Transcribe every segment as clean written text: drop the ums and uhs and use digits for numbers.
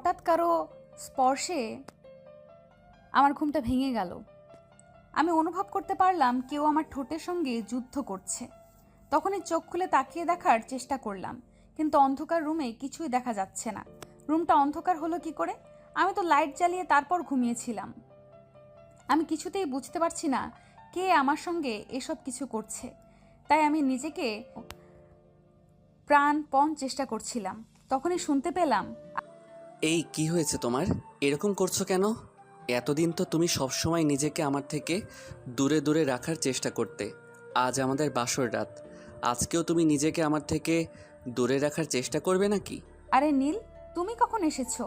হঠাৎ কারো স্পর্শে আমার ঘুমটা ভেঙে গেল। আমি অনুভব করতে পারলাম কেউ আমার ঠোঁটের সঙ্গে যুদ্ধ করছে। তখনই চোখ খুলে তাকিয়ে দেখার চেষ্টা করলাম, কিন্তু অন্ধকার রুমে কিছুই দেখা যাচ্ছে না। রুমটা অন্ধকার হলো কি করে? আমি তো লাইট জ্বালিয়ে তারপর ঘুমিয়েছিলাম। আমি কিছুতেই বুঝতে পারছি না কে আমার সঙ্গে এসব কিছু করছে। তাই আমি নিজেকে প্রাণপণ চেষ্টা করছিলাম। তখনই শুনতে পেলাম, এই কি হয়েছে তোমার? এরকম করছো কেন? এতদিন তো তুমি সবসময় নিজেকে আমার থেকে দূরে দূরে রাখার চেষ্টা করতে। আজ আমাদের বাসর রাত, আজকেও তুমি নিজেকে আমার থেকে দূরে রাখার চেষ্টা করবে নাকি? আরে নীল, তুমি কখন এসেছো?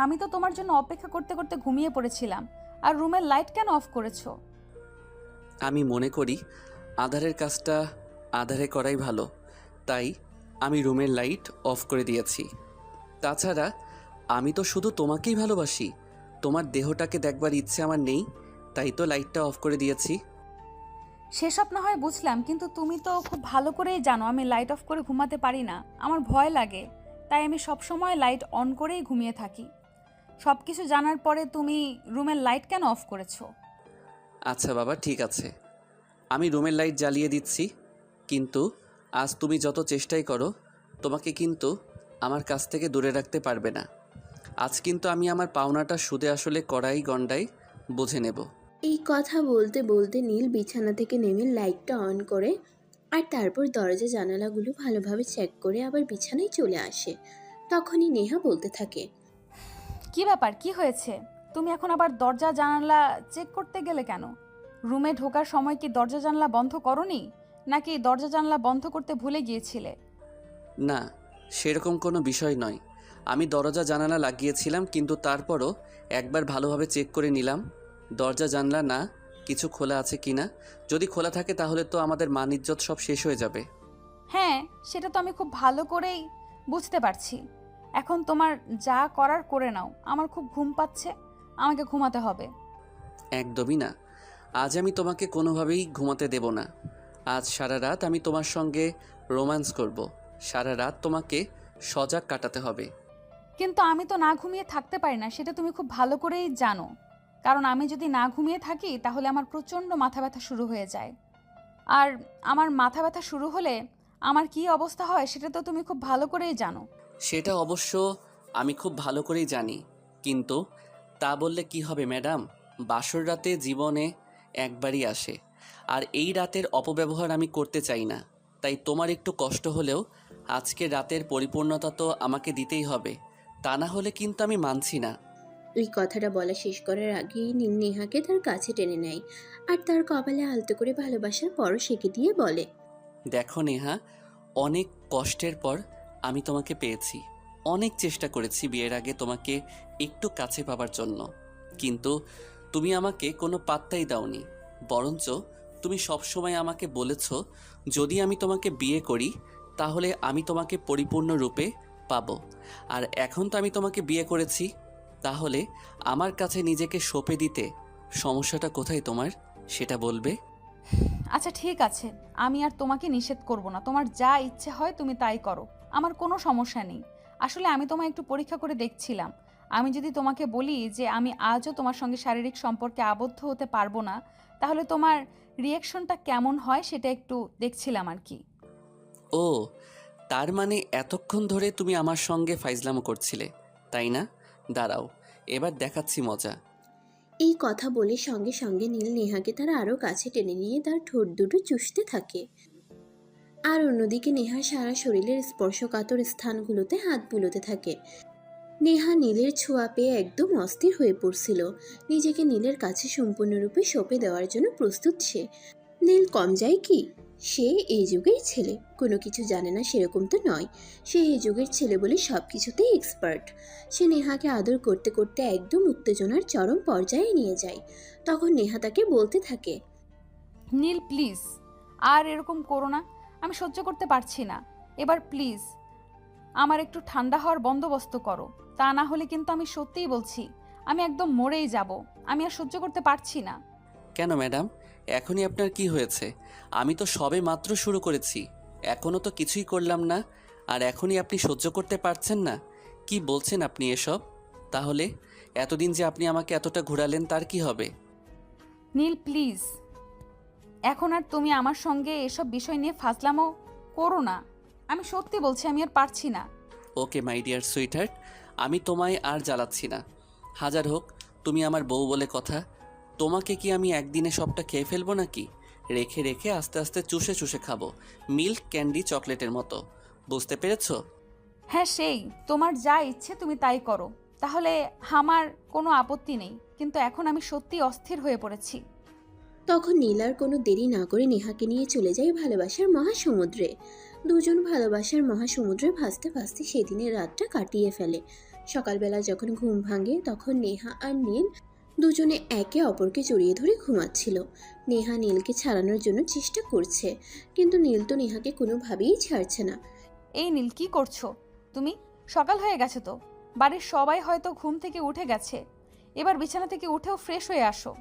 আমি তো তোমার জন্য অপেক্ষা করতে করতে ঘুমিয়ে পড়েছিলাম। আর রুমের লাইট কেন অফ করেছো? আমি মনে করি আধারের কাজটা আধারে করাই ভালো, তাই আমি রুমের লাইট অফ করে দিয়েছি। তাছাড়া আমি তো শুধু তোমাকেই ভালোবাসি, তোমার দেহটাকে দেখবার ইচ্ছে আমার নেই, তাই তো লাইটটা অফ করে দিয়েছি। সেসব না হয় বুঝলাম, কিন্তু তুমি তো খুব ভালো করেই জানো আমি লাইট অফ করে ঘুমাতে পারি না, আমার ভয় লাগে। তাই আমি সবসময় লাইট অন করেই ঘুমিয়ে থাকি। সব কিছু জানার পরে তুমি রুমের লাইট কেন অফ করেছো? আচ্ছা বাবা, ঠিক আছে, আমি রুমের লাইট জ্বালিয়ে দিচ্ছি। কিন্তু আজ তুমি যত চেষ্টাই করো, তোমাকে কিন্তু আমার কাছ থেকে দূরে রাখতে পারবে না। আজ কিন্তু আমি আমার পাওনাটা সুদে আসলে কড়াই গণ্ডায় বুঝে নেব। এই কথা বলতে বলতে নীল বিছানা থেকে নেমে লাইটটা অন করে আর তারপর দরজা জানালাগুলো ভালোভাবে চেক করে আবার বিছানায় চলে আসে। তখনই নেহা বলতে থাকে, কি ব্যাপার, কি হয়েছে? তুমি এখন আবার দরজা জানালা চেক করতে গেলে কেন? রুমে ঢোকার সময় কি দরজা জানালা বন্ধ করনি, নাকি দরজা জানালা বন্ধ করতে ভুলে গিয়েছিলে? না, সেরকম কোনো বিষয় নয়। আমি দরজা জানালা লাগিয়েছিলাম, কিন্তু তারপরও একবার ভালোভাবে চেক করে নিলাম দরজা জানলা না কিছু খোলা আছে কি না। যদি খোলা থাকে তাহলে তো আমাদের মান ইজ্জত সব শেষ হয়ে যাবে। হ্যাঁ, সেটা তো আমি খুব ভালো করেই বুঝতে পারছি। এখন তোমার যা করার করে নাও, আমার খুব ঘুম পাচ্ছে, আমাকে ঘুমাতে হবে। একদমই না, আজ আমি তোমাকে কোনোভাবেই ঘুমাতে দেব না। আজ সারা রাত আমি তোমার সঙ্গে রোম্যান্স করব। সারা রাত তোমাকে সজাগ কাটাতে হবে। কিন্তু আমি তো না ঘুমিয়ে থাকতে পারি না, সেটা তুমি খুব ভালো করেই জানো। কারণ আমি যদি না ঘুমিয়ে থাকি তাহলে আমার প্রচণ্ড মাথা ব্যথা শুরু হয়ে যায়। আর আমার মাথা ব্যথা শুরু হলে আমার কী অবস্থা হয় সেটা তো তুমি খুব ভালো করেই জানো। সেটা অবশ্য আমি খুব ভালো করেই জানি, কিন্তু তা বললে কি হবে ম্যাডাম? বাসর রাতে জীবনে একবারই আসে, আর এই রাতের অপব্যবহার আমি করতে চাই না। তাই তোমার একটু কষ্ট হলেও আজকে রাতের পরিপূর্ণতা তো আমাকে দিতেই হবে, তা না হলে কিন্তু আমি মানছি না। ওই কথাটা বলা শেষ করার আগেই নীল নেহাকে তার কাছে টেনে নেয় আর তার কপালে আলতো করে ভালোবাসার পরশ এঁকে দিয়ে বলে, দেখো নেহা, অনেক কষ্টের পর আমি তোমাকে পেয়েছি। অনেক চেষ্টা করেছি বিয়ের আগে তোমাকে একটু কাছে পাবার জন্য, কিন্তু তুমি আমাকে কোনো পাত্তাই দাওনি। বরঞ্চ তুমি সবসময় আমাকে বলেছ যদি আমি তোমাকে বিয়ে করি তাহলে আমি তোমাকে পরিপূর্ণ রূপে পাবো। আর এখন তো আমি তোমাকে বিয়ে করেছি, তাহলে আমার কাছে নিজেকে সঁপে দিতে সমস্যাটা কোথায় তোমার, সেটা বলবে? আচ্ছা ঠিক আছে, আমি আর তোমাকে নিষেধ করব না, তোমার যা ইচ্ছে হয় তুমি তাই করো, আমার কোনো সমস্যা নেই। আসলে আমি তোমায় একটু পরীক্ষা করে দেখছিলাম। আমি যদি তোমাকে বলি যে আমি আজও তোমার সঙ্গে শারীরিক সম্পর্কে আবদ্ধ হতে পারবো না, তাহলে তোমার রিয়াকশনটা কেমন হয় সেটা একটু দেখছিলাম আর কি। ও, তার মানে এতক্ষণ ধরে তুমি আমার সঙ্গে ফাইজলামো করছিলে, তাই না? দাঁড়াও, এবার দেখাচ্ছি মজা। এই কথা বলে সঙ্গে সঙ্গে নীল নেহাকে তার আরও কাছে টেনে নিয়ে তার ঠোঁট দুটো চুষতে থাকে। আর অন্যদিকে নেহা সারা শরীরের স্পর্শকাতর স্থানগুলোতে হাত বুলোতে থাকে। নেহা নীলের ছোঁয়া পেয়ে একদম অস্থির হয়ে পড়ছিল। নিজেকে নীলের কাছে সম্পূর্ণরূপে সঁপে দেওয়ার জন্য প্রস্তুত সে। নীল কম যায় কি? সে এই যুগের ছেলে, কোনো কিছু জানে না সেরকম তো নয়। সে এই যুগের ছেলে বলে সব কিছুতেই এক্সপার্ট। সে নেহাকে আদর করতে করতে একদম উত্তেজনার চরম পর্যায়ে নিয়ে যায়। তখন নেহা তাকে বলতে থাকে, নীল প্লিজ, আর এরকম করো না, আমি সহ্য করতে পারছি না। এবার প্লিজ আমার একটু ঠান্ডা হওয়ার বন্দোবস্ত করো, তা না হলে কিন্তু আমি সত্যিই বলছি আমি একদম মরেই যাব। আমি আর সহ্য করতে পারছি না। কেন ম্যাডাম, এখনই আপনার কি হয়েছে? আমি তো সবে মাত্র শুরু করেছি, এখনও তো কিছুই করলাম না, আর এখনই আপনি সহ্য করতে পারছেন না? কি বলছেন আপনি এসব? তাহলে এতদিন যে আপনি আমাকে এতটা ঘোরালেন তার কি হবে? নীল প্লিজ, এখন আর তুমি আমার সঙ্গে এসব বিষয় নিয়ে ফাজলামো করো না। আমি সত্যি বলছি, আমি আর পারছি না। ওকে মাই ডিয়ার সুইটহার্ট, আমি তোমায় আর জ্বালাচ্ছি না। হাজার হোক তুমি আমার বউ বলে কথা। তোমাকে কি আমি একদিনে সবটা খেয়ে ফেলবো নাকি? রেখে রেখে আস্তে আস্তে চুষে চুষে খাবো, মিল্ক ক্যান্ডি চকলেটের মতো। বুঝতে পেরেছো? হ্যাঁ, সেই তোমার যা ইচ্ছে তুমি তাই করো, তাহলে আমার কোনো আপত্তি নেই, কিন্তু এখন আমি সত্যি অস্থির হয়ে পড়েছি। তখন নীল আর কোনো দেরি না করে নেহাকে নিয়ে চলে যায় ভালোবাসার মহাসমুদ্রে। দুজন ভালোবাসার মহাসমুদ্রে ভাসতে ভাসতে সেদিনের রাতটা কাটিয়ে ফেলে। সকালবেলা যখন ঘুম ভাঙে তখন নেহা আর নীল দুজনে একে অপরকে জড়িয়ে ধরে ঘুমাচ্ছিল। নেহা নীলকে ছাড়ানোর জন্য চেষ্টা করছে, কিন্তু নীল তো নেহাকে কোনোভাবেই ছাড়ছে না। এই নীল, কি করছো তুমি? সকাল হয়ে গেছে তো, বাড়ির সবাই হয়তো ঘুম থেকে উঠে গেছে। এবার বিছানা থেকে উঠেও ফ্রেশ হয়ে আসো।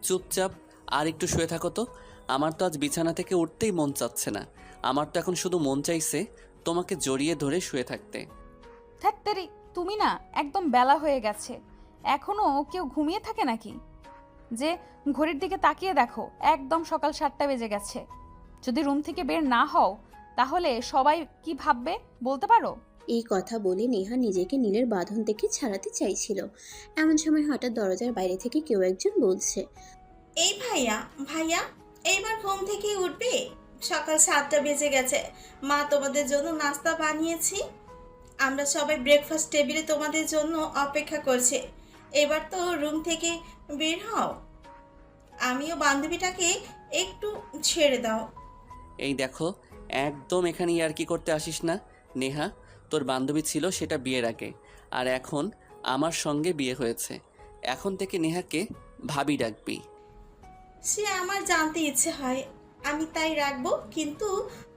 চুপচাপ আর একটু শুয়ে থাকো তো। আমার তো আজ বিছানা থেকে উঠতেই মন চাচ্ছে না। আমার তো এখন শুধু মন চাইছে তোমাকে জড়িয়ে ধরে শুয়ে থাকতে। ধ্যাত্তেরি, তুমি না, একদম বেলা হয়ে গেছে, এখনো কেউ ঘুমিয়ে থাকে নাকি? যে ঘড়ির দিকে তাকিয়ে দেখো, একদম সকাল 7টা বেজে গেছে। যদি রুম থেকে বের না হও তাহলে সবাই কি ভাববে বলতে পারো? এই কথা বলে নেহা নিজেকে নীলের বাঁধন থেকে ছাড়াতে চাইছিল। এমন সময় হঠাৎ দরজার বাইরে থেকে কেউ একজন বলছে, এই ভাইয়া, ভাইয়া, এইবার ঘুম থেকে উঠবে? সকাল 7টা বেজে গেছে। মা তোমাদের জন্য নাস্তা বানিয়েছি। আমরা সবাই ব্রেকফাস্ট টেবিলে তোমাদের জন্য অপেক্ষা করছে। এবার তো রুম থেকে বের হও। আমিও বান্ধবীটাকে একটু ছেড়ে দাও। এই দেখো, একদম এখানে ইয়ার্কি করতে আসিস না। নেহা, তোর বান্ধবী ছিল সেটা বিয়ের আগে, আর এখন আমার সঙ্গে বিয়ে হয়েছে। এখন থেকে নেহাকে ভাবি ডাকবি। সে আমার জানতে ইচ্ছে হয়, আমি তাই রাখবো, কিন্তু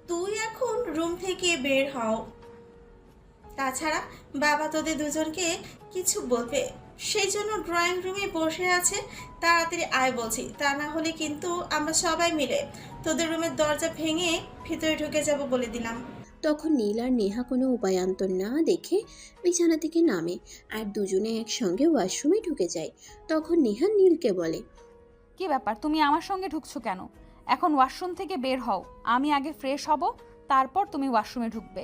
তুই এখন রুম থেকে বের হও। তাছাড়া বাবা তোদের দুজনকে কিছু বলবে, সেই জন্য ড্রয়িং রুমে বসে আছে। তাড়াতাড়ি আয় বলছি, তা না হলে কিন্তু আমরা সবাই মিলে তোদের রুমের দরজা ভেঙে ভিতরে ঢুকে যাব বলে দিলাম। তখন নীল আর নেহা কোনো উপায়ান্তর না দেখে বিছানা থেকে নামে আর দুজনে একসঙ্গে ওয়াশরুমে ঢুকে যায়। তখন নেহা নীলকে বলে, কি ব্যাপার, তুমি আমার সঙ্গে ঢুকছো কেন? এখন ওয়াশরুম থেকে বের হও, আমি আগে ফ্রেশ হব, তারপর তুমি ওয়াশরুমে ঢুকবে।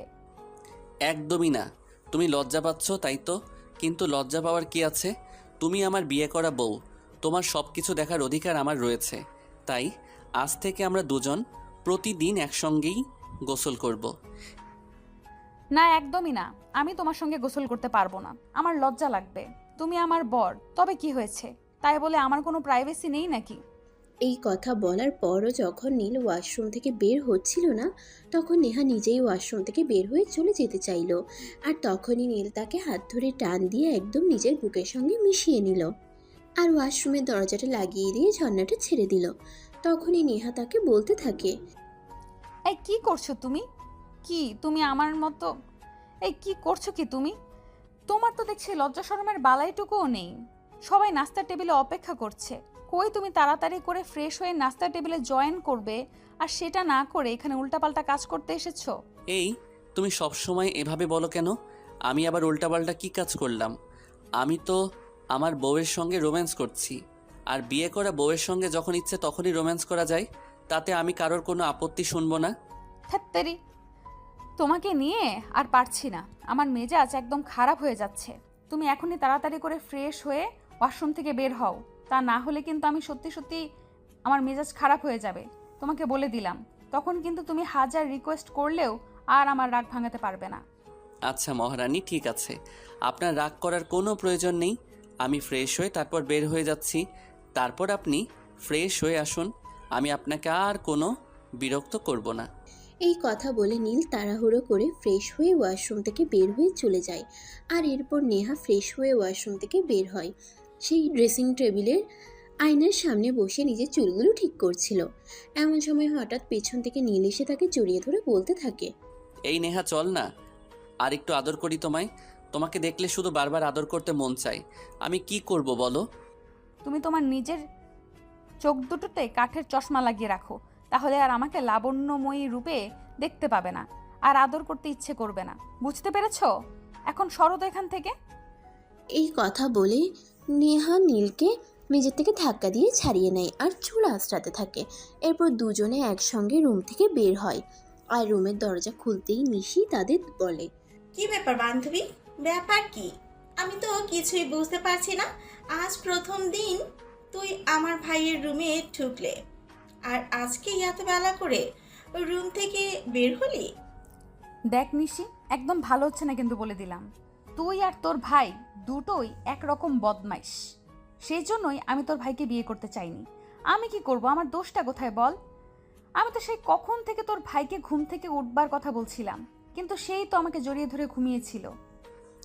একদমই না। তুমি লজ্জা পাচ্ছ তাই তো, কিন্তু লজ্জা পাওয়ার কি আছে? তুমি আমার বিয়ে করা বউ, তোমার সব কিছু দেখার অধিকার আমার রয়েছে। তাই আজ থেকে আমরা দুজন প্রতিদিন একসঙ্গেই গোসল করব। না, একদমই না, আমি তোমার সঙ্গে গোসল করতে পারবো না, আমার লজ্জা লাগবে। তুমি আমার বর, তবে কি হয়েছে? তাই বলে আমার কোনো প্রাইভেসি নেই নাকি? এই কথা বলার পরও যখন নীল ওয়াশরুম থেকে বের হচ্ছিল না, তখন নেহা নিজেই ওয়াশরুম থেকে বের হয়ে চলে যেতে চাইল। আর তখনই নীল তাকে হাত ধরে টান দিয়ে একদম নিজের বুকের সঙ্গে মিশিয়ে নিল আর ওয়াশরুমের দরজাটা লাগিয়ে দিয়ে ঝর্ণাটা ছেড়ে দিল। তখনই নেহা তাকে বলতে থাকে, এই কি করছো তুমি? কি তুমি আমার মতো, এই কি করছো কি তুমি? তোমার তো দেখছি লজ্জা শরমের বালাইটুকুও নেই। সবাই নাস্তার টেবিলে অপেক্ষা করছে, কই তুমি তাড়াতাড়ি করে ফ্রেশ হয়ে নাস্তার টেবিলে জয়েন করবে, আর সেটা না করে এখানে উল্টাপাল্টা কাজ করতে এসেছো। এই, তুমি সব সময় এভাবে বলো কেন? আমি আবার উল্টাপাল্টা কি কাজ করলাম? আমি তো আমার বউয়ের সঙ্গে রোম্যান্স করছি। আর বিয়ে করা বউয়ের সঙ্গে যখন ইচ্ছে তখনই রোম্যান্স করা যায়, তাতে আমি কারোর কোনো আপত্তি শুনবো না। ধ্যাত্তেরি, তোমাকে নিয়ে আর পারছি না, আমার মেজাজ একদম খারাপ হয়ে যাচ্ছে। তুমি এখনই তাড়াতাড়ি করে ফ্রেশ হয়ে ওয়াশরুম থেকে বের হও, তা না হলে কিন্তু আমি সত্যি সত্যি আমার মেজাজ খারাপ হয়ে যাবে, তোমাকে বলে দিলাম। তখন কিন্তু তুমি হাজার রিকোয়েস্ট করলেও আর আমার রাগ ভাঙাতে পারবে না। আচ্ছা মহারানী, ঠিক আছে, আপনার রাগ করার কোনো প্রয়োজন নেই। আমি ফ্রেশ হয়ে তারপর বের হয়ে যাচ্ছি। তারপর আপনি ফ্রেশ হয়ে আসুন, আমি আপনাকে আর কোনো বিরক্ত করব না। এই কথা বলে নীল তাড়াহুড়ো করে ফ্রেশ হয়ে ওয়াশরুম থেকে বের হয়ে চলে যায়। আর এরপর নেহা ফ্রেশ হয়ে ওয়াশরুম থেকে বের হয়। সেই ড্রেসিং টেবিলের আয়নার সামনে বসে নিজের চুলগুলো ঠিক করছিল। এমন সময় হঠাৎ পেছন থেকে নীল এসে তাকে জড়িয়ে ধরে বলতে থাকে, এই নেহা, চল না, আর একটু আদর করি তোমায়। তোমাকে দেখলে শুধু বারবার আদর করতে মন চায়। আমি কি করব বলো? তুমি তোমার নিজের চোখ দুটোতে কাঠের চশমা লাগিয়ে রাখো, তাহলে আর আমাকে লাবণ্যময়ী রূপে দেখতে পাবে না, আর আদর করতে ইচ্ছে করবে না। বুঝতে পেরেছো? এখন সরো তো এখান থেকে। এই কথা বলে নেহা নীলকে নিজের থেকে ধাক্কা দিয়ে ছাড়িয়ে নেয় আর চুল আঁচড়াতে থাকে। এরপর দুজনে একসঙ্গে রুম থেকে বের হয়। আর রুমের দরজা খুলতেই নিশি তাদের বলে, কি ব্যাপার বান্ধবী? ব্যাপার কি? আমি তো কিছুই বুঝতে পারছি না। আজ প্রথম দিন তুই আমার ভাইয়ের রুমে ঢুকলে, আর আজকে এত বেলা করে রুম থেকে বের হলি? দেখ নিশি, একদম ভালো হচ্ছে না কিন্তু বলে দিলাম। তুই আর তোর ভাই দুটোই একরকম বদমাইশ। সেই জন্যই আমি তোর ভাইকে বিয়ে করতে চাইনি। আমি কি করব? আমার দোষটা কোথায় বল? আমি তো সেই কখন থেকে তোর ভাইকে ঘুম থেকে উঠবার কথা বলছিলাম, কিন্তু সেই তো আমাকে জড়িয়ে ধরে ঘুমিয়েছিল।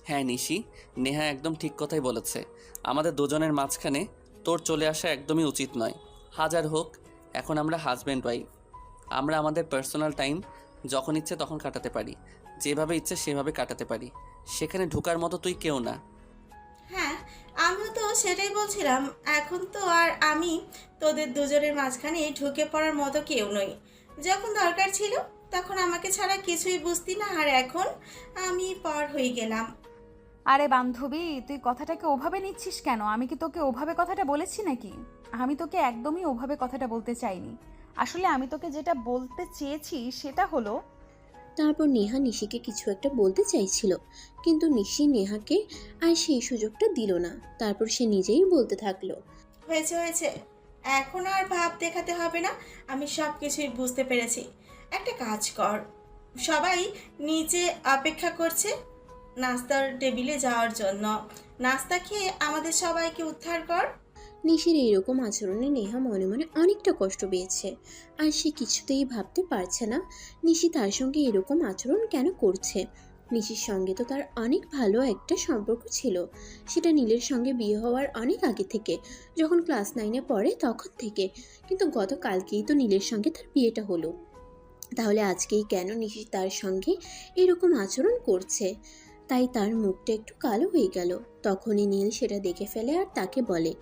হ্যাঁ নিশি, নেহা একদম ঠিক কথাই বলেছে। আমাদের দুজনের মাঝখানে তোর চলে আসা একদমই উচিত নয়। হাজার হোক, এখন আমরা হাজব্যান্ড ওয়াইফ। আমরা আমাদের পার্সোনাল টাইম যখন ইচ্ছে তখন কাটাতে পারি, যেভাবে ইচ্ছে সেভাবে কাটাতে পারি। সেখানে ঢোকার মতো তুই কেউ না। হ্যাঁ, আমিও তো সেটাই বলছিলাম। এখন তো আর আমি তোদের দুজনের মাঝখানে ঢুকে পড়ার মতো কেউ নই। যখন দরকার ছিল তখন আমাকে ছাড়া কিছুই বুঝতি না, আর এখন আমি পর হয়ে গেলাম। আরে বান্ধবী, তুই কথাটাকে ওভাবে নিচ্ছিস কেন? আমি কি তোকে ওভাবে কথাটা বলেছি নাকি? আমি তোকে একদমই ওভাবে কথাটা বলতে চাইনি। আসলে আমি তোকে যেটা বলতে চেয়েছি সেটা হলো, তারপর নেহা নিশিকে কিছু একটা বলতে চাইছিল, কিন্তু নিশি নেহাকে আর সেই সুযোগটা দিল না। তারপর সে নিজেই বলতে থাকলো, হয়েছে হয়েছে, এখন আর ভাব দেখাতে হবে না। আমি সব কিছুই বুঝতে পেরেছি। একটা কাজ কর, সবাই নিচে অপেক্ষা করছে নাস্তার টেবিলে যাওয়ার জন্য। নাস্তা খেয়ে আমাদের সবাইকে উদ্ধার কর। নিশির এইরকম আচরণে নেহা মনে মনে অনেকটা কষ্ট পেয়েছে। আর সে কিছুতেই ভাবতে পারছে না নিশি তার সঙ্গে এরকম আচরণ কেন করছে। নিশির সঙ্গে তো তার অনেক ভালো একটা সম্পর্ক ছিল, সেটা নীলের সঙ্গে বিয়ে হওয়ার অনেক আগে থেকে, যখন ক্লাস 9-এ পড়ে তখন থেকে। কিন্তু গতকালকেই তো নীলের সঙ্গে তার বিয়েটা হলো, তাহলে আজকেই কেন নিশি তার সঙ্গে এরকম আচরণ করছে? তাই তার মুখটা একটু কালো হয়ে গেল। তখনই নীল সেটা দেখে ফেলে আর তাকে বলে,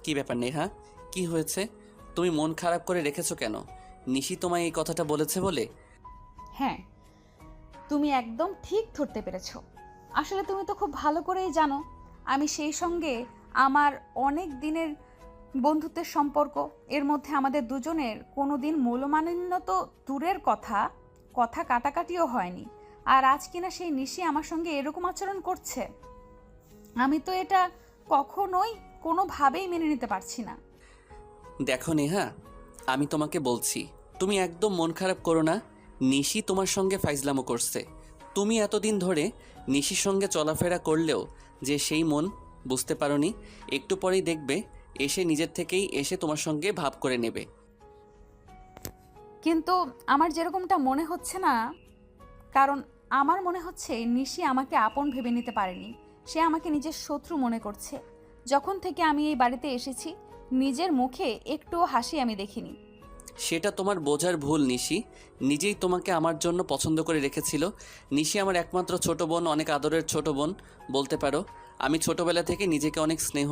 কি ব্যাপার নেহা, কি হয়েছে? তুমি মন খারাপ করে রেখেছো কেন? নিশি তোমায় এই কথাটা বলেছে বলে? হ্যাঁ, তুমি একদম ঠিক ধরতে পেরেছো। আসলে তুমি তো খুব ভালো করেই জানো আমি সেই সঙ্গে আমার অনেক দিনের বন্ধুত্বের সম্পর্ক। এর মধ্যে আমাদের দুজনের কোনো দিন মূল্যমালিন্য তো দূরের কথা, কথা কাটাকাটিও হয়নি। আর আজ কিনা সেই নিশি আমার সঙ্গে এরকম আচরণ করছে। আমি তো এটা কখনোই কোনোভাবেই মেনে নিতে পারছি না। দেখো নেহা, আমি তোমাকে বলছি, তুমি একদম মন খারাপ করো না। নিশি তোমার সঙ্গে ফাইজলামো করছে। তুমি এতদিন ধরে নিশির সঙ্গে চলাফেরা করলেও যে সেই মন বুঝতে পারোনি, একটু পরেই দেখবে এসে নিজের থেকেই এসে তোমার সঙ্গে ভাব করে নেবে। কিন্তু আমার যেরকমটা মনে হচ্ছে না, কারণ আমার মনে হচ্ছে নিশি আমাকে আপন ভেবে নিতে পারেনি। সে আমাকে নিজের শত্রু মনে করছে। যখন থেকে আমি এই বাড়িতে এসেছি নিজের মুখে একটুও হাসি আমি দেখিনি। সেটা তোমার বোঝার ভুল নিশি। নিজেই তোমাকে আমার জন্য পছন্দ করে রেখেছিল। নিশি আমার একমাত্র ছোট বোন, অনেক আদরের ছোট বোন বলতে পারো। আমি ছোটবেলা থেকে নিজেকে অনেক স্নেহ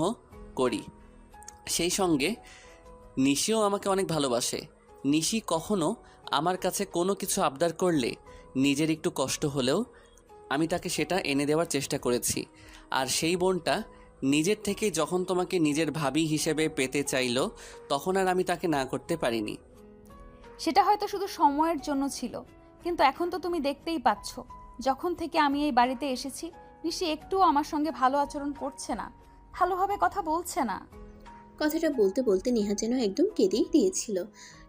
করি। সেই সঙ্গে নিশিও আমাকে অনেক ভালোবাসে। নিশি কখনো আমার কাছে কোনো কিছু আবদার করলে নিজের একটু কষ্ট হলেও আমি তাকে সেটা এনে দেওয়ার চেষ্টা করেছি। আর সেই বোনটা নিজের থেকেই যখন তোমাকে নিজের ভাবি হিসেবে পেতে চাইলো, তখন আর আমি তাকে না করতে পারিনি। সেটা হয়তো শুধু সময়ের জন্য ছিল, কিন্তু এখন তো তুমি দেখতেই পাচ্ছ যখন থেকে আমি এই বাড়িতে এসেছি নিশি একটুও আমার সঙ্গে ভালো আচরণ করছে না, ভালোভাবে কথা বলছে না। কথাটা বলতে বলতে নেহা যেন একদম কেঁদেই দিয়েছিল।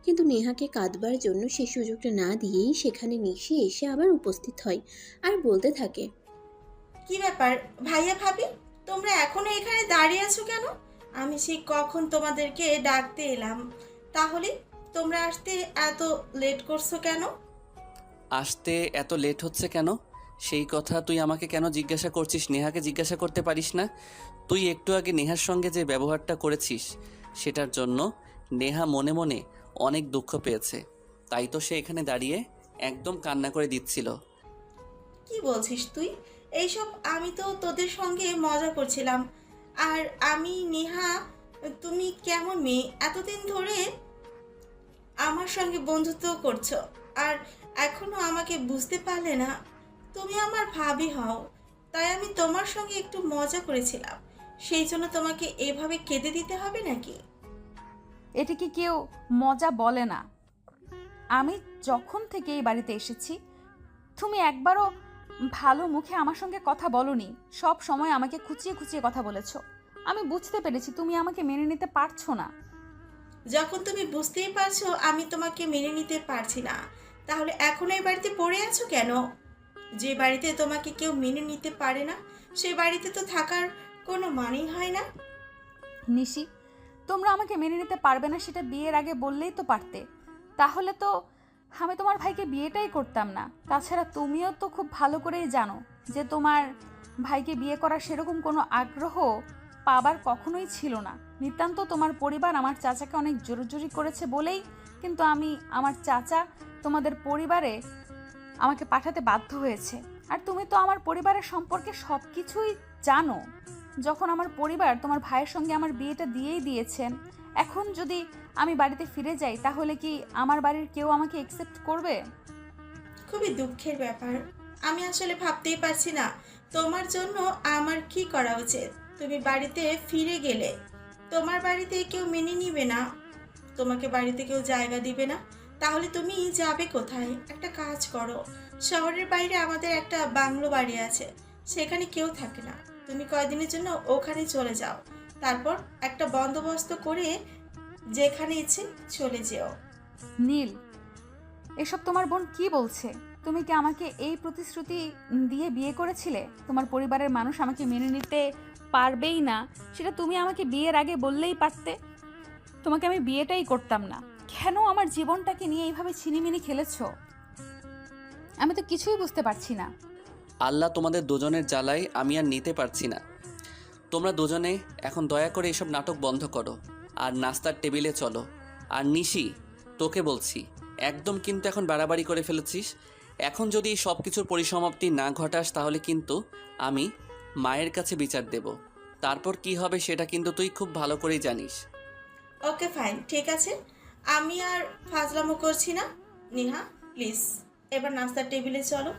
কিন্তু নেহাকে কাঁদবার জন্য সেই সুযোগটা না দিয়েই সেখানে নিশি এসে আবার উপস্থিত হয় আর বলতে থাকে, কি ব্যাপার ভাইয়া ভাবি, তোমরা এখনো এখানে দাঁড়িয়ে আছো কেন? আমি সেই কখন তোমাদেরকে ডাকতে এলাম, তাহলে তোমরা আসতে এত লেট করছো কেন? আসতে এত লেট হচ্ছে কেন সেই কথা তুই আমাকে কেন জিজ্ঞাসা করছিস? নেহাকে জিজ্ঞাসা করতে পারিস না? তুই একটু আগে নেহার সঙ্গে যে ব্যবহারটা করেছিস সেটার জন্য নেহা মনে মনে অনেক দুঃখ পেয়েছে। তাই তো সে এখানে দাঁড়িয়ে একদম কান্না করে দিচ্ছিল। কি বলছিস তুই এইসব? আমি তো তোদের সঙ্গে মজা করছিলাম। আর আমি নেহা, তুমি কেমন মেয়ে, এতদিন ধরে আমার সঙ্গে বন্ধুত্ব করছো আর এখনো আমাকে বুঝতে পারলে না? তুমি আমার ভাবি হও, তাই আমি তোমার সঙ্গে একটু মজা করেছিলাম। সেই জন্য তোমাকে এভাবে কেঁদে দিতে হবে নাকি? এটা কি কেউ মজা বলে না? আমি যখন থেকে এই বাড়িতে এসেছি তুমি একবারও ভালো মুখে আমার সঙ্গে কথা বলনি, সব সময় আমাকে খুঁচিয়ে খুঁচিয়ে কথা বলেছো। আমি বুঝতে পেরেছি তুমি আমাকে মেনে নিতে পারছো না। যখন তুমি বুঝতেই পারছো আমি তোমাকে মেনে নিতে পারছি না, তাহলে এখন এই বাড়িতে পড়ে আছো কেন? যে বাড়িতে তোমাকে কেউ মেনে নিতে পারে না, সেই বাড়িতে তো থাকার কোনো মানেই হয় না। নিশি, তোমরা আমাকে মেনে নিতে পারবে না সেটা বিয়ের আগে বললেই তো পারতে। তাহলে তো আমি তোমার ভাইকে বিয়েটাই করতাম না। তাছাড়া তুমিও তো খুব ভালো করেই জানো যে তোমার ভাইকে বিয়ে করার সেরকম কোনো আগ্রহ পাবার কখনোই ছিল না। নিতান্ত তোমার পরিবার আমার চাচাকে অনেক জোরাজুরি করেছে বলেই কিন্তু আমার চাচা তোমাদের পরিবারে আমাকে পাঠাতে বাধ্য হয়েছে। আর তুমি তো আমার পরিবারের সম্পর্কে সব কিছুই জানো। যখন আমার পরিবার তোমার ভাইয়ের সঙ্গে আমার বিয়েটা দিয়েই দিয়েছেন, এখন যদি আমি বাড়িতে ফিরে যাই তাহলে কি আমার বাড়ির কেউ আমাকে অ্যাকসেপ্ট করবে? খুবই দুঃখের ব্যাপার। আমি আসলে ভাবতেই পারছি না তোমার জন্য আমার কি করা উচিত। তুমি বাড়িতে ফিরে গেলে তোমার বাড়িতে কেউ মেনে নিবে না, তোমাকে বাড়িতে কেউ জায়গা দিবে না, তাহলে তুমি যাবে কোথায়? একটা কাজ করো, শহরের বাইরে আমাদের একটা বাংলো বাড়ি আছে, সেখানে কেউ থাকে না। তুমি কয়দিনের জন্য ওখানে চলে যাও, তারপর একটা বন্দোবস্ত করে যেখানে ইচ্ছে চলে যেও। নীল, এসব তোমার বোন কি বলছে? তুমি কি আমাকে এই প্রতিশ্রুতি দিয়ে বিয়ে করেছিলে? তোমার পরিবারের মানুষ আমাকে মেনে নিতে পারবেই না সেটা তুমি আমাকে বিয়ের আগে বললেই পারতে। তোমাকে আমি বিয়েটাই করতাম না। কেন আমার জীবনটাকে নিয়ে এইভাবে ছিনিমিনি খেলেছো? আমি তো কিছুই বুঝতে পারছি না। আল্লাহ তোমাদের দুজনের জ্বালায় আমি আর নিতে পারছি না। তোমরা দুজনে এখন দয়া করে এসব নাটক বন্ধ করো আর নাস্তার টেবিলে চলো। আর নিশি, তোকে বলছি, একদম কিন্তু এখন বাড়াবাড়ি করে ফেলেছিস। এখন যদি এই সব কিছুর পরিসমাপ্তি না ঘটাস তাহলে কিন্তু আমি মায়ের কাছে বিচার দেব। তারপর কি হবে সেটা কিন্তু তুই খুব ভালো করেই জানিস। ওকে ফাইন, ঠিক আছে, আমি আর ফাজলামো করছি না। নেহা প্লিজ এবার নাস্তার টেবিলে চলো।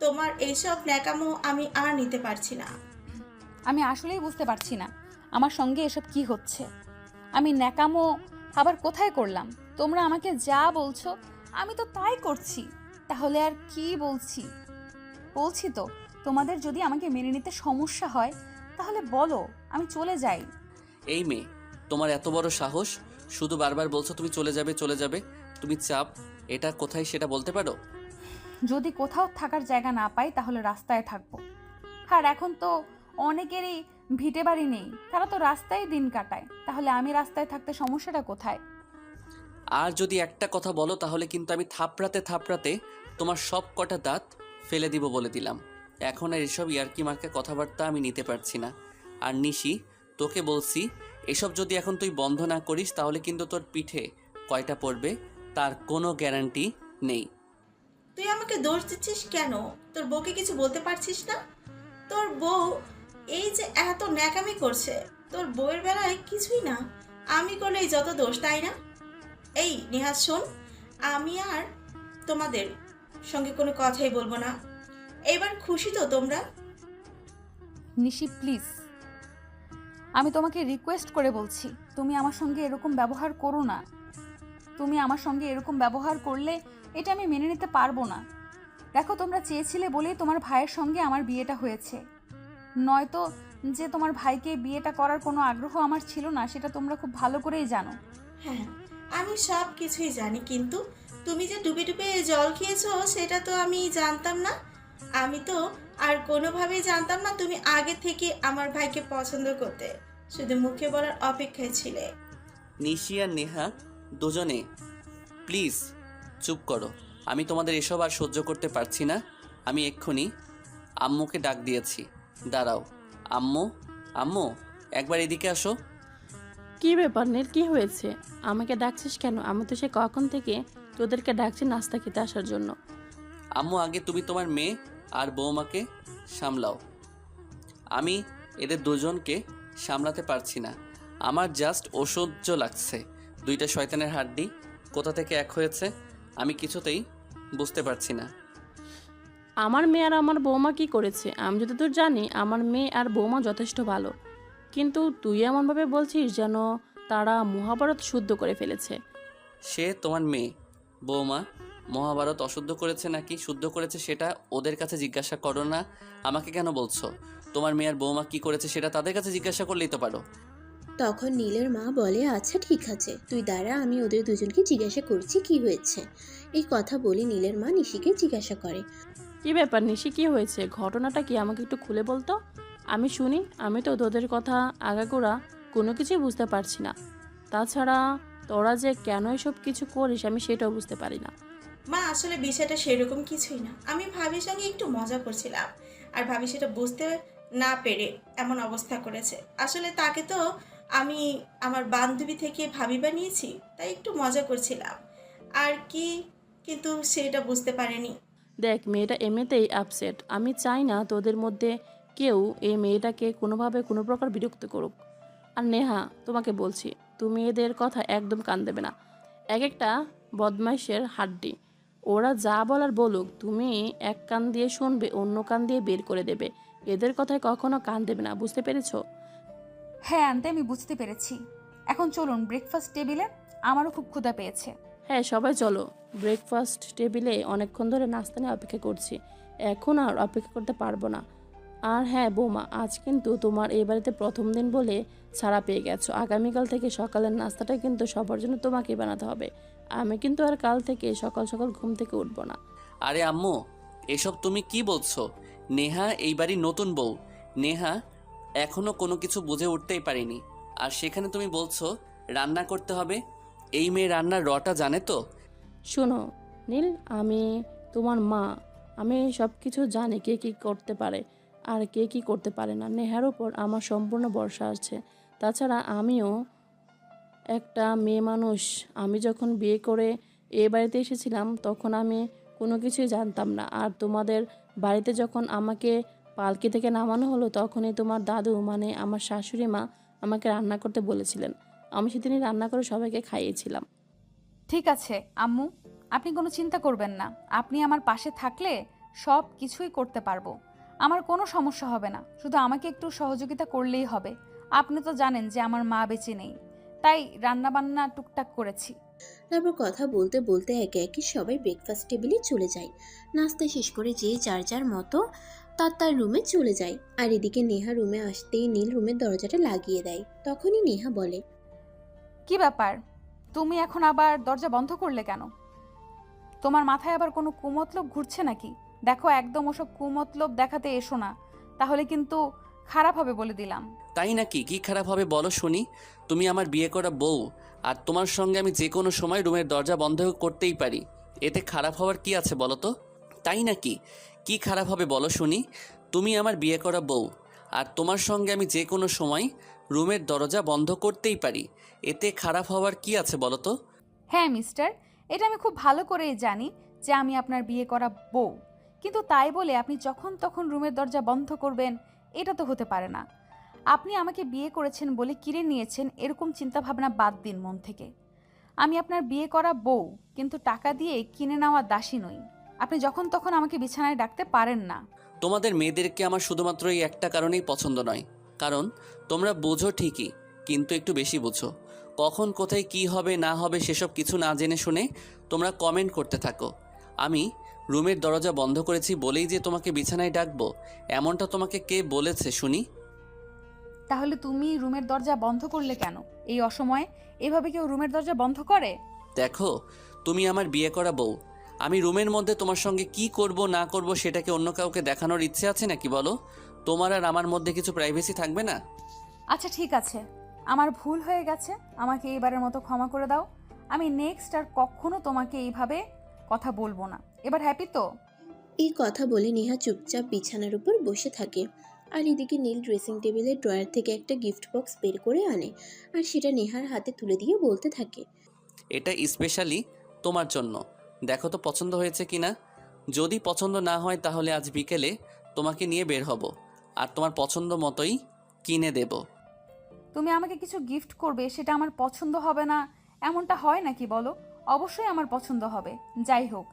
তোমার এইসব ন্যাকামো আমি আর নিতে পারছি না। আমি আসলেই বুঝতে পারছি না আমার সঙ্গে এসব কি হচ্ছে। আমি ন্যাকামো আবার কোথায় করলাম? তোমরা আমাকে যা বলছো আমি তো তাই করছি। তাহলে আর কি বলছি তো তোমাদের যদি আমাকে মেনে নিতে সমস্যা হয় তাহলে বলো, আমি চলে যাই। এই মেয়ে, তোমার এত বড় সাহস! শুধু বারবার বলছো তুমি চলে যাবে চলে যাবে। তুমি চাপ এটা কোথায় সেটা বলতে পারো? যদি কোথাও থাকার জায়গা না পাই তাহলে রাস্তায় থাকবো। আর এখন তো অনেকেরই ভিটে বাড়ি নেই, তারা তো রাস্তায় দিন কাটায়। তাহলে আমি রাস্তায় থাকতে সমস্যাটা কোথায়? আর যদি একটা কথা বলো তাহলে কিন্তু আমি থাপড়াতে থাপড়াতে তোমার সব কটা দাঁত ফেলে দিব বলে দিলাম। এখন আর এসব ইয়ার্কি মার্কা কথাবার্তা আমি নিতে পারছি না। আর নিশি, তোকে বলছি, এসব যদি এখন তুই বন্ধ না করিস তাহলে কিন্তু তোর পিঠে কয়টা পড়বে তার কোনো গ্যারান্টি নেই। তুই আমাকে দোষ দিচ্ছিস কেন? তোর বউকে কিছু বলতে পারছিস না? তোর বউ এই যে এত ন্যাকামি করছে, তোর বউয়ের বেলায় কিছুই না, আমি করলেই যত দোষ, তাই না? এই নেহা শোন, আমি আর তোমাদের সঙ্গে কোনো কথাই বলবো না। এবার খুশি তো তোমরা? নিশি প্লিজ, আমি তোমাকে রিকোয়েস্ট করে বলছি, তুমি আমার সঙ্গে এরকম ব্যবহার করো না। তুমি আমার সঙ্গে এরকম ব্যবহার করলে এটা আমি মেনে নিতে পারবো না। দেখো, তোমরা চেয়েছিলে বলেই তোমার ভাইয়ের সঙ্গে আমার বিয়েটা হয়েছে। নয়তো যে তোমার ভাইকে বিয়েটা করার কোনো আগ্রহ আমার ছিল না সেটা তোমরা খুব ভালো করেই জানো। হ্যাঁ, আমি সব কিছুই জানি, কিন্তু তুমি যে ডুবে ডুবে জল খেয়েছো সেটা তো আমি জানতাম না। আমি তো আর কোনোভাবেই জানতাম না তুমি আগে থেকে আমার ভাইকে পছন্দ করতে, শুধু মুখে বলার অপেক্ষায় ছিলে। নিশি আর নেহা দুজনে প্লিজ চুপ করো। আমি তোমাদের এসব আর সহ্য করতে পারছি না। আমি এক্ষুনি আম্মুকে ডাক দিয়েছি। দাঁড়াও। আম্মু, আম্মু, একবার এদিকে আসো। কি ব্যাপার নীল, কি হয়েছে? আমাকে ডাকছিস কেন? আমি তো সে কখন থেকে তোদেরকে ডাকছি নাস্তা খেতে আসার জন্য। আম্মু, আগে তুমি তোমার মেয়ে আর বৌমাকে সামলাও। আমি এদের দুজনকে সামলাতে পারছি না। আমার জাস্ট অসহ্য লাগছে। দুইটা শয়তানের হাড্ডি কোথা থেকে এক হয়েছে আমি কিছুতেই বুঝতে পারছি না। আমার মেয়ে আর আমার বৌমা কি করেছে? আমি যতদূর জানি আমার মেয়ে আর বৌমা যথেষ্ট ভালো, কিন্তু তুই এমনভাবে বলছিস যেন তারা মহাভারত শুদ্ধ করে ফেলেছে। সে তোমার মেয়ে। বৌমা মহাভারত অশুদ্ধ করেছে নাকি শুদ্ধ করেছে সেটা ওদের কাছে জিজ্ঞাসা করো না, আমাকে কেন বলছো? তোমার মেয়ে আর বৌমা কি করেছে সেটা তাদের কাছে জিজ্ঞাসা করলেই তো পারো। তখন নীলের মা বলে, আচ্ছা ঠিক আছে, তুই দাঁড়া, আমি ওদের দুজনকে জিজ্ঞাসা করছি কি হয়েছে। এই কথা বলে নীলের মা নিশিকে জিজ্ঞাসা করে। কি ব্যাপার নিশি, কি হয়েছে? ঘটনাটা কি আমাকে একটু খুলে বলতো, আমি শুনি। আমি তো তোদের কথা আগাগোড়া কোনো কিছুই বুঝতে পারছি না। তাছাড়া তোরা যে কেন এসব কিছু করিস আমি সেটাও বুঝতে পারি না। মা আসলে বিষয়টা সেরকম কিছুই না, আমি ভাবির সঙ্গে একটু মজা করছিলাম, আর ভাবি সেটা বুঝতে না পেরে এমন অবস্থা করেছে। আসলে তাকে তো আমি আমার বান্ধবী থেকে ভাবি বানিয়েছি, তাই একটু মজা করছিলাম আর কি, কিন্তু সেটা বুঝতে পারেনি। দেখ, মেয়েটা এমনিতেই আপসেট। আমি চাই না তোদের মধ্যে কেউ এই মেয়েটাকে কোনোভাবে কোনো প্রকার বিরক্ত করুক। আর নেহা, তোমাকে বলছি, তুমি এদের কথা একদম কান দেবে না। এক একটা বদমাইশের হাড্ডি। ওরা যা বলার বলুক, তুমি এক কান দিয়ে শুনবে, অন্য কান দিয়ে বের করে দেবে। এদের কথায় কখনো কান দেবে না, বুঝতে পেরেছো? হ্যাঁ আন্টি, আমি বুঝতে পেরেছি। এখন চলুন ব্রেকফাস্ট টেবিলে, আমারও খুব ক্ষুধা পেয়েছে। হ্যাঁ, সবাই চলো। ব্রেকফাস্ট টেবিলে অনেকক্ষণ ধরে নাস্তা নিয়ে অপেক্ষা করছি, এখন আর অপেক্ষা করতে পারবো না। আর হ্যাঁ বৌমা, আজ কিন্তু তোমার এই বাড়িতে প্রথম দিন বলে ছাড়া পেয়ে গেছো। আগামীকাল থেকে সকালের নাস্তাটা কিন্তু সবার জন্য তোমাকেই বানাতে হবে। আমি কিন্তু আর কাল থেকে সকাল সকাল ঘুম থেকে উঠবো না। আরে আম্মু, এসব তুমি কি বলছো? নেহা এই বাড়ির নতুন বউ। নেহা এখনো কোনো কিছু বুঝে উঠতেই পারেনি, আর সেখানে তুমি বলছো রান্না করতে হবে। এই মেয়ে রান্নার রটা জানে তো? শোনো নীল, আমি তোমার মা। আমি সব কিছু জানি কে কী করতে পারে আর কে কী করতে পারে না। নেহার উপর আমার সম্পূর্ণ ভরসা আছে। তাছাড়া আমিও একটা মেয়ে মানুষ। আমি যখন বিয়ে করে এ বাড়িতে এসেছিলাম তখন আমি কোনো কিছুই জানতাম না। আর তোমাদের বাড়িতে যখন আমাকে পালকি থেকে নামানো হলো তখনই তোমার দাদু মানে আমার শাশুড়ি মা আমাকে রান্না করতে বলেছিলেন। আমি সেদিনই রান্না করে সবাইকে খাইয়েছিলাম। ঠিক আছে আম্মু, আপনি কোনো চিন্তা করবেন না। আপনি আমার পাশে থাকলে সব কিছুই করতে পারবো, আমার কোনো সমস্যা হবে না। শুধু আমাকে একটু সহযোগিতা করলেই হবে। আপনি তো জানেন যে আমার মা বেঁচে নেই, তাই রান্না বান্না টুকটাক করেছি। তারপর কথা বলতে বলতে একে একে সবাই ব্রেকফাস্ট টেবিলে চলে যায়। নাস্তা শেষ করে যে যার যার মতো তার তার রুমে চলে যায়। আর এদিকে নেহা রুমে আসতেই নীল রুমের দরজাটা লাগিয়ে দেয়। তখনই নেহা বলে, কি ব্যাপার, তুমি এখন আবার দরজা বন্ধ করলে কেন? তোমার মাথায় আবার কোনো কুমতলব ঘুরছে নাকি? দেখো, একদম ওসব কুমতলব দেখাতে এসো না, তাহলে কিন্তু খারাপ হবে বলে দিলাম। তাই নাকি? কি খারাপ হবে বলো শুনি। তুমি আমার বিয়ে করা বউ, আর তোমার সঙ্গে আমি যে কোনো সময় রুমের দরজা বন্ধ করতেই পারি। এতে খারাপ হওয়ার কি আছে বলো তো? তাই নাকি? কি খারাপ হবে বলো শুনি। তুমি আমার বিয়ে করা বউ, আর তোমার সঙ্গে আমি যে কোনো সময় রুমের দরজা বন্ধ করতেই পারি। এতে খারাপ হওয়ার কি আছে বলো তো? হ্যাঁ মিস্টার, এটা আমি খুব ভালো করেই জানি যে আমি আপনার বিয়ে করা বউ, কিন্তু তাই বলে আপনি যখন তখন রুমের দরজা বন্ধ করবেন, এটা তো হতে পারে না। আপনি আমাকে বিয়ে করেছেন বলে কিনে নিয়েছেন, এরকম চিন্তাভাবনা বাদ দিন মন থেকে। আমি আপনার বিয়ে করা বউ, কিন্তু টাকা দিয়ে কিনে নেওয়া দাসী নই। আপনি যখন তখন আমাকে বিছানায় ডাকতে পারেন না। তোমাদের মেয়েদেরকে আমার শুধুমাত্র এই একটা কারণেই পছন্দ নয়, কারণ তোমরা বোঝো ঠিকই, কিন্তু একটু বেশি বোঝো। কখন কোথায় কি হবে না হবে সেসব কিছু না জেনে শুনে তোমরা কমেন্ট করতে থাকো। আমি রুমের দরজা বন্ধ করেছি বলেই যে তোমাকে বিছানায় ডাকবো, এমনটা তোমাকে কে বলেছে শুনি? তাহলে তুমি রুমের দরজা বন্ধ করলে কেন এই অসময়ে? এভাবে কেউ রুমের দরজা বন্ধ করে? দেখো, তুমি আমার বিয়ে করা বউ। আমি রুমের মধ্যে তোমার সঙ্গে কি করব না করব সেটাকে অন্য কাউকে দেখানোর ইচ্ছে আছে নাকি বলো? তোমার আর আমার মধ্যে কিছু প্রাইভেসি থাকবে না? আচ্ছা ঠিক আছে, আমার ভুল হয়ে গেছে, আমাকে এইবারের মতো ক্ষমা করে দাও। আমি নেক্সট আর কখনো তোমাকে এইভাবে কথা বলবো না। এবার হ্যাপি তো? এই কথা বলে নেহা চুপচাপ বিছানার উপর বসে থাকে। আর এদিকে নীল ড্রেসিং টেবিলের ড্রয়ার থেকে একটা গিফট বক্স বের করে আনে আর সেটা নেহার হাতে তুলে দিয়ে বলতে থাকে, এটা স্পেশালি তোমার জন্য, দেখো তো পছন্দ হয়েছে কিনা। যদি পছন্দ না হয় তাহলে আজ বিকেলে তোমাকে নিয়ে বের হব, আর তোমার পছন্দ মতোই কিনে দেব। তুমি আমাকে কিছু গিফট করবে, সেটা আমার পছন্দ হবে না এমনটা হয় নাকি বলো? অবশ্যই আমার পছন্দ হবে। যাই হোক,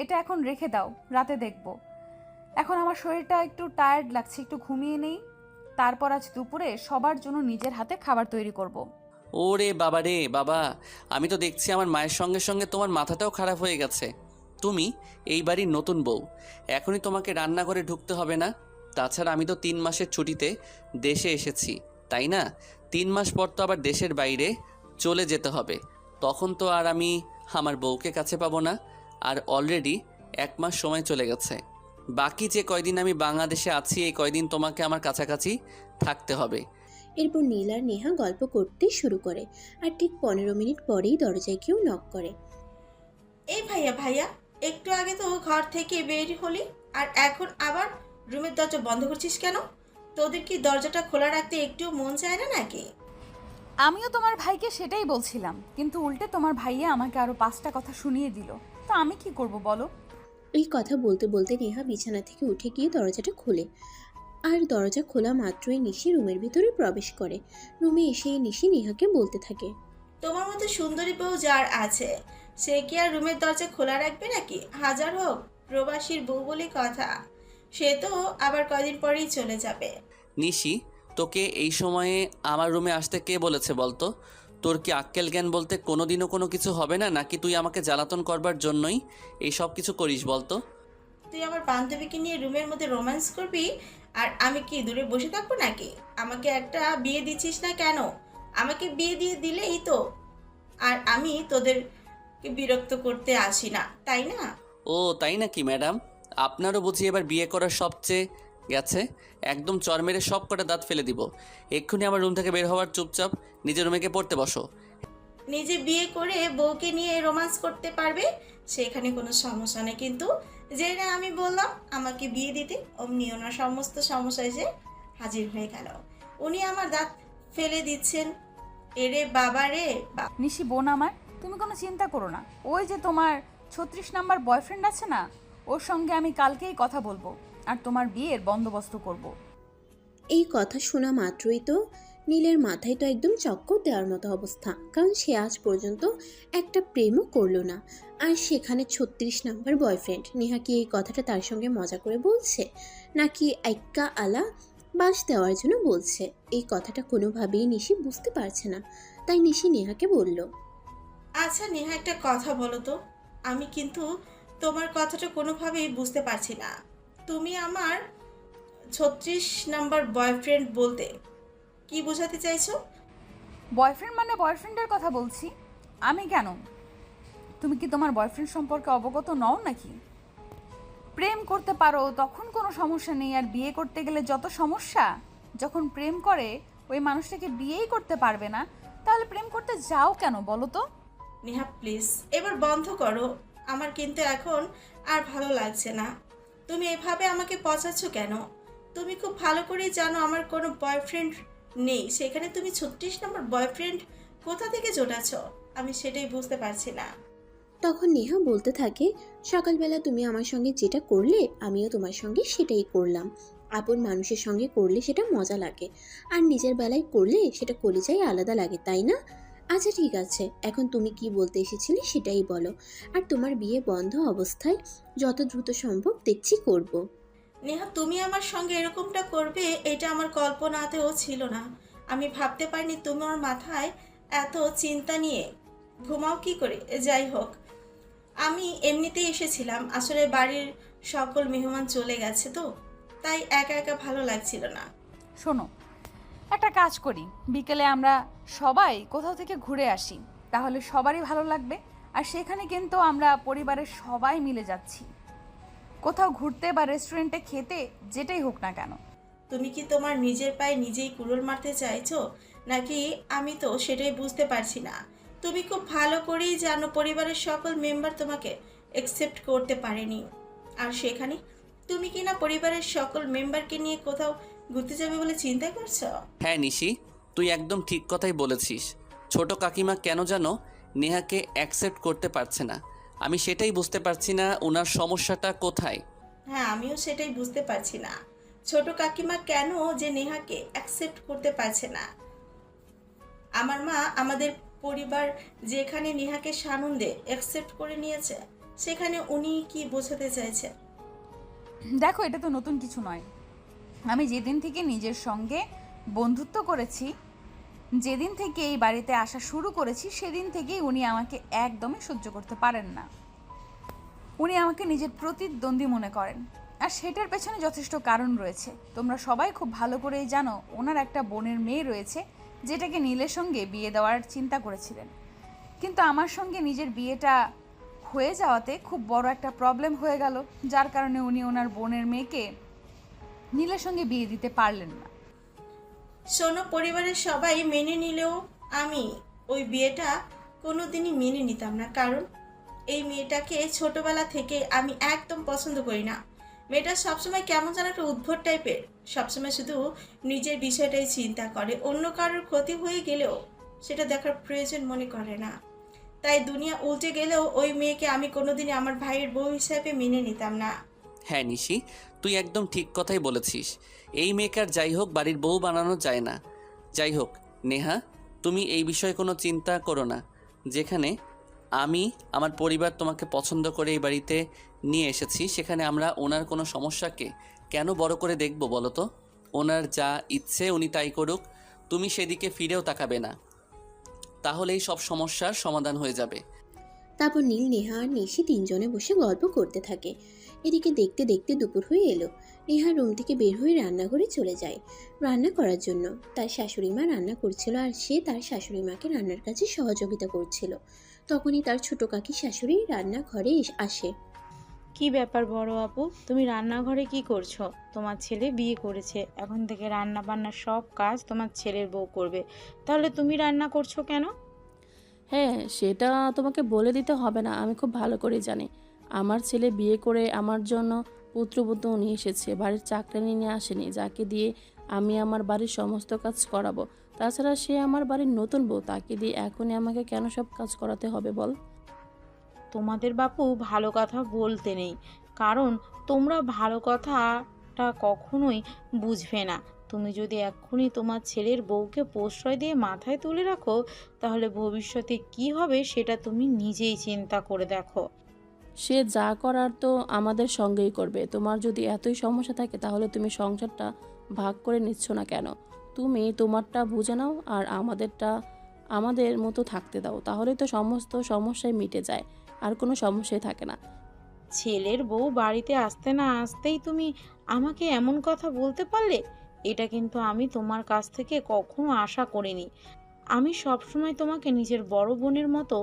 এটা এখন রেখে দাও, রাতে দেখব। এখন আমার শরীরটা একটু টায়ার্ড লাগছে, একটু ঘুমিয়ে নেই। তারপর আজ দুপুরে সবার জন্য নিজের হাতে খাবার তৈরি করব। ওরে বাবা রে বাবা, আমি তো দেখছি আমার মায়ের সঙ্গে সঙ্গে তোমার মাথাটাও খারাপ হয়ে গেছে। তুমি এই বাড়ির নতুন বউ, এখনই তোমাকে রান্নাঘরে ঢুকতে হবে না? তাছাড়া আমি তো 3 মাসের ছুটিতে দেশে এসেছি, তাই না? 3 মাস পর তো আবার দেশের বাইরে চলে যেতে হবে। তখন তো আর আমি আমার বউকে কাছে পাবো না। আর অলরেডি 1 মাস সময় চলে গেছে। বাকি যে কয়দিন আমি বাংলাদেশে আছি, এই কয়দিন তোমাকে আমার কাছাকাছি থাকতে হবে। এরপর নীল আর নেহা গল্প করতে শুরু করে, আর ঠিক 15 মিনিট পরেই দরজায় কেউ নক করে। এই ভাইয়া ভাইয়া, একটু আগে তো ঘর থেকে বের হলি, আর এখন আবার রুমের দরজা বন্ধ করছিস কেন? তোদের কি দরজাটা খোলা রাখতে একটু মন চায় না নাকি? আমিও তোমার ভাইকে সেটাই বলছিলাম, কিন্তু উল্টে তোমার ভাইয়া আমাকে আরো 5টা কথা শুনিয়ে দিল। তো আমি কি করব বলো? এই কথা বলতে বলতে নেহা বিছানা থেকে উঠে গিয়ে দরজাটা খোলে, আর দরজা খোলা মাত্রই নিশি রুমের ভিতরে প্রবেশ করে। রুমে এসেই নিশি নেহাকে বলতে থাকে। তোমার মতো সুন্দরী বউ যার আছে, সে কি আর রুমের দরজা খোলা রাখবে নাকি? হাজার হোক প্রবাসীর বউ বলে কথা, সে তো আবার কয়দিন পরেই চলে যাবে। নিশি, তোকে এই সময়ে আমার রুমে আসতে কে বলেছে বলতো? তোর কি আক্কেল জ্ঞান বলতে কোনোদিনও কোনো কিছু হবে না, নাকি তুই আমাকে জ্বালাতন করবার জন্যই এই সব কিছু করিস বলতো? তুই আমার বান্ধবীকে নিয়ে রুমের মধ্যে রোম্যান্স করবি, আর আমি কি দূরে বসে থাকবো নাকি? আমাকে একটা বিয়ে দিচ্ছিস না কেন? আমাকে বিয়ে দিয়ে দিলেই তো আর আমি তোদেরকে বিরক্ত করতে আসি না, তাই না? ও তাই নাকি ম্যাডাম? আপনারও বুঝি এবার বিয়ে করার সবচেয়ে গেছে। একদম চর মেরে সব কটা দাঁত ফেলে দিব। এক্ষুনি আমার রুম থেকে বের হওয়ার, চুপচাপ নিজের রুমে গিয়ে পড়তে বসো। নিজে বিয়ে করে বউকে নিয়ে রোম্যান্স করতে পারবে, সেখানে কোনো সমস্যা নেই, কিন্তু যে না আমি বললাম আমাকে বিয়ে দিতে, অমনি ওনার সমস্ত সমস্যা এসে হাজির হয়ে গেল। উনি আমার দাঁত ফেলে দিচ্ছেন। এরে বাবা রে বাবা। নিশি বোন আমার, তুমি কোনো চিন্তা করো না। ওই যে তোমার 36 নাম্বার বয়ফ্রেন্ড আছে না, ওর সঙ্গে আমি কালকেই কথা বলবো আর তোমার বিয়ের বন্দোবস্ত করব। এই কথা শোনা মাত্রই তো নীলের মাথায় তো একদম চক্কর দেওয়ার মতো অবস্থা, কারণ সে আজ পর্যন্ত একটা প্রেমও করলো না। আর সেখানে 36 নাম্বার বয়ফ্রেন্ড। নেহা কি এই কথাটা তার সঙ্গে মজা করে বলছে, নাকি আইক্কা আলা বাস দেওয়ার জন্য বলছে? এই কথাটা কোনোভাবেই নিশি বুঝতে পারছে না। তাই নিশি নেহাকে বলল। আচ্ছা নেহা, একটা কথা বলো তো, আমি কিন্তু তোমার কথাটা কোনোভাবেই বুঝতে পারছি না। তুমি আমার 36 নাম্বার বয়ফ্রেন্ড বলতে কি বোঝাতে চাইছো? বয়ফ্রেন্ড মানে বয়ফ্রেন্ডের কথা বলছি। আমি কেন? তুমি কি তোমার বয়ফ্রেন্ড সম্পর্কে অবগত নও নাকি? প্রেম করতে পারো তখন কোনো সমস্যা নেই, আর বিয়ে করতে গেলে যত সমস্যা। যখন প্রেম করে ওই মানুষটাকে বিয়েই করতে পারবে না, তাহলে প্রেম করতে যাও কেন বলো তো? নেহা প্লিজ এবার বন্ধ করো, আমার কিন্তু এখন আর ভালো লাগছে না। তুমি এভাবে আমাকে পচাচ্ছ কেন? তুমি খুব ভালো করেই জানো আমার কোনো বয়ফ্রেন্ড নেই, সেখানে তুমি 36 নম্বর বয়ফ্রেন্ড কোথা থেকে জোটাচ্ছ? আমি সেটাই বুঝতে পারছি না। তখন নেহা বলতে থাকে, সকালবেলা তুমি আমার সঙ্গে যেটা করলে আমিও তোমার সঙ্গে সেটাই করলাম। আপন মানুষের সঙ্গে করলে সেটা মজা লাগে, আর নিজের বেলায় করলে সেটা কলিজায় আলাদা লাগে, তাই না? আচ্ছা ঠিক আছে, এখন তুমি কি বলতে এসেছিলে সেটাই বলো। আর তোমার বিয়ে বন্ধ অবস্থায় যত দ্রুত সম্ভব দেখছি করব। নেহা তুমি আমার সঙ্গে এরকমটা করবে এটা আমার কল্পনাতেও ছিল না। আমি ভাবতে পারিনি তোমার মাথায় এত চিন্তা নিয়ে ঘুমাও কি করে। যাই হোক, আমি এমনিতেই এসেছিলাম, আসলে বাড়ির সকল মেহমান চলে গেছে তো, তাই একা একা ভালো লাগছিল না। শোনো, একটা কাজ করি, বিকেলে আমরা সবাই কোথাও থেকে ঘুরে আসি, তাহলে সবারই ভালো লাগবে। আর সেখানে কিন্তু আমরা পরিবারের সবাই মিলে যাচ্ছি কোথাও ঘুরতে বা রেস্টুরেন্টে খেতে, যেটাই হোক না কেন। তুমি কি তোমার নিজের পায়ে নিজেই কুড়োল মারতে চাইছো, নাকি? আমি তো সেটাই বুঝতে পারছি না। তুমি খুব ভালো করেই জানো পরিবারের সকল মেম্বার তোমাকে অ্যাকসেপ্ট করতে পারেনি, আর সেখানে তুমি কি না পরিবারের সকল মেম্বারকে নিয়ে কোথাও ঘুরতে যাবে বলে চিন্তা করছো? হ্যাঁ নিশি, তুই একদম ঠিক কথাই বলেছিস। ছোট কাকিমা কেন যেন নেহাকে অ্যাকসেপ্ট করতে পারছে না। আমি সেটাই বুঝতে পারছি না ওনার সমস্যাটা কোথায়। হ্যাঁ, আমিও সেটাই বুঝতে পারছি না, ছোট কাকিমা কেন যে নেহাকে অ্যাকসেপ্ট করতে পারছে না। আমার মা আমাদের পরিবার যেখানে নেহাকে সানন্দে অ্যাকসেপ্ট করে নিয়েছে, সেখানে উনি কি বোঝাতে চাইছে? দেখো, এটা তো নতুন কিছু নয়। আমি যেদিন থেকে নিজের সঙ্গে বন্ধুত্ব করেছি, যেদিন থেকে এই বাড়িতে আসা শুরু করেছি, সেদিন থেকেই উনি আমাকে একদমই সহ্য করতে পারেন না। উনি আমাকে নিজের প্রতিদ্বন্দ্বী মনে করেন, আর সেটার পেছনে যথেষ্ট কারণ রয়েছে। তোমরা সবাই খুব ভালো করেই জানো ওনার একটা বোনের মেয়ে রয়েছে, যেটাকে নীলের সঙ্গে বিয়ে দেওয়ার চিন্তা করেছিলেন। কিন্তু আমার সঙ্গে নিজের বিয়েটা হয়ে যাওয়াতে খুব বড় একটা প্রবলেম হয়ে গেল, যার কারণে উনি ওনার বোনের মেয়েকে নীলের সঙ্গে বিয়ে দিতে পারলেন না। শোনো, পরিবারের সবাই মেনে নিলেও আমি ওই বিয়েটা কোনোদিনই মেনে নিতাম না। কারণ এই মেয়েটাকে ছোটবেলা থেকে আমি একদম পছন্দ করি না। মেয়েটা সবসময় কেমন যেন একটা উদ্ভট টাইপের, সবসময় শুধু নিজের বিষয়টাই চিন্তা করে, অন্য কারোর ক্ষতি হয়ে গেলেও সেটা দেখার প্রয়োজন মনে করে না। তাই দুনিয়া উল্টে গেলেও ওই মেয়েকে আমি কোনোদিনই আমার ভাইয়ের বউ হিসাবে মেনে নিতাম না। হ্যাঁ নিশি, তুই একদম ঠিক কথাই বলেছিস। এই মেয়েকে আর যাই হোক বাড়ির বউ বানানো যায় না। যাই হোক নেহা, তুমি এই বিষয়ে কোনো চিন্তা করো না। যেখানে আমি আমার পরিবার তোমাকে পছন্দ করে এই বাড়িতে নিয়ে এসেছি, সেখানে আমরা ওনার কোনো সমস্যাকে কেন বড় করে দেখব বলো তো? ওনার যা ইচ্ছে উনি তাই করুক, তুমি সেদিকে ফিরেও তাকাবে না, তাহলেই সব সমস্যার সমাধান হয়ে যাবে। তারপর নীল, নেহা আর নিশি তিনজনে বসে গল্প করতে থাকে। এদিকে দেখতে দেখতে দুপুর হয়ে এলো। নেহা রুম থেকে বের হয়ে রান্নাঘরে চলে যায় রান্না করার জন্য। তার শাশুড়ি মা রান্না করছিল আর সে তার শাশুড়ি মাকে রান্নার কাজে সহযোগিতা করছিল। তখনই তার ছোট কাকি শাশুড়ি রান্নাঘরে আসে। কি ব্যাপার বড় আপু, তুমি রান্নাঘরে কি করছো? তোমার ছেলে বিয়ে করেছে, এখন থেকে রান্না বান্না সব কাজ তোমার ছেলের বউ করবে, তাহলে তুমি রান্না করছো কেন? হ্যাঁ, সেটা তোমাকে বলে দিতে হবে না, আমি খুব ভালো করে জানি। আমার ছেলে বিয়ে করে আমার জন্য পুত্রবধূ নিয়ে এসেছে, বাড়ির চাকরানি নিয়ে আসেনি যাকে দিয়ে আমি আমার বাড়ির সমস্ত কাজ করাবো। তাছাড়া সে আমার বাড়ির নতুন বউ, তাকে দিয়ে এখনই আমাকে কেন সব কাজ করাতে হবে বল? তোমাদের বাপু ভালো কথা বলতে নেই, কারণ তোমরা ভালো কথাটা কখনোই বুঝবে না। তুমি যদি এক্ষুনি তোমার ছেলের বউকে প্রশ্রয় দিয়ে মাথায় তুলে রাখো, তাহলে ভবিষ্যতে কি হবে সেটা তুমি নিজেই চিন্তা করে দেখো। সে যা করার তো আমাদের সঙ্গেই করবে। তোমার যদি এতই সমস্যা থাকে তাহলে তুমি সংসারটা ভাগ করে নিচ্ছ না কেন? তুমি তোমারটা বুঝে নাও আর আমাদেরটা আমাদের মতো থাকতে দাও, তাহলে তো সমস্ত সমস্যাই মিটে যায়, আর কোনো সমস্যাই থাকে না। ছেলের বউ বাড়িতে আসতে না আসতেই তুমি আমাকে এমন কথা বলতে পারলে? এটা কিন্তু আমি তোমার কাছ থেকে কখনো আশা করিনি। আমি সবসময় তোমাকে নিজের বড় বোনের মতো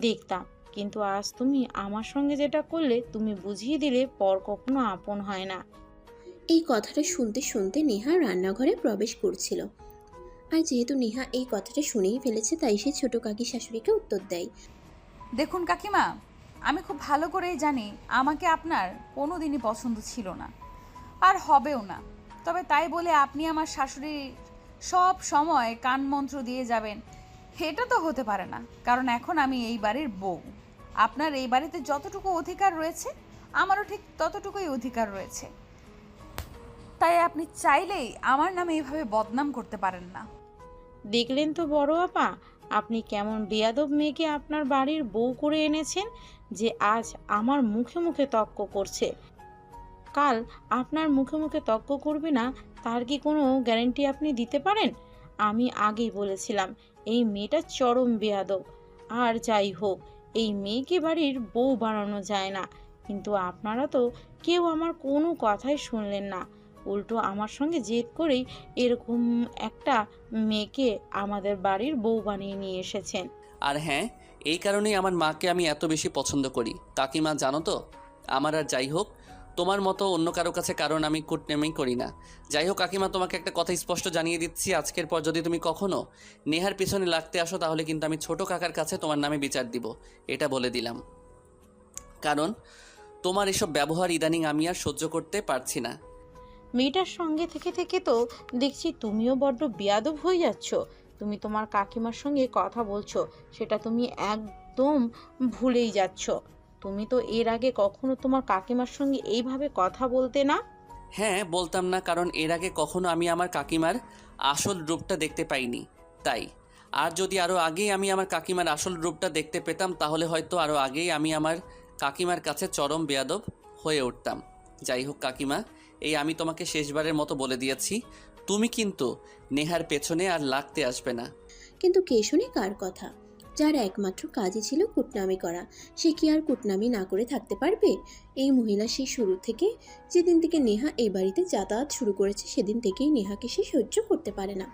দেখতাম, কিন্তু আজ তুমি আমার সঙ্গে যেটা করলে, তুমি বুঝিয়ে দিলে পর কখনো আপন হয় না। এই কথাটা শুনতে শুনতে নেহা রান্নাঘরে প্রবেশ করছিল। আর যেহেতু নেহা এই কথাটা শুনেই ফেলেছে, তাই সে ছোট কাকি শাশুড়িকে উত্তর দেয়। দেখুন কাকিমা, আমি খুব ভালো করেই জানি আমাকে আপনার কোনো দিনই পছন্দ ছিল না, আর হবেও না। তবে তাই বলে আপনি আমার শাশুড়ির সব সময় কানমন্ত্র দিয়ে যাবেন, এটা তো হতে পারে না। কারণ এখন আমি এই বাড়ির বউ। আপনার এই বাড়িতে যতটুকু অধিকার রয়েছে, আমারও ঠিক ততটুকুই অধিকার রয়েছে। তাই আপনি চাইলেই আমার নামে এইভাবে বদনাম করতে পারেন না। দেখলেন তো বড় আপা, আপনি কেমন বেয়াদব মেয়েকে আপনার বাড়ির বউ করে এনেছেন, যে আজ আমার মুখে মুখে তর্ক করছে। কাল আপনার মুখে মুখে তর্ক করবে না, তার কি কোনো গ্যারান্টি আপনি দিতে পারেন? আমি আগেই বলেছিলাম এই মেয়েটা চরম বেয়াদব। আর যাই হোক, এই মেয়েকে বাড়ির বউ বানানো যায় না, কিন্তু আপনারা তো কেউ আমার কোনো কথাই শুনলেন না। উল্টো আমার সঙ্গে জেদ করেই এরকম একটা মেয়েকে আমাদের বাড়ির বউ বানিয়ে নিয়ে এসেছেন। আর হ্যাঁ, এই কারণেই আমার মাকে আমি এত বেশি পছন্দ করি। কাকিমা জানো তো, আমার আর যাই হোক তোমার মতো অন্য কারো কাছে কারণ আমি কুটনেমি করি না। যাই হোক কাকিমা, তোমাকে একটা কথা স্পষ্ট জানিয়ে দিচ্ছি, আজকের পর যদি তুমি কখনো নেহার পিছনে লাগতে আসো তাহলে কিন্তু আমি ছোট কাকার কাছে তোমার নামে বিচার দিব, এটা বলে দিলাম। কারণ তোমার এসব ব্যবহার ইদানিং আমি আর সহ্য করতে পারছি না। মেয়েটার সঙ্গে থেকে থেকে তো দেখছি তুমিও বড্ড বেয়াদব হয়ে যাচ্ছ। তুমি তোমার কাকিমার সঙ্গে কথা বলছো, সেটা তুমি একদম ভুলেই যাচ্ছ। তুমি তো এর আগে কখনো তোমার কাকিমার সঙ্গে এইভাবে কথা বলতে না। হ্যাঁ বলতাম না, কারণ এর আগে কখনো আমি আমার কাকিমার আসল রূপটা দেখতে পাইনি, তাই। আর যদি আরও আগেই আমি আমার কাকিমার আসল রূপটা দেখতে পেতাম তাহলে হয়তো আরও আগেই আমি আমার কাকিমার কাছে চরম বেয়াদব হয়ে উঠতাম। যাই হোক কাকিমা, এই আমি তোমাকে শেষবারের মতো বলে দিয়েছি, তুমি কিন্তু নেহার পেছনে আর লাগতে আসবে না। কিন্তু কে শুনে কার কথা? যার একমাত্র কাজই ছিল কুটনামি করা, সে কি আর কুটনামি না করে থাকতে পারবে? এই মহিলা সেই শুরু থেকে, যেদিন থেকে নেহা এই বাড়িতে যাতায়াত শুরু করেছে সেদিন থেকেই নেহাকে সে সহ্য করতে পারে না।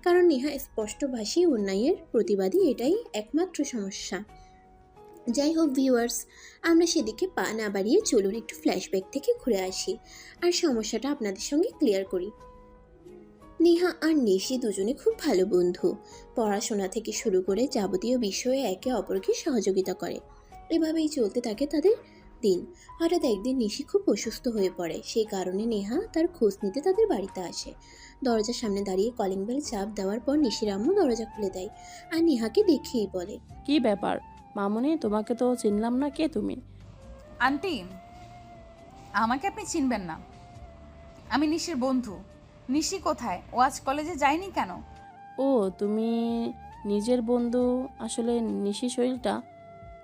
কারণ নেহা স্পষ্টভাষী অন্যায়ের প্রতিবাদী, এটাই একমাত্র সমস্যা। যাই হোক ভিউয়ার্স, আমরা সেদিকে পা না বাড়িয়ে চলুন একটু ফ্ল্যাশব্যাক থেকে ঘুরে আসি আর সমস্যাটা আপনাদের সঙ্গে ক্লিয়ার করি। নেহা আর নিশি দুজনে খুব ভালো বন্ধু। পড়াশোনা থেকে শুরু করে যাবতীয় বিষয়ে একে অপরকে সহযোগিতা করে। এভাবেই চলতে থাকে তাদের দিন। হঠাৎ একদিন নিশি খুব অসুস্থ হয়ে পড়ে, সেই কারণে নেহা তার খোঁজ নিতে তাদের বাড়িতে আসে। দরজার সামনে দাঁড়িয়ে কলিং বেল চাপ দেওয়ার পর নিশির আম্মু দরজা খুলে দেয় আর নেহাকে দেখেই বলে, কি ব্যাপার মামুনি, তোমাকে তো চিনলাম না, কে তুমি? আন্টি, আমাকে আপনি চিনবেন না, আমি নিশির বন্ধু। নিশি কোথায়? ও আজ কলেজে যায়নি কেন? ও তুমি নিজের বন্ধু। আসলে নিশি শরীরটা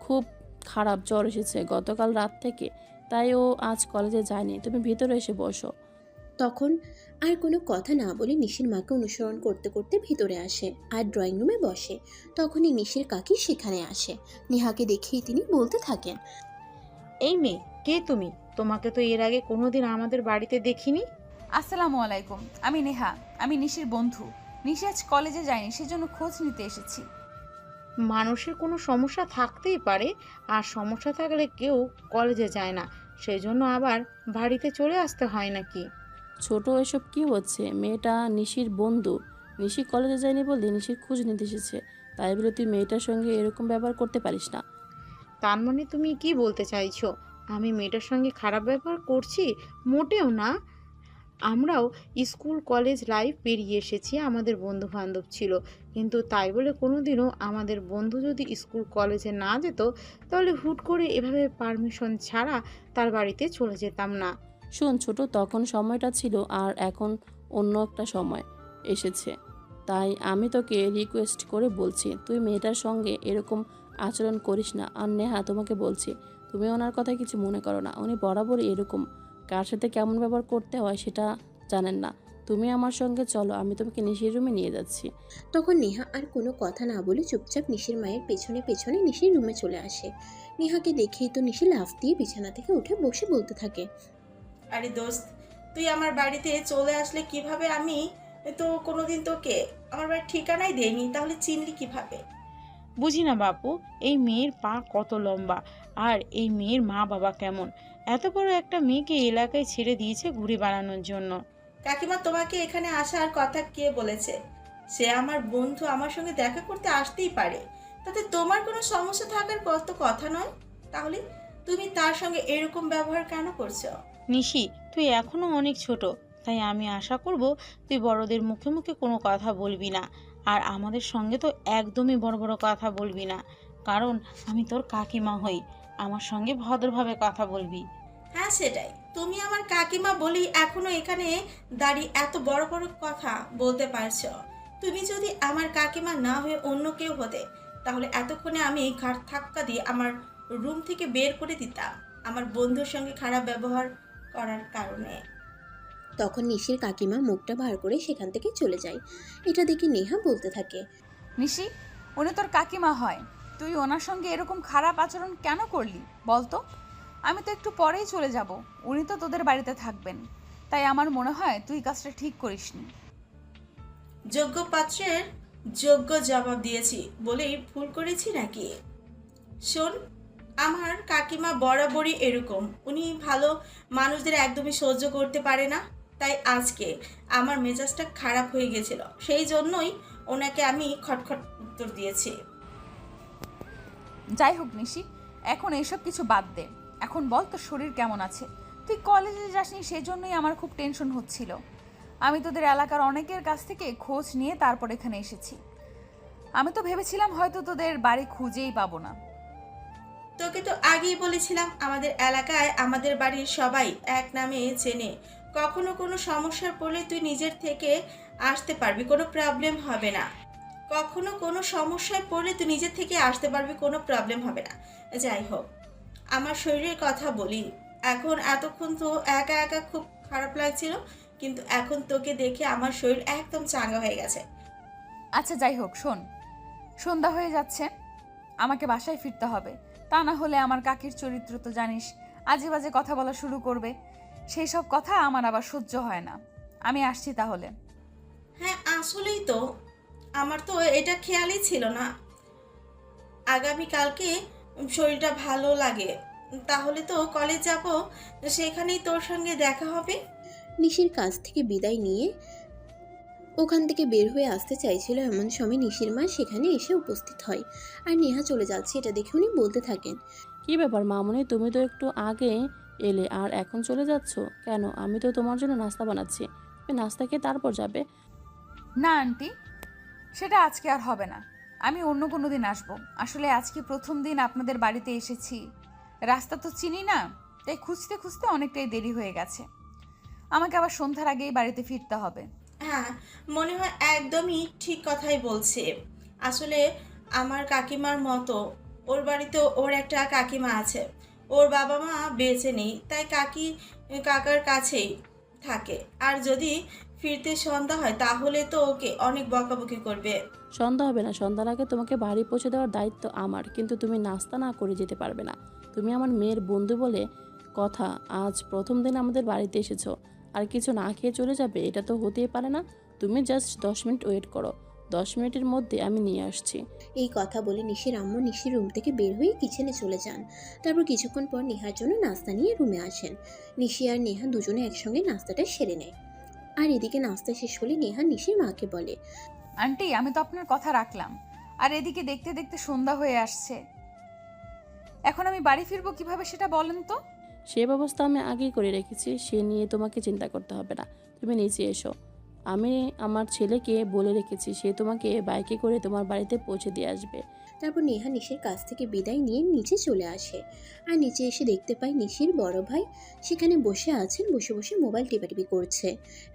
খুব খারাপ, জ্বর এসেছে গতকাল রাত থেকে, তাই ও আজ কলেজে যায়নি। তুমি ভিতরে এসে বসো। তখন আর কোনো কথা না বলে নিশির মাকে অনুসরণ করতে করতে ভিতরে আসে আর ড্রয়িং রুমে বসে। তখনই নিশির কাকি সেখানে আসে। নেহাকে দেখেই তিনি বলতে থাকেন, এই মেয়ে, কে তুমি? তোমাকে তো এর আগে কোনোদিন আমাদের বাড়িতে দেখিনি। আসসালামু আলাইকুম, আমি নেহা, আমি নিশির বন্ধু। নিশি আজ কলেজে যায়নি, সেজন্য খোঁজ নিতে এসেছি। মানুষের কোনো সমস্যা থাকতেই পারে, আর সমস্যা থাকলে কেউ কলেজে যায় না, সেই জন্য আবার বাড়িতে চলে আসতে হয় নাকি? ছোট, এসব কি হচ্ছে? মেয়েটা নিশির বন্ধু, নিশি কলেজে যায়নি বলে নিশির খোঁজ নিতে এসেছে, তাই বলে তুই মেয়েটার সঙ্গে এরকম ব্যবহার করতে পারিস না। তার মানে তুমি কি বলতে চাইছো আমি মেয়েটার সঙ্গে খারাপ ব্যবহার করছি? মোটেও না। আমরাও স্কুল কলেজ লাইফ পেরিয়ে এসেছি, আমাদের বন্ধু বান্ধব ছিল, কিন্তু তাই বলে কোনোদিনও আমাদের বন্ধু যদি স্কুল কলেজে না যেত তাহলে হুট করে এভাবে পারমিশন ছাড়া তার বাড়িতে চলে যেতাম না। শোন ছোট, তখন সময়টা ছিল আর এখন অন্য একটা সময় এসেছে, তাই আমি তোকে রিকোয়েস্ট করে বলছি তুই মেয়েটার সঙ্গে এরকম আচরণ করিস না। আর নেহা, তোমাকে বলছি তুমি ওনার কথা কিছু মনে করো না, উনি বরাবরই এরকম, কার সাথে কেমন ব্যবহার করতে হয় সেটা জানেন না। তুমি আমার সঙ্গে চলো, আমি তোমাকে নিশির রুমে নিয়ে যাচ্ছি। তখন নেহা আর কোনো কথা না বলে চুপচাপ নিশির মায়ের পেছনে পেছনে নিশির রুমে চলে আসে। নেহাকে দেখেই তো নিশি লাফ দিয়ে বিছানা থেকে উঠে বসে বলতে থাকে, আরে দোস্ত, তুই আমার বাড়িতে চলে আসলে কিভাবে? আমি তো কোনোদিন তোকে আমার বাড়ির ঠিকানাই দেইনি, তাহলে চিনলি কিভাবে? বুঝি না বাপু, এই মেয়ের পা কত লম্বা, আর এই মেয়ের মা বাবা কেমন? এত বড় একটা মেয়েকে এলাকায় ছেড়ে দিয়েছে ঘুরে বেড়ানোর জন্য। কাকিমা, তোমাকে এখানে আসার কথা কে বলেছে? সে আমার বন্ধু, আমার সঙ্গে দেখা করতে আসতেই পারে, তাতে তোমার কোনো সমস্যা থাকার কত কথা নয়। তাহলে তুমি তার সঙ্গে এরকম ব্যবহার কেন করছো? নিশি, তুই এখনো অনেক ছোট, তাই আমি আশা করব তুই বড়দের মুখে মুখে কোনো কথা বলবি না, আর আমাদের সঙ্গে তো একদমই বড় বড় কথা বলবি না, কারণ আমি তোর কাকিমা হই। আমার সঙ্গে ভদ্রভাবে কথা বলবি। হ্যাঁ সেটাই, তুমি আমার কাকিমা বলি এখনো এখানে দাঁড়িয়ে এত বড় বড় কথা বলতে পারছো। তুমি যদি আমার কাকিমা না হয়ে অন্য কেউ হতে, তাহলে এতক্ষণে আমি ঘাট ধাক্কা দিয়ে আমার রুম থেকে বের করে দিতাম, আমার বন্ধুর সঙ্গে খারাপ ব্যবহার করার কারণে। তখন নিশির কাকিমা মুখটা ভার করে সেখান থেকে চলে যায়। এটা দেখে নেহা বলতে থাকে, নিশি, উনি তোর কাকিমা হয়, তুই ওনার সঙ্গে এরকম খারাপ আচরণ কেন করলি বলতো? আমি তো একটু পরেই চলে যাব, উনি তো তোদের বাড়িতে থাকবেন, তাই আমার মনে হয় তুই কাজটা ঠিক করিসনি। যোগ্য পাত্রের যোগ্য জবাব দিয়েছি বলেই ভুল করেছি নাকি? শোন, আমার কাকিমা বরাবরই এরকম, উনি ভালো মানুষদের একদমই সহ্য করতে পারে না, তাই আজকে আমার মেজাজটা খারাপ হয়ে গেছিল, সেই জন্যই ওনাকে আমি খটখট উত্তর দিয়েছি। যাই হোক নিশি, এখন এইসব কিছু বাদ দে, এখন বল তোর শরীর কেমন আছে? তুই কলেজে যাসনি, সেই জন্যই আমার খুব টেনশন হচ্ছিল। আমি তোদের এলাকার অনেকের কাছ থেকে খোঁজ নিয়ে তারপর এখানে এসেছি। আমি তো ভেবেছিলাম হয়তো তোদের বাড়ি খুঁজেই পাবো না। তোকে তো আগেই বলেছিলাম আমাদের এলাকায় আমাদের বাড়ির সবাই এক নামে চেনে, কখনো কোনো সমস্যার পড়লে তুই নিজের থেকে আসতে পারবি, কোনো প্রবলেম হবে না। কখনো কোনো সমস্যায় পড়লে তুই নিজের থেকে আসতে পারবি, কোনো প্রবলেম হবে না। যাই হোক, আমার শরীরের কথা বলি, এখন এতক্ষণ তো একা একা খুব খারাপ লাগছিল, কিন্তু এখন তোকে দেখে আমার শরীর একদম চাঙ্গা হয়ে গেছে। আচ্ছা যাই হোক, শোন, সন্ধ্যা হয়ে যাচ্ছে, আমাকে বাসায় ফিরতে হবে। তা না হলে আমার কাকির চরিত্র তো জানিস, আজে বাজে কথা বলা শুরু করবে। সেই সব কথা আমার আবার সহ্য হয় না। আমি আসছি তাহলে। হ্যাঁ আসলেই তো, আমার তো এটা খেয়ালই ছিল না। আগামীকালকে শরীরটা ভালো লাগে, তাহলে তো কলেজ যাব, সেখানেই তোর সঙ্গে দেখা হবে। নিশির কাছ থেকে বিদায় নিয়ে ওখান থেকে বের হয়ে আসতে চাইছিল, এমন সময় নিশির মা সেখানে এসে উপস্থিত হয়। আর নেহা চলে যাচ্ছে এটা দেখে উনি বলতে থাকেন, কি ব্যাপার মামুনি, তুমি তো একটু আগে এলে আর এখন চলে যাচ্ছ কেন? আমি তো তোমার জন্য নাস্তা বানাচ্ছি, তুমি নাস্তা খেয়ে তারপর যাবে। না আন্টি, সেটা আজকে আর হবে না। আমি অন্য কোনো দিন আসবো। আসলে আজকে প্রথম দিন আপনাদের বাড়িতে এসেছি, রাস্তা তো চিনি না, তাই খুঁজতে খুঁজতে অনেকটাই দেরি হয়ে গেছে। আমাকে আবার সন্ধ্যার আগেই বাড়িতে ফিরতে হবে। হ্যাঁ, মনে হয় একদমই ঠিক কথাই বলছে। আসলে আমার কাকিমার মতো ওর বাড়িতেও ওর একটা কাকিমা আছে, ওর বাবা মা বেঁচে নেই, তাই কাকার কাছেই থাকে। আর যদি ফিরতে সন্ধ্যা হয় তাহলে তো ওকে অনেক বকাবকি করবে। সন্ধ্যা হবে না, সন্ধ্যার আগে তোমাকে বাড়ি পৌঁছে দেওয়ার দায়িত্ব আমার, কিন্তু তুমি নাস্তা না করে যেতে পারবে না। তুমি আমার মেয়ের বন্ধু বলে কথা, আজ প্রথম দিন আমাদের বাড়িতে এসেছো আর কিছু না খেয়ে চলে যাবে? এটা তো হতেই পারে না। তুমি জাস্ট 10 মিনিট ওয়েট করো, 10 মিনিটের মধ্যে আমি নিয়ে আসছি। এই কথা বলে নিশির আম্মু নিশির রুম থেকে বের হয়ে কিচেনে চলে যান। তারপর কিছুক্ষণ পর নেহার জন্য নাস্তা নিয়ে রুমে আসেন। নিশি আর নেহা দুজনে একসঙ্গে নাস্তাটা সেরে নেয়। আর এদিকে নাস্তা শেষ হলে নেহা নিশির মাকে বলে, আন্টি, আমি তো আপনার কথা রাখলাম, আর এদিকে দেখতে দেখতে সন্ধ্যা হয়ে আসছে। এখন আমি বাড়ি ফিরবো কিভাবে সেটা বলেন তো? সে ব্যবস্থা আমি আগেই করে রেখেছি, সে নিয়ে তোমাকে চিন্তা করতে হবে না। তুমি নিচে এসো, আমি আমার ছেলেকে বলে রেখেছি, সে তোমাকে বাইকে করে তোমার বাড়িতে পৌঁছে দিয়ে আসবে। তারপর নেহা নিশির কাছ থেকে বিদায় নিয়ে নিচে চলে আসে। আর নিচে এসে দেখতে পায় নিশির বড় ভাই সেখানে বসে আছেন, বসে বসে মোবাইল টিপাটিপি করছে।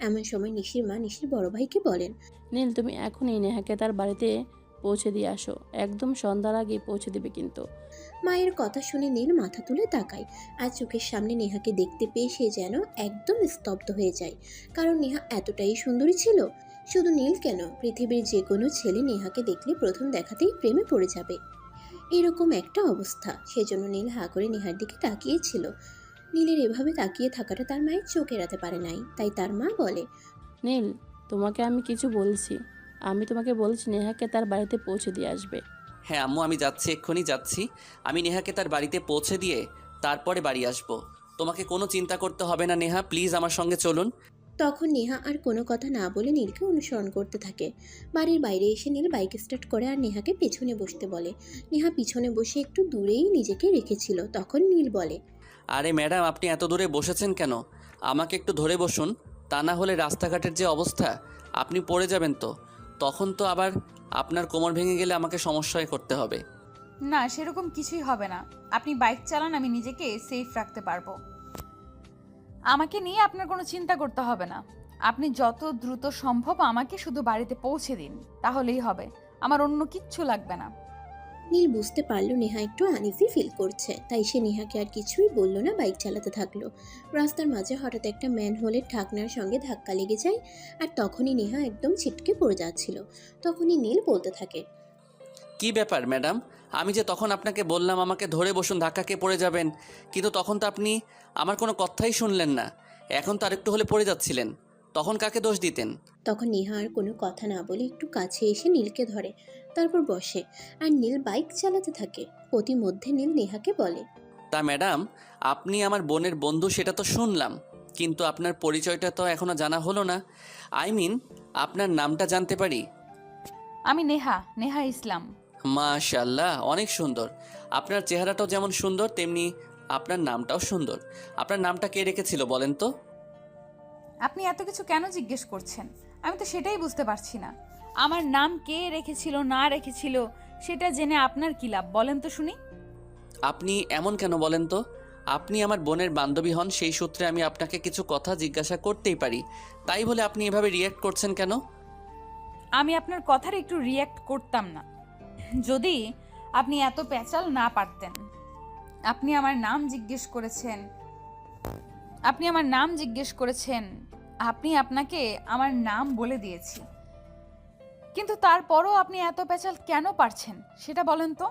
এমন সময় নিশির মা নিশির বড় ভাইকে বলেন, নীল, তুমি এখনই নেহাকে তার বাড়িতে পৌঁছে দিয়ে আসো, একদম সন্ধ্যার আগে পৌঁছে দেবে কিন্তু। মায়ের কথা শুনে নীল মাথা তুলে তাকায়। আর চোখের সামনে নেহাকে দেখতে পেয়ে সে যেন একদম স্তব্ধ হয়ে যায়, কারণ নেহা এতটাই সুন্দরী ছিল। শুধু নীল কেন, পৃথিবীর যে কোনো ছেলে নেহাকে দেখলে প্রথম দেখাতেই প্রেমে পড়ে যাবে, এরকম একটা অবস্থা। সেজন্য নীল হা করে নেহার দিকে তাকিয়েছিল। নীলের এভাবে তাকিয়ে থাকাটা তার মায়ের চোখ এড়াতে পারে নাই, তাই তার মা বলে, নীল, তোমাকে আমি কিছু বলছি, আমি তোমাকে বলছি নেহাকে তার বাড়িতে পৌঁছে দিয়ে আসবে। হ্যাঁ আম্মু, আমি যাচ্ছি, এক্ষুনি যাচ্ছি। আমি নেহাকে তার বাড়িতে পৌঁছে দিয়ে তারপরে বাড়ি আসবো। তোমাকে কোনো চিন্তা করতে হবে না নেহা, প্লিজ আমার সঙ্গে চলুন। তখন নেহা আর কোনো কথা না বলে নীলকে অনুসরণ করতে থাকে। বাড়ির বাইরে এসে নীল বাইক স্টার্ট করে আর নেহাকে পেছনে বসতে বলে। নেহা পিছনে বসে একটু দূরেই নিজেকে রেখেছিল। তখন নীল বলে, আরে ম্যাডাম, আপনি এত দূরে বসেছেন কেন? আমাকে একটু ধরে বসুন, তা না হলে রাস্তাঘাটের যে অবস্থা, আপনি পড়ে যাবেন তো। তখন তো আবার আপনার কোমর ভেঙে গেলে আমাকে সমস্যায় করতে হবে। না, সেরকম কিছুই হবে না। আপনি বাইক চালান, আমি নিজেকে সেফ রাখতে পারবো। আমাকে নিয়ে আপনার কোনো চিন্তা করতে হবে না। আপনি যত দ্রুত সম্ভব আমাকে শুধু বাড়িতে পৌঁছে দিন, তাহলেই হবে। আমার অন্য কিচ্ছু লাগবে না। নীল বুঝতে পারলো নেহা একটু আনইজি ফিল করছে, তাই সে নেহাকে আর কিছুই বলল না, বাইক চালাতে থাকলো। রাস্তার মাঝে হঠাৎ একটা ম্যানহোলের ঢাকনার সঙ্গে ধাক্কা লেগে যায়। আর তখনই নেহা একদম ছিটকে পড়ে যাচ্ছিল। তখনই নীল বলতে থাকে, কি ব্যাপার ম্যাডাম, আমি যে তখন আপনাকে বললাম আমাকে ধরে বসুন, ধাক্কা খেয়ে পড়ে যাবেন, কিন্তু তখন তো আপনি আমার কোনো কথাই শুনলেন না। এখন তো আরেকটু হলে পড়ে যাচ্ছিলেন, তখন কাকে দোষ দিতেন? তখন নেহা আর কোনো কথা না বলে একটু কাছে এসে নীলকে ধরে, তারপর বসে। আর নীল বাইক চালাতে থাকে। প্রতিমধ্যে নীল নেহাকে বলে, তা ম্যাডাম, আপনি আমার বোনের বন্ধু সেটা তো শুনলাম, কিন্তু আপনার পরিচয়টা তো এখনও জানা হলো না। আই মিন, আপনার নামটা জানতে পারি? আমি নেহা, নেহা ইসলাম। মাশাআল্লাহ, অনেক সুন্দর। আপনার চেহারাটাও যেমন সুন্দর, তেমনি আপনার নামটাও সুন্দর। আপনার নামটা কে রেখেছিল বলেন তো? আপনি এত কিছু কেন জিজ্ঞেস করছেন? আমি তো সেটাই বুঝতে পারছি না। আমার নাম কে রেখেছিল না রেখেছিল সেটা জেনে আপনার কি লাভ, বলেন তো শুনি। আপনি এমন কেন বলেন তো? আপনি আমার বোনের বান্ধবী হন, সেই সূত্রে আমি আপনাকে কিছু কথা জিজ্ঞাসা করতেই পারি। তাই বলে আপনি এভাবে রিয়্যাক্ট করছেন কেন? আমি আপনার কথার একটু রিয়্যাক্ট করতাম না যদি আপনি এত প্যাচাল না পারতেন। আপনি আমার নাম জিজ্ঞেস করেছেন, আপনি আমার নাম জিজ্ঞেস করেছেন, আপনাকে আমার নাম বলে দিয়েছি, কিন্তু তারপরও আপনি এত পেঁচাল কেন পারছেন সেটা বলেন তো।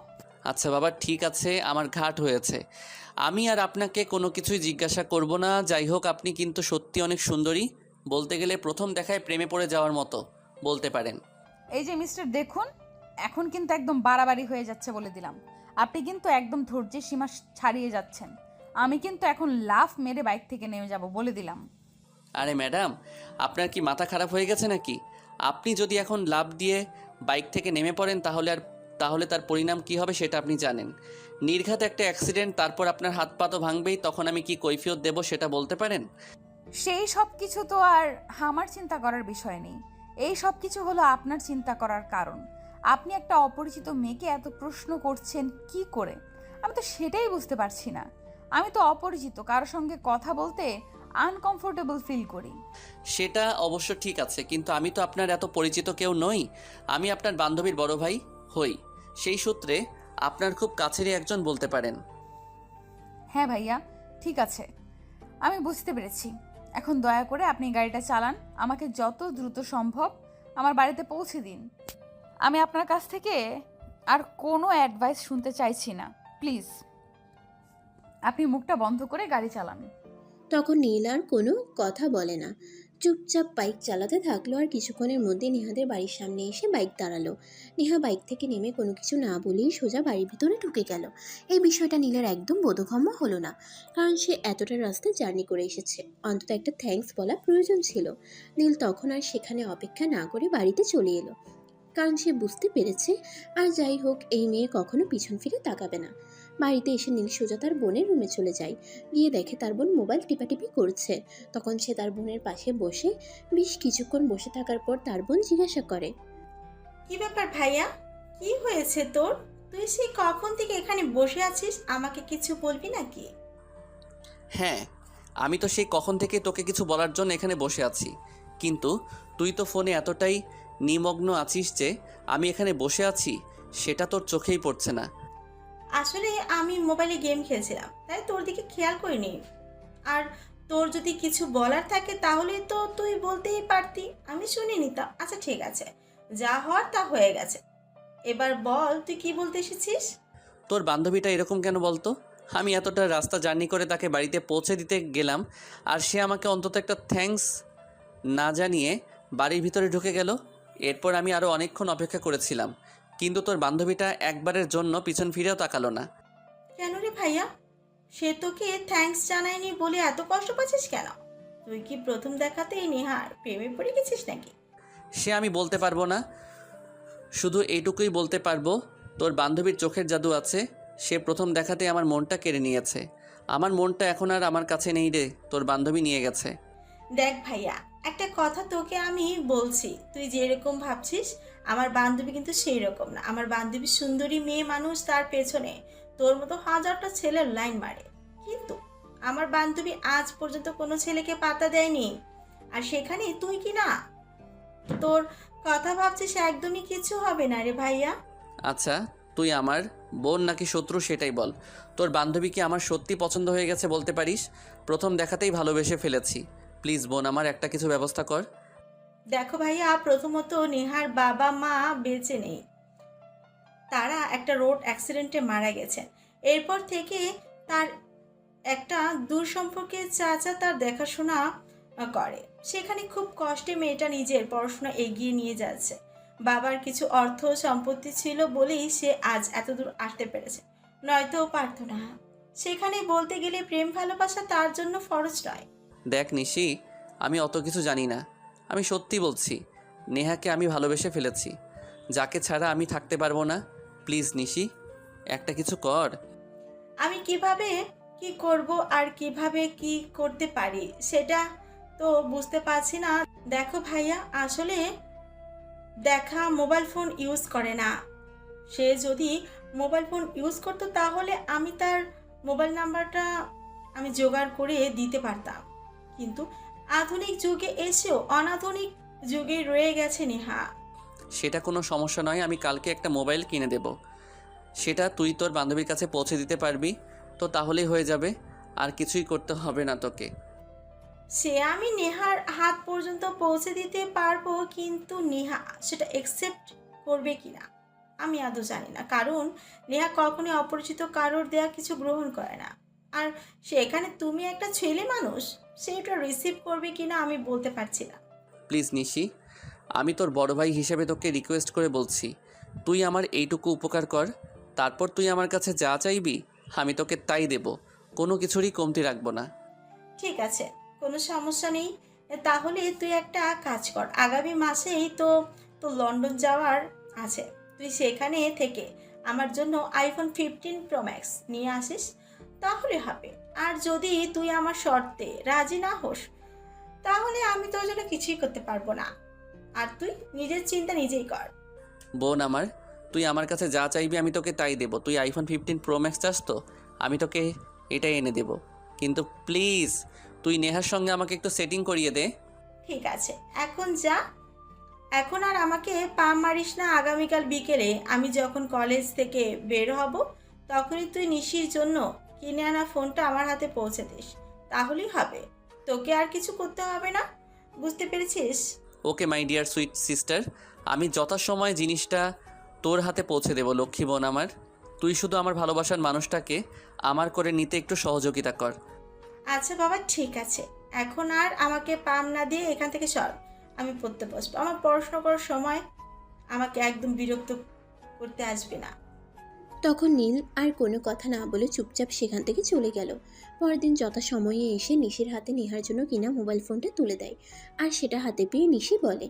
আচ্ছা বাবা, ঠিক আছে, আমার ঘাট হয়েছে। আমি আর আপনাকে কোনো কিছুই জিজ্ঞাসা করব না। যাই হোক, আপনি কিন্তু সত্যি অনেক সুন্দরী, বলতে গেলে প্রথম দেখায় প্রেমে পড়ে যাওয়ার মতো বলতে পারেন। এই যে মিস্টার দেখুন, এখন কিন্তু একদম বাড়াবাড়ি হয়ে যাচ্ছে বলে দিলাম। আপনি কিন্তু একদম ধৈর্যের সীমা ছাড়িয়ে যাচ্ছেন। আমি কিন্তু এখন লাফ মেরে বাইক থেকে নেমে যাব বলে দিলাম। আরে ম্যাডাম, আপনার কি মাথা খারাপ হয়ে গেছে নাকি? আপনি যদি এখন লাফ দিয়ে বাইক থেকে নেমে পড়েন তাহলে তার পরিণাম কি হবে সেটা আপনি জানেন। নির্ঘাত একটা অ্যাক্সিডেন্ট, তারপর আপনার হাত পা তো ভাঙবেই, তখন আমি কি কৈফিয়ত দেব সেটা বলতে পারেন? সেই সব কিছু তো আর আমার চিন্তা করার বিষয় নেই। এই সব কিছু হলো আপনার চিন্তা করার কারণ। আপনি একটা অপরিচিত মেয়েকে এত প্রশ্ন করছেন কি করে? আমি তো সেটাই বুঝতে পারছি না। আমি তো অপরিচিত কারোর সঙ্গে কথা বলতে আনকমফোর্টেবল ফিল করি। সেটা অবশ্য ঠিক আছে, কিন্তু আমি তো আপনার এত পরিচিত কেউ নই। আমি আপনার বান্ধবীর বড় ভাই হই, সেই সূত্রে আপনার খুব কাছেরই একজন বলতে পারেন। হ্যাঁ ভাইয়া, ঠিক আছে, আমি বুঝতে পেরেছি। এখন দয়া করে আপনি গাড়িটা চালান, আমাকে যত দ্রুত সম্ভব আমার বাড়িতে পৌঁছে দিন। আমি আপনার কাছ থেকে আর কোনো অ্যাডভাইস শুনতে চাইছি না, প্লিজ। আপনি মুখটা বন্ধ করে গাড়ি চালান। তখন নীল আর কোনো কথা বলে না, চুপচাপ বাইক চালাতে থাকলো। আর কিছুক্ষণের মধ্যে নেহাদের বাড়ির সামনে এসে বাইক দাঁড়ালো। নেহা বাইক থেকে নেমে কোনো কিছু না বলেই সোজা বাড়ির ভিতরে ঢুকে গেল। এই বিষয়টা নীলের একদম বোধগম্য হলো না, কারণ সে এতটা রাস্তা জার্নি করে এসেছে, অন্তত একটা থ্যাঙ্কস বলা প্রয়োজন ছিল। নীল তখন আর সেখানে অপেক্ষা না করে বাড়িতে চলে এলো, কারণ সে বুঝতে পেরেছে আর যাই হোক এই মেয়ে কখনো পিছন ফিরে তাকাবে না। বাড়িতে এসে নীল সোজা তার বোনের রুমে চলে যায়। গিয়ে দেখে তার বোন মোবাইল টিপাটিপি করছে। তখন সে তার বোনের পাশে বসে বেশ কিছুক্ষণ বসে থাকার পর তার বোন জিজ্ঞাসা করে, কি ব্যাপার ভাইয়া, কি হয়েছে তোর? তুই সেই কখন থেকে এখানে বসে আছিস, আমাকে কিছু বলবি নাকি? হ্যাঁ, আমি তো সেই কখন থেকে তোকে কিছু বলার জন্য এখানে বসে আছি, কিন্তু তুই তো ফোনে এতটাই নিমগ্ন আছিস যে আমি এখানে বসে আছি সেটা তোর চোখেই পড়ছে না। আসলে আমি মোবাইলে গেম খেলছিলাম, তাই তোর দিকে খেয়াল করিনি। আর তোর যদি কিছু বলার থাকে তাহলে তো তুই বলতেই পারতি, আমি শুনিনি। তা আচ্ছা ঠিক আছে, যা হওয়ার তা হয়ে গেছে। এবার বল তুই কি বলতে এসেছিস? তোর বান্ধবীটা এরকম কেন বলতো? আমি এতটা রাস্তা জার্নি করে তাকে বাড়িতে পৌঁছে দিতে গেলাম, আর সে আমাকে অন্তত একটা থ্যাঙ্কস না জানিয়ে বাড়ির ভিতরে ঢুকে গেল। এরপর আমি আরও অনেকক্ষণ অপেক্ষা করেছিলাম, কিন্তু তোর বান্ধবীটা একবারের জন্য পিছন ফিরেও তাকালো না। কেন রে ভাইয়া, সে তোকে থ্যাঙ্কস জানায়নি বলে এত কষ্ট পাচ্ছিস কেন? তুই কি প্রথম দেখাতেই নেহার প্রেমে পড়ে গেছিস নাকি? সে আমি বলতে পারবো না, শুধু এইটুকুই বলতে পারবো তোর বান্ধবীর চোখের জাদু আছে। সে প্রথম দেখাতে আমার মনটা কেড়ে নিয়েছে। আমার মনটা এখন আর আমার কাছে নেই রে, তোর বান্ধবী নিয়ে গেছে। দেখ ভাইয়া, একটা কথা তোকে আমি বলছি, তুই যেরকম ভাবছিস আমার বান্ধবী কিন্তু সেই রকম না। আমার বান্ধবী সুন্দরী মেয়ে মানুষ, তার পেছনে তোর মতো হাজারটা ছেলের লাইন মারে, কিন্তু আমার বান্ধবী আজ পর্যন্ত কোনো ছেলেকে পাত্তা দেয়নি। আর সেখানে তুই কি না তোর কথা ভাবছিস, একদমই কিছু হবে না রে ভাইয়া। আচ্ছা, তুই আমার বোন নাকি শত্রু সেটাই বল। তোর বান্ধবীকে আমার সত্যি পছন্দ হয়ে গেছে বলতে পারিস। প্রথম দেখাতেই ভালোবেসে ফেলেছি। প্লিজ বোন, আমার একটা কিছু ব্যবস্থা কর। দেখো ভাইয়া, প্রথমত নেহার বাবা মা বেঁচে নেই, তারা একটা রোড অ্যাক্সিডেন্টে মারা গেছেন। এরপর থেকে তার একটা দূর সম্পর্কে চাচা তার দেখাশোনা করে। সেখানে খুব কষ্টে মেয়েটা নিজের পড়াশোনা এগিয়ে নিয়ে যাচ্ছে। বাবার কিছু অর্থ সম্পত্তি ছিল বলেই সে আজ এত দূর আসতে পেরেছে, নয়তো পারত না। সেখানে বলতে গেলে প্রেম ভালোবাসা তার জন্য ফরজ নয়। দেখ নিশি, আমি অত কিছু জানি না। আমি সত্যি বলছি, নেহাকে আমি ভালোবেসে ফেলেছি, যাকে ছাড়া আমি থাকতে পারবো না। প্লিজ নিশি, একটা কিছু কর। আমি কিভাবে কি করব আর কিভাবে কি করতে পারি সেটা তো বুঝতে পারছি না। দেখো ভাইয়া, আসলে দেখা মোবাইল ফোন ইউজ করে না। সে যদি মোবাইল ফোন ইউজ করতো তাহলে আমি তার মোবাইল নাম্বারটা আমি জোগাড় করে দিতে পারতাম, কিন্তু আধুনিক যুগে এসেও অনাধুনিক যুগে রয়ে গেছে নেহা। সেটা কোনো সমস্যা নয়, আমি কালকে একটা মোবাইল কিনে দেব। সেটা তুই তোর বান্ধবীর কাছে পৌঁছে দিতে পারবি তো তাহলেই হয়ে যাবে। আর কিছুই করতে হবে না তোকে। সে আমি নেহার হাত পর্যন্ত পৌঁছে দিতে পারবো, কিন্তু নেহা সেটা একসেপ্ট করবে কিনা আমি আদৌ জানি না, কারণ নেহা কখনোই অপরিচিত কারোর দেয়া কিছু গ্রহণ করে না। আর সেখানে তুমি একটা ছেলে মানুষ, সেটা রিসিভ করবে কিনা আমি বলতে পারছি না। প্লিজ নিশি, আমি তোর বড় ভাই হিসেবে তোকে রিকোয়েস্ট করে বলছি, তুই আমার এইটুকু উপকার কর। তারপর তুই আমার কাছে যা চাইবি আমি তোকে তাই দেব, কোনো কিছুরই কমতি রাখবো না। ঠিক আছে, কোনো সমস্যা নেই। তাহলে তুই একটা কাজ কর, আগামী মাসেই তো তো লন্ডন যাওয়ার আছে, তুই সেখানে থেকে আমার জন্য আইফোন 15 প্রো ম্যাক্স নিয়ে আসিস, তাহলে হবে। আর যদি তুই আমার শর্তে রাজি না হোস, তাহলে আমি তোর জন্য কিছুই করতে পারবো না। আর তুই নিজের চিন্তা নিজেই কর। বোন আমার, তুই আমার কাছে যা চাইবি আমি তোকে তাই দেব। তুই আইফোন 15 প্রো ম্যাক্স চাস তো আমি তোকে এটাই এনে দেব, কিন্তু প্লিজ তুই নেহার সঙ্গে আমাকে একটু সেটিং করিয়ে দে। ঠিক আছে, এখন যা। এখন আর আমাকে পা মারিস না। আগামীকাল বিকেলে আমি যখন কলেজ থেকে বের হব, তখনই তুই নিশির জন্য কিনে আনা ফোনটা আমার হাতে পৌঁছে দিস, তাহলেই হবে। তোকে আর কিছু করতে হবে না, বুঝতে পেরেছিস? ওকে মাই ডিয়ার সুইট সিস্টার, আমি যথাসময়ে জিনিসটা তোর হাতে পৌঁছে দেব লক্ষ্মী বোন আমার। তুই শুধু আমার ভালোবাসার মানুষটাকে আমার করে নিতে একটু সহযোগিতা কর। আচ্ছা বাবা, ঠিক আছে। এখন আর আমাকে পাম না দিয়ে এখান থেকে সর, আমি পড়তে বসবো। আমার পড়াশোনা করার সময়, আমাকে একদম বিরক্ত করতে আসবে না। তখন নীল আর কোনো কথা না বলে চুপচাপ সেখান থেকে চলে গেল। পরের দিন যথাসময়ে এসে নিশির হাতে নেহার জন্য কিনা মোবাইল ফোনটা তুলে দেয়। আর সেটা হাতে পেয়ে নিশি বলে,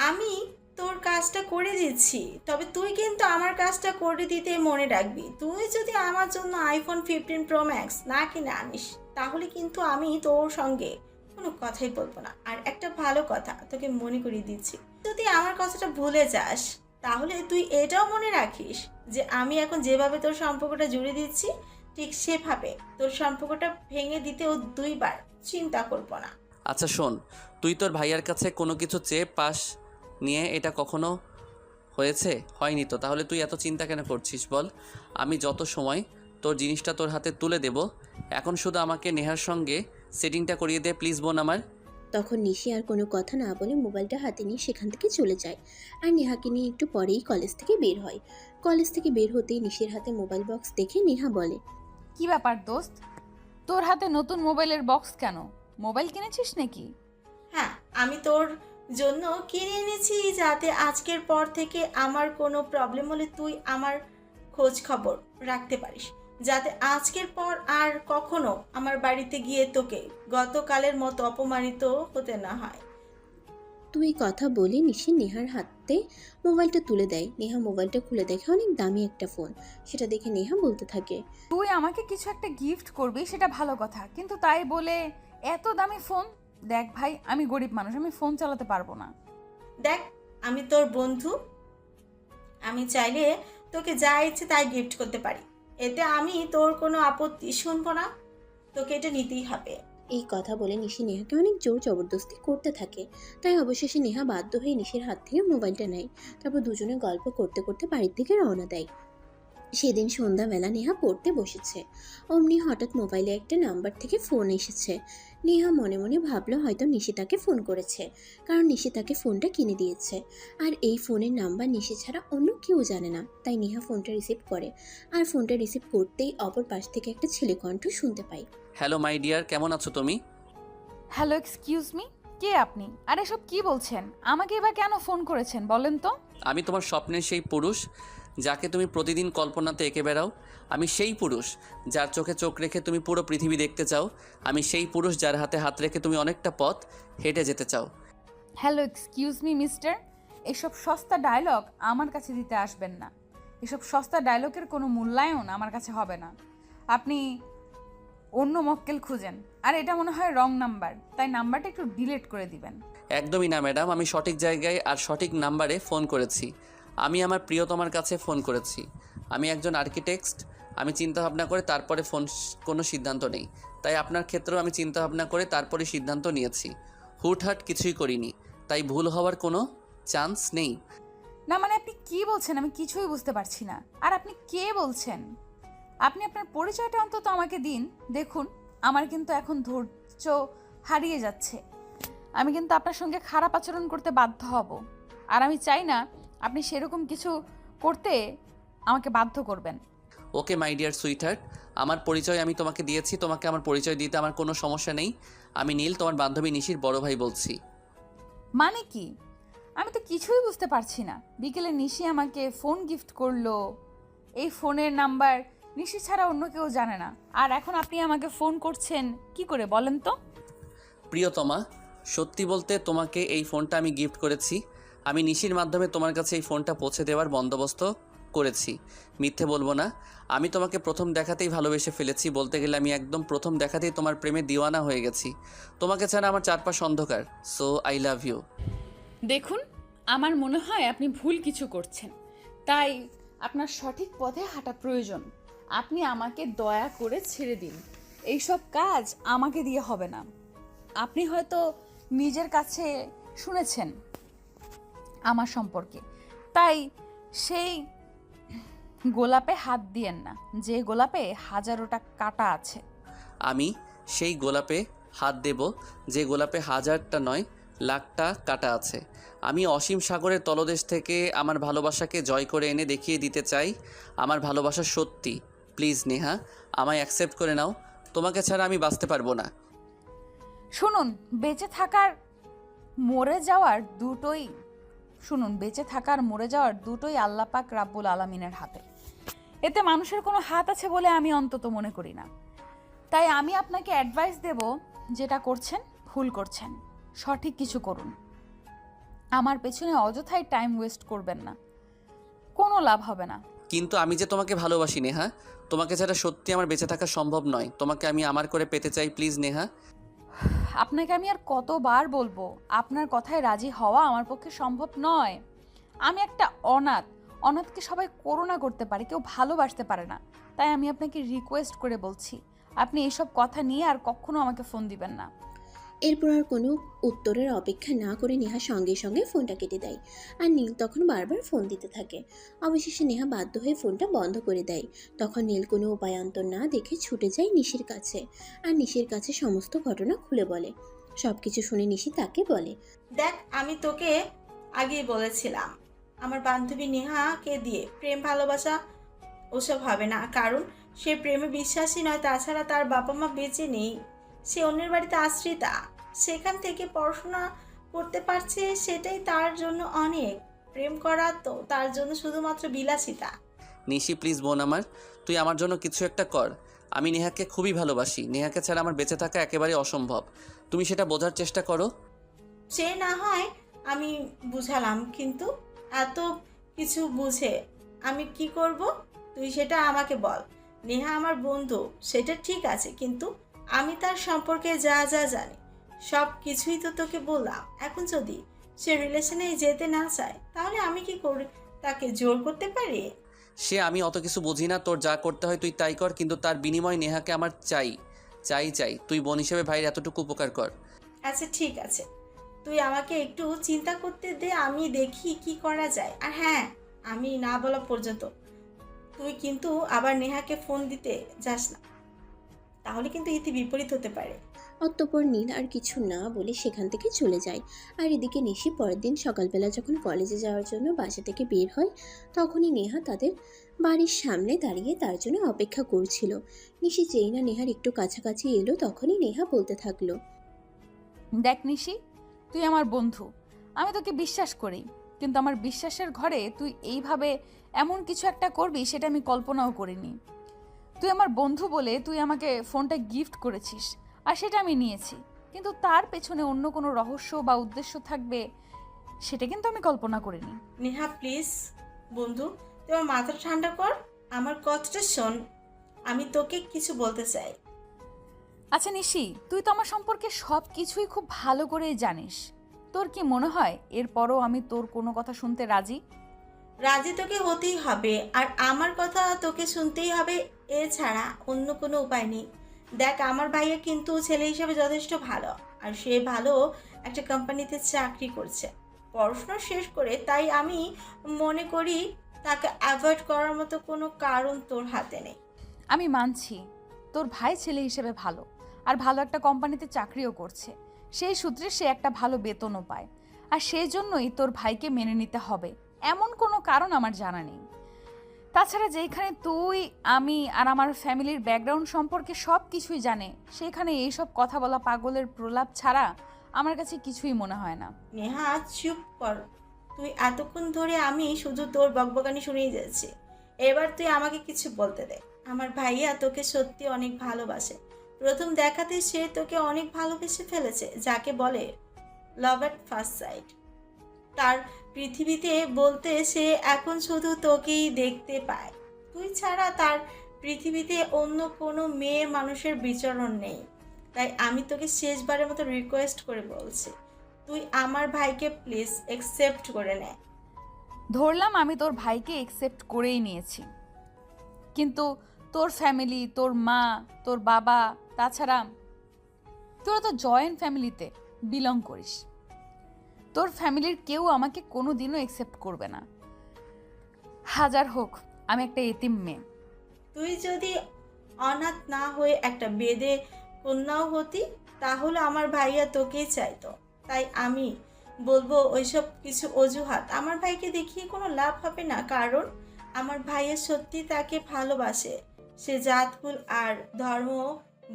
আমি তোর কাজটা করে দিচ্ছি, তবে তুই কিন্তু আমার কাজটা করে দিতে মনে রাখবি। তুই যদি আমার জন্য আইফোন 15 প্রো ম্যাক্স না কিনে আনিস, তাহলে কিন্তু আমি তোর সঙ্গে কোনো কথাই বলবো না। আর একটা ভালো কথা তোকে মনে করিয়ে দিচ্ছি, যদি আমার কথাটা ভুলে যাস, তাহলে তুই এটাও মনে রাখিস যে আমি এখন যেভাবে তোর সম্পর্কটা জুড়ে দিচ্ছি, ঠিক সেভাবে তোর সম্পর্কটা ভেঙে দিতেও দুইবার চিন্তা করবো না। আচ্ছা শোন, তুই তোর ভাইয়ার কাছে কোনো কিছু চেয়ে পাস নিয়ে এটা কখনো হয়েছে? হয়নি তো, তাহলে তুই এত চিন্তা কেন করছিস বল? আমি যত সময় তোর জিনিসটা তোর হাতে তুলে দেব, এখন শুধু আমাকে নেহার সঙ্গে সেটিংটা করিয়ে দে প্লিজ বোন আমার। তখন নিশি আর কোনো কথা না বলে মোবাইলটা হাতে নিয়ে সেখান থেকে চলে যায়। আর নেহাকে নিয়ে একটু পরেই কলেজ থেকে বের হয়। কলেজ থেকে বের হতেই নিশির হাতে মোবাইল বক্স দেখে নেহা বলে, কি ব্যাপার দোস্ত, তোর হাতে নতুন মোবাইলের বক্স কেন? মোবাইল কিনেছিস নাকি? হ্যাঁ, আমি তোর জন্য কিনে এনেছি, যাতে আজকের পর থেকে আমার কোনো প্রবলেম হলে তুই আমার খোঁজ খবর রাখতে পারিস, যাতে আজকের পর আর কখনো আমার বাড়িতে গিয়ে তোকে গতকালের মতো অপমানিত হতে না হয়। তুই কথা বলে নিশি নেহার হাতে মোবাইলটা তুলে দেয়। নেহা মোবাইলটা খুলে দেখে অনেক দামি একটা ফোন। সেটা দেখে নেহা বলতে থাকে, তুই আমাকে কিছু একটা গিফট করবি সেটা ভালো কথা, কিন্তু তাই বলে এত দামি ফোন? দেখ ভাই, আমি গরিব মানুষ, আমি ফোন চালাতে পারবো না। দেখ, আমি তোর বন্ধু, আমি চাইলে তোকে যা ইচ্ছে তাই গিফট করতে পারি, এতে আমি তোর কোনো আপত্তি শুনবো না। তোকে এটা নিতেই হবে। এই কথা বলে নিশি নেহাকে অনেক জোর জবরদস্তি করতে থাকে। তাই অবশেষে নেহা বাধ্য হয়ে নিশির হাত থেকে মোবাইলটা নেয়। তারপর দুজনে গল্প করতে করতে বাড়ির থেকে রওনা দেয়। সেদিন সন্ধ্যাবেলা নেহা পড়তে বসেছে। অমনি হঠাৎ মোবাইলে একটা নাম্বার থেকে ফোন এসেছে। নেহা মনে মনে ভাবলো হয়তো নিশি তাকে ফোন করেছে, কারণ নিশি তাকে ফোনটা কিনে দিয়েছে। আর এই ফোনের নাম্বার নিশি ছাড়া অন্য কেউ জানে না। তাই নেহা ফোনটা রিসিভ করে। আর ফোনটা রিসিভ করতেই অপর পাশ থেকে একটা ছেলে কণ্ঠ শুনতে পায়। হ্যালো মাই ডিয়ার, কেমন আছো তুমি? হ্যালো, এক্সকিউজ মি, কে আপনি? আর এসব কি বলছেন? আমাকে এবার কেন ফোন করেছেন বলেন তো? আমি তোমার স্বপ্নের সেই পুরুষ যাকে তুমি প্রতিদিন কল্পনাতে এঁকে বেড়াও। আমি সেই পুরুষ যার চোখে চোখ রেখে তুমি পুরো পৃথিবী দেখতে চাও। আমি সেই পুরুষ যার হাতে হাত রেখে তুমি অনেকটা পথ হেঁটে যেতে চাও। হ্যালো, এক্সকিউজ মি মিস্টার, এসব সস্তা ডায়লগ আমার কাছে দিতে আসবেন না। এসব সস্তা ডায়লগের কোনো মূল্যায়ন আমার কাছে হবে না। আপনি অন্য মক্কেল খুঁজেন। আর এটা মনে হয় রং নাম্বার, তাই নাম্বারটা একটু ডিলিট করে দিবেন। একদমই না ম্যাডাম, আমি সঠিক জায়গায় আর সঠিক নাম্বারে ফোন করেছি। আমি আমার প্রিয়তমার কাছে ফোন করেছি। আমি একজন আর্কিটেক্ট, আমি চিন্তাভাবনা করে তারপরে কোনো সিদ্ধান্ত নেই। তাই আপনার ক্ষেত্রেও আমি চিন্তাভাবনা করে তারপরে সিদ্ধান্ত নিয়েছি। হুটহাট কিছুই করিনি, তাই ভুল হওয়ার কোনো চান্স নেই। না মানে আপনি কি বলছেন? আমি কিছুই বুঝতে পারছি না। আর আপনি কে বলছেন? আপনি আপনার পরিচয়টা অন্তত আমাকে দিন। দেখুন, আমার কিন্তু এখন ধৈর্য হারিয়ে যাচ্ছে। আমি কিন্তু আপনার সঙ্গে খারাপ আচরণ করতে বাধ্য হব, আর আমি চাই না আপনি সেরকম কিছু করতে আমাকে বাধ্য করবেন। ওকে মাই ডিয়ার সুইটহার্ট, আমার পরিচয় আমি তোমাকে দিয়েছি, তোমাকে আমার পরিচয় দিতে আমার কোনো সমস্যা নেই। আমি নীল, তোমার বান্ধবী নিশির বড় ভাই বলছি। মানে কি? আমি তো কিছুই বুঝতে পারছি না। বিকেলে নিশি আমাকে ফোন গিফট করলো, এই ফোনের নাম্বার নিশি ছাড়া অন্য কেউ জানে না, আর এখন আপনি আমাকে ফোন করছেন কি করে বলেন তো? প্রিয়তমা, সত্যি বলতে তোমাকে এই ফোনটা আমি গিফট করেছি। আমি নিশির মাধ্যমে তোমার কাছে এই ফোনটা পৌঁছে দেওয়ার বন্দোবস্ত করেছি। মিথ্যে বলবো না, আমি তোমাকে প্রথম দেখাতেই ভালোবেসে ফেলেছি। বলতে গেলে আমি একদম প্রথম দেখাতেই তোমার প্রেমে দিওয়ানা হয়ে গেছি। তোমাকে ছাড়া আমার চারপাশ অন্ধকার। So I love you. দেখুন, আমার মনে হয় আপনি ভুল কিছু করছেন, তাই আপনার সঠিক পথে হাঁটা প্রয়োজন। আপনি আমাকে দয়া করে ছেড়ে দিন, এইসব কাজ আমাকে দিয়ে হবে না। আপনি হয়তো নিজের কাছে শুনেছেন আমার সম্পর্কে, তাই সেই গোলাপে হাত দিয়েন না যে গোলাপে হাজারোটা কাঁটা আছে। আমি সেই গোলাপে হাত দেব যে গোলাপে হাজারটা নয় লাখটা কাটা আছে। আমি অসীম সাগরের তলদেশ থেকে আমার ভালোবাসাকে জয় করে এনে দেখিয়ে দিতে চাই আমার ভালোবাসা সত্যি। প্লিজ নেহা, আমায় অ্যাকসেপ্ট করে নাও। তোমাকে ছাড়া আমি বাঁচতে পারবো না। শুনুন, বেঁচে থাকার মরে যাওয়ার দুটোই বেঁচে থাকার মরে যাওয়ার দুটোই আল্লাহ পাক রাব্বুল আলামিনের হাতে। এতে মানুষের কোনো হাত আছে বলে আমি অন্তত মনে করি না। তাই আমি আপনাকে অ্যাডভাইস দেব, যেটা করছেন ভুল করছেন, সঠিক কিছু করুন। আমার পেছনে অযথাই টাইম ওয়েস্ট করবেন না, কোনো লাভ হবে না। কিন্তু আমি যে তোমাকে ভালোবাসি নেহা, তোমাকে ছাড়া সত্যি আমার বেঁচে থাকা সম্ভব নয়। তোমাকে আমি আমার করে পেতে চাই, প্লিজ নেহা। আপনাকে আমি আর কতবার বলবো, আপনার কথায় রাজি হওয়া আমার পক্ষে সম্ভব নয়। আমি একটা অনাথকে সবাই করুণা করতে পারে, কেউ ভালোবাসতে পারে না। তাই আমি আপনাকে রিকোয়েস্ট করে বলছি, আপনি এইসব কথা নিয়ে আর কখনো আমাকে ফোন দিবেন না। এরপর আর কোনো উত্তরের অপেক্ষা না করে নেহা সঙ্গে সঙ্গে ফোনটা কেটে দেয়। আর নীল তখন বারবার ফোন দিতে থাকে। অবশেষে নেহা বাধ্য হয়ে ফোনটা বন্ধ করে দেয়। তখন নীল কোনো উপায়ান্তর না দেখে ছুটে যায় নিশির কাছে, আর নিশির কাছে সমস্ত ঘটনা খুলে বলে। সবকিছু শুনে নিশি তাকে বলে, দেখ, আমি তোকে আগেই বলেছিলাম আমার বান্ধবী নেহাকে দিয়ে প্রেম ভালোবাসা ওসব হবে না, কারণ সে প্রেমে বিশ্বাসী নয়। তাছাড়া তার বাবা মা বেঁচে নেই, সে অন্যের বাড়িতে আশ্রিতা। সেখান থেকে পড়াশোনা করতে পারছে, সেটাই তার জন্য অনেক। প্রেম করা তো তার জন্য শুধুমাত্র বিলাসিতা। নিশি প্লিজ বোন আমার, তুই আমার জন্য কিছু একটা কর। আমি নেহাকে খুবই ভালোবাসি। নেহাকে ছাড়া আমার বেঁচে থাকা একেবারে অসম্ভব। তুমি সেটা বোঝার চেষ্টা করো। সে না হয় আমি বুঝালাম, কিন্তু এত কিছু বুঝে আমি কি করব? তুই সেটা আমাকে বল। নেহা আমার বন্ধু, সেটা ঠিক আছে, কিন্তু আমি তার সম্পর্কে যা যা জানি সব কিছুই তো তোকে বললাম। এখন যদি সে রিলেশনে যেতে না চায়, তাহলে আমি কি করে তাকে জোর করতে পারি? সে আমি অত কিছু বুঝি না, তোর যা করতে হয় তুই তাই কর, কিন্তু তার বিনিময়ে নেহাকে আমার চাই চাই চাই। তুই বোন হিসেবে ভাইয়ের এতটুকু উপকার কর। আচ্ছা ঠিক আছে, তুই আমাকে একটু চিন্তা করতে দে, আমি দেখি কি করা যায়। আর হ্যাঁ, আমি না বলা পর্যন্ত তুই কিন্তু আবার নেহাকে ফোন দিতে যাস না, তাহলে কিন্তু ইতি বিপরীত হতে পারে। অতঃপর নীল আর কিছু না বলে সেখান থেকে চলে যায়। আর এদিকে নিশি পরের দিন সকালবেলা যখন কলেজে যাওয়ার জন্য বাসা থেকে বের হয়, তখনই নেহা তাদের বাড়ির সামনে দাঁড়িয়ে তার জন্য অপেক্ষা করছিল। নিশি যেই না নেহার একটু কাছাকাছি এলো, তখনই নেহা বলতে থাকলো, দেখ নিশি, তুই আমার বন্ধু, আমি তোকে বিশ্বাস করি, কিন্তু আমার বিশ্বাসের ঘরে তুই এইভাবে এমন কিছু একটা করবি সেটা আমি কল্পনাও করিনি। তুই আমার বন্ধু বলে তুই আমাকে ফোনটা গিফট করেছিস, আর সেটা আমি নিয়েছি, কিন্তু তার পেছনে অন্য কোনো রহস্য বা উদ্দেশ্য থাকবে সেটা কিন্তু আমি কল্পনা করিনি। নেহা প্লিজ বন্ধু, তুই আমার মাথা ঠান্ডা কর, আমার কথাটা শোন, আমি তোকে কিছু বলতে চাই। আচ্ছা নিশি, তুই তো আমার সম্পর্কে সব কিছুই খুব ভালো করেই জানিস। তোর কি মনে হয় এরপরও আমি তোর কোনো কথা শুনতে রাজি? রাজি তোকে হতেই হবে, আর আমার কথা তোকে শুনতেই হবে, এছাড়া অন্য কোনো উপায় নেই। দেখ, আমার ভাইয়া কিন্তু ছেলে হিসেবে যথেষ্ট ভালো, আর সে ভালো একটা কোম্পানিতে চাকরি করছে, পড়াশোনা শেষ করে। তাই আমি মনে করি তাকে অ্যাভয়েড করার মতো কোনো কারণ তোর হাতে নেই। আমি মানছি তোর ভাই ছেলে হিসেবে ভালো, আর ভালো একটা কোম্পানিতে চাকরিও করছে। সেই সূত্রে সে একটা ভালো বেতনও পায়, আর সেই জন্যই তোর ভাইকে মেনে নিতে হবে এমন কোনো কারণ আমার জানা নেই। তাছাড়া যেখানে তুই, আমি আর আমার ফ্যামিলির ব্যাকগ্রাউন্ড সম্পর্কে সব কিছুই জানে, সেখানে এইসব কথা বলা পাগলের প্রলাপ ছাড়া আমার কাছে কিছুই মনে হয় না। নেহা চুপ কর। তুই এতক্ষণ ধরে আমি শুধু তোর বকবকানি শুনেই যাচ্ছি। এবার তুই আমাকে কিছু বলতে দে। আমার ভাইয়া তোকে সত্যি অনেক ভালোবাসে। প্রথম দেখাতে সে তোকে অনেক ভালোবেসে ফেলেছে, যাকে বলে লাভ এট ফার্স্ট সাইট। তার পৃথিবীতে বলতে সে এখন শুধু তোকেই দেখতে পায়। তুই ছাড়া তার পৃথিবীতে অন্য কোনো মেয়ে মানুষের বিচরণ নেই। তাই আমি তোকে শেষবারের মতো রিকোয়েস্ট করে বলছি, তুই আমার ভাইকে প্লিজ অ্যাকসেপ্ট করে নে। ধরলাম আমি তোর ভাইকে একসেপ্ট করেই নিয়েছি, কিন্তু তোর ফ্যামিলি, তোর মা, তোর বাবা, তাছাড়া তোরা তো জয়েন্ট ফ্যামিলিতে বিলং করিস। তোর ফ্যামিলির কেউ আমাকে কোনো দিনও একসেপ্ট করবে না, হাজার হোক আমি একটা এতিম মেয়ে। তুই যদি অনাথ না হয়ে একটা বেদে কন্যাও হতি, তাহলে আমার ভাইয়া তোকেই চাইতো। তাই আমি বলবো ওইসব কিছু অজুহাত আমার ভাইকে দেখিয়ে কোনো লাভ হবে না, কারণ আমার ভাইয়া সত্যি তাকে ভালোবাসে। সে জাতকুল আর ধর্ম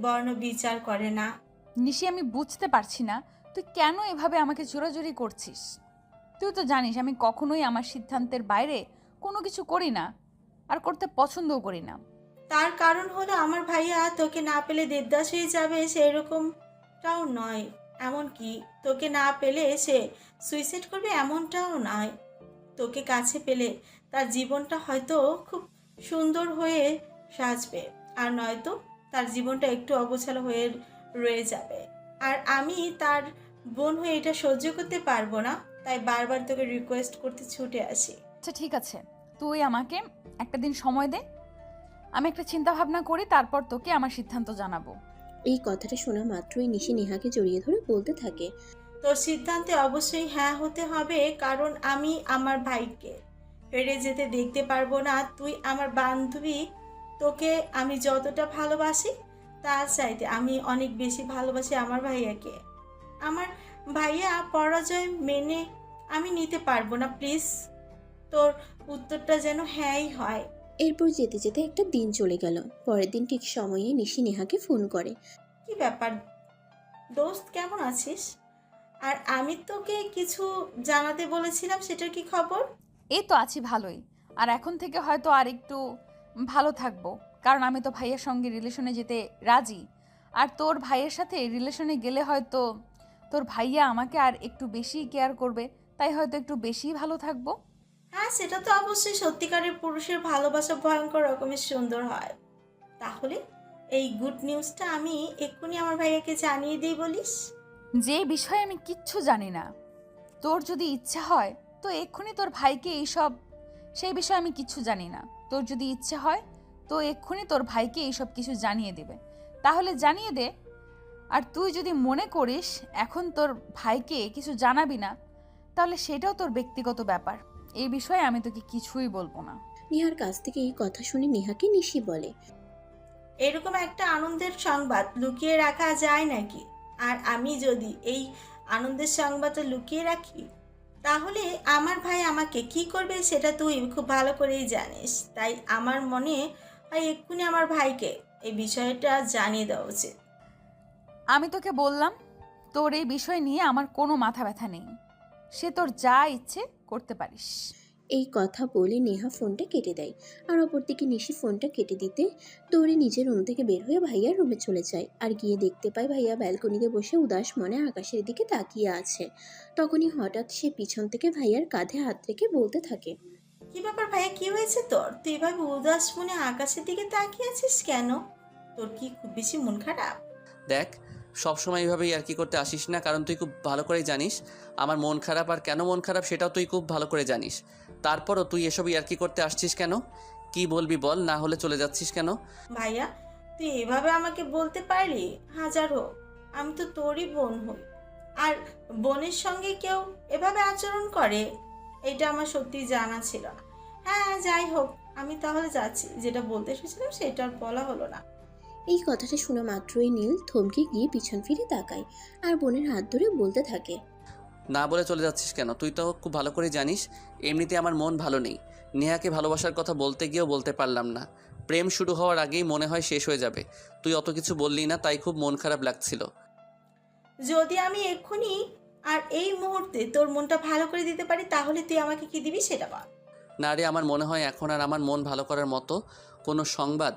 বর্ণ বিচার করে না। নিশি, আমি বুঝতে পারছি না তুই কেন এভাবে আমাকে জোরাজুরি করছিস। তুই তো জানিস আমি কখনোই আমার সিদ্ধান্তের বাইরে কোনো কিছু করি না, আর করতে পছন্দও করি না। তার কারণ হলো আমার ভাইয়া তোকে না পেলে দেবদাস হয়ে যাবে সেরকমটাও নয়, এমনকি তোকে না পেলে সে সুইসাইড করবে এমনটাও নয়। তোকে কাছে পেলে তার জীবনটা হয়তো খুব সুন্দর হয়ে সাজবে, আর নয়তো তার জীবনটা একটু অগোছালো হয়ে রয়ে যাবে। আর আমি তার বোন হয়ে এটা সহ্য করতে পারবো না, তাই বারবার তোকে রিকোয়েস্ট করতে ছুটে আসি। আচ্ছা ঠিক আছে, তুই আমাকে একটা দিন সময় দে, আমি একটা চিন্তা ভাবনা করি, তারপর তোকে আমার সিদ্ধান্ত জানাবো। এই কথাটা শোনা মাত্রই নিশি নেহাকে জড়িয়ে ধরে বলতে থাকে, তোর সিদ্ধান্তে অবশ্যই হ্যাঁ হতে হবে, কারণ আমি আমার ভাইকে হেরে যেতে দেখতে পারবো না। তুই আমার বান্ধবী, তোকে আমি যতটা ভালোবাসি তার চাইতে আমি অনেক বেশি ভালোবাসি আমার ভাইয়াকে। আমার ভাইয়া পরাজয় মেনে আমি নিতে পারবো না। প্লিজ তোর উত্তরটা যেন হ্যাঁই হয়। এরপর যেতে যেতে একটা দিন চলে গেল। পরের দিন ঠিক সময়ে নিশি নেহাকে ফোন করে। কি ব্যাপার দোস্ত, কেমন আছিস? আর আমি তোকে কিছু জানাতে বলেছিলাম, সেটার কি খবর? এই তো আছি ভালোই, আর এখন থেকে হয়তো আর একটু ভালো থাকবো, কারণ আমি তো ভাইয়ের সঙ্গে রিলেশনে যেতে রাজি। আর তোর ভাইয়ের সাথে রিলেশনে গেলে হয়তো তোর ভাইয়া আমাকে আর একটু বেশি কেয়ার করবে, তাই হয়তো একটু বেশি ভালো থাকবো। হ্যাঁ, সেটা তো অবশ্যই। সত্যিকারের পুরুষের ভালোবাসা ভয়ঙ্কর রকমের সুন্দর হয়। তাহলে এই গুড নিউজটা আমি এক্ষুনি আমার ভাইয়াকে জানিয়ে দিই বলিস? যে বিষয়ে আমি কিচ্ছু জানি না, তোর যদি ইচ্ছা হয় তো এক্ষুনি তোর ভাইকে এইসব, সেই বিষয়ে আমি কিচ্ছু জানি না, তোর যদি ইচ্ছে হয় তো এক্ষুনি তোর ভাইকে এইসব কিছু জানিয়ে দেবে, তাহলে জানিয়ে দে। আর তুই যদি মনে করিস এখন তোর ভাইকে কিছু জানাবি না, তাহলে সেটাও তোর ব্যক্তিগত ব্যাপার, এই বিষয়ে আমি তোকে কিছুই বলবো না। নেহার কাছ থেকে এই কথা শুনে নেহাকে নিশি বলে, এরকম একটা আনন্দের সংবাদ লুকিয়ে রাখা যায় নাকি? আর আমি যদি এই আনন্দের সংবাদটা লুকিয়ে রাখি, তাহলে আমার ভাই আমাকে কি করবে সেটা তুই খুব ভালো করেই জানিস। তাই আমার মনে হয় এক্ষুনি আমার ভাইকে এই বিষয়টা জানিয়ে দেওয়া উচিত। আমি তোকে বললাম তোর এই বিষয় নিয়ে আমার কোনো মাথা ব্যথা নেই, সে তোর যা ইচ্ছে করতে পারিস। এই কথা বলে নেহা ফোনটা কেটে দেয়। আর অপরদিকে নিশি ফোনটা কেটে দিতে দৌড়ে নিজের রুম থেকে বের হয়ে ভাইয়ার রুমে চলে যায়। আর গিয়ে দেখতে পায় ভাইয়া ব্যালকনিতে বসে উদাস মনে আকাশের দিকে তাকিয়ে আছে। তখনই হঠাৎ সে পিছন থেকে ভাইয়ার কাঁধে হাত রেখে বলতে থাকে, কি ব্যাপার ভাইয়া, কি হয়েছে তোর? তুই এভাবে উদাস মনে আকাশের দিকে তাকিয়ে আছিস কেন? তোর কি খুব বেশি মন খারাপ? দেখ, সবসময় এইভাবেই আর কি করতে আসিস না, কারণ তুই খুব ভালো করেই জানিস আমার মন খারাপ, আর কেন মন খারাপ সেটাও তুই খুব ভালো করে জানিস। তারপরও তুই এসব ইয়ার্কি করতে আসছিস কেন? কি বলবি বল, না হলে চলে যাচ্ছিস কেন? ভাইয়া, তুই এভাবে আমাকে বলতে পারলি? হাজার হোক আমি তো তোরই বোন হই, আর বোনের সঙ্গে কেউ এভাবে আচরণ করে এটা আমার সত্যি জানা ছিল না। হ্যাঁ যাই হোক, আমি তাহলে যাচ্ছি। যেটা বলতে এসেছিলাম সেটা আর বলা হলো না। এই কথাটা শোনা মাত্রই নীল থমকে গিয়ে পিছন ফিরে তাকায় আর বোনের হাত ধরে বলতে থাকে। না বলে চলে যাচ্ছিস কেন? তুই তো খুব ভালো করে জানিস এমনিতে আমার মন ভালো নেই। নেহাকে ভালোবাসার কথা বলতে গিয়েও বলতে পারলাম না। প্রেম শুরু হওয়ার আগেই মনে হয় শেষ হয়ে যাবে। তুই অত কিছু বললি না, তাই খুব মন খারাপ লাগছিল। যদি আমি এক্ষুনি আর এই মুহূর্তে তোর মনটা ভালো করে দিতে পারি, তাহলে তুই আমাকে কি দিবি সেটা বল। না রে, আমার মনে হয় এখন আর আমার মন ভালো করার মতো কোনো সংবাদ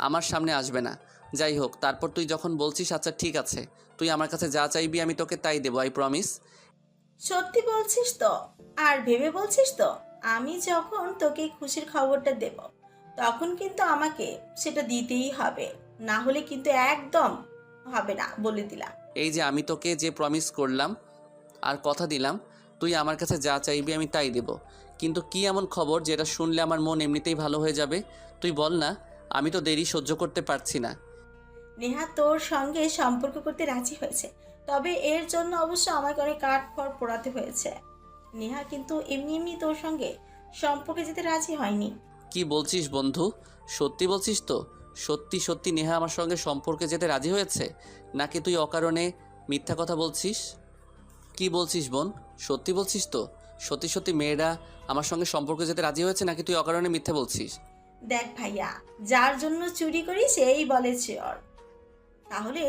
আমার সামনে আসবে না। যাই হোক, তারপর তুই যখন বলছিস আচ্ছা ঠিক আছে, তুই আমার কাছে যা চাইবি আমি তোকে তাই দেবো, আই প্রমিস। সত্যি বলছিস তো? আর ভেবে বলছিস তো? আমি যখন তোকে এই খুশির খবরটা দেব, তখন কিন্তু আমাকে সেটা দিতেই হবে, না হলে কিন্তু একদম হবে না, বলে দিলাম। এই যে আমি তোকে যে প্রমিস করলাম আর কথা দিলাম, তুই আমার কাছে যা চাইবি আমি তাই দেব। কিন্তু কি এমন খবর যেটা শুনলে আমার মন এমনিতেই ভালো হয়ে যাবে? তুই বল না, আমি তো দেরি সহ্য করতে পারছি না। নেহা তোর সঙ্গে সম্পর্ক করতে রাজি হয়েছে, তবে এর জন্য অবশ্য আমাকে অনেক কাঠ খড় পোড়াতে হয়েছে। নেহা কিন্তু এমনি এমনি তোর সঙ্গে সম্পর্কে যেতে রাজি হয়নি। কি বলছিস বন্ধু? সত্যি বলছিস তো? সত্যি সত্যি নেহা আমার সঙ্গে সম্পর্কে যেতে রাজি হয়েছে, নাকি তুই অকারণে মিথ্যা কথা বলছিস? কি বলছিস বোন? সত্যি বলছিস তো? সত্যি সত্যি মেয়েরা আমার সঙ্গে সম্পর্কে যেতে রাজি হয়েছে, নাকি তুই অকারণে মিথ্যা বলছিস? দেখ ভাইয়া, যার জন্য চুরি করি সেই বলে চোর। তাহলে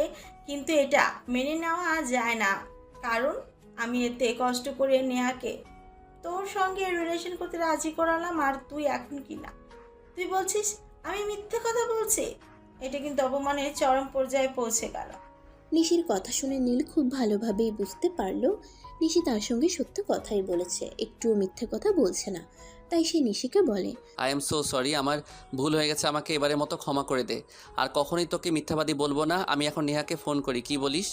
কিন্তু এটা মেনে নেওয়া যায় না, কারণ আমি এতে কষ্ট করে নেহাকে তোর সঙ্গে রিলেশন করতে রাজি করালাম, আর তুই এখন কি না তুই বলছিস আমি মিথ্যে কথা বলছি। এটা কিন্তু অপমানের চরম পর্যায়ে পৌঁছে গেল। নিশির কথা শুনে নীল খুব ভালোভাবেই বুঝতে পারলো নিশি তার সঙ্গে সত্য কথাই বলেছে, একটুও মিথ্যে কথা বলছে না। তাই সে নিশিকে বলে, আই এম সো সরি, আমার ভুল হয়ে গেছে, আমাকে এবারের মতো ক্ষমা করে দে। আর কখনোই তোকে মিথ্যাবাদী বলবো না। আমি এখন নেহাকে ফোন করি, কি বলিস?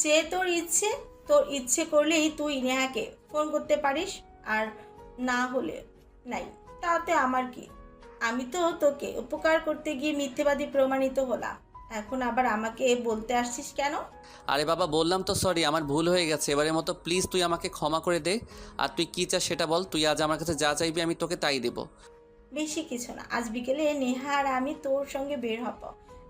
সে তোর ইচ্ছে করলেই তুই নেহাকে ফোন করতে পারিস, আর না হলে নাই, তাতে আমার কি? আমি তো তোকে উপকার করতে গিয়ে মিথ্যেবাদী প্রমাণিত হলাম, এখন আবার আমাকে বলতে আসছিস কেন? আরে বাবা, বললাম তো সরি, আমার ভুল হয়ে গেছে, এবারের মতো প্লিজ তুই আমাকে ক্ষমা করে দে। আর তুই কী চাস সেটা বল। তুই আজ আমার কাছে যা চাইবি আমি তোকে তাই দেবো। বেশি কিছু না, আজ বিকেলে নেহা আর আমি তোর সঙ্গে বের হব,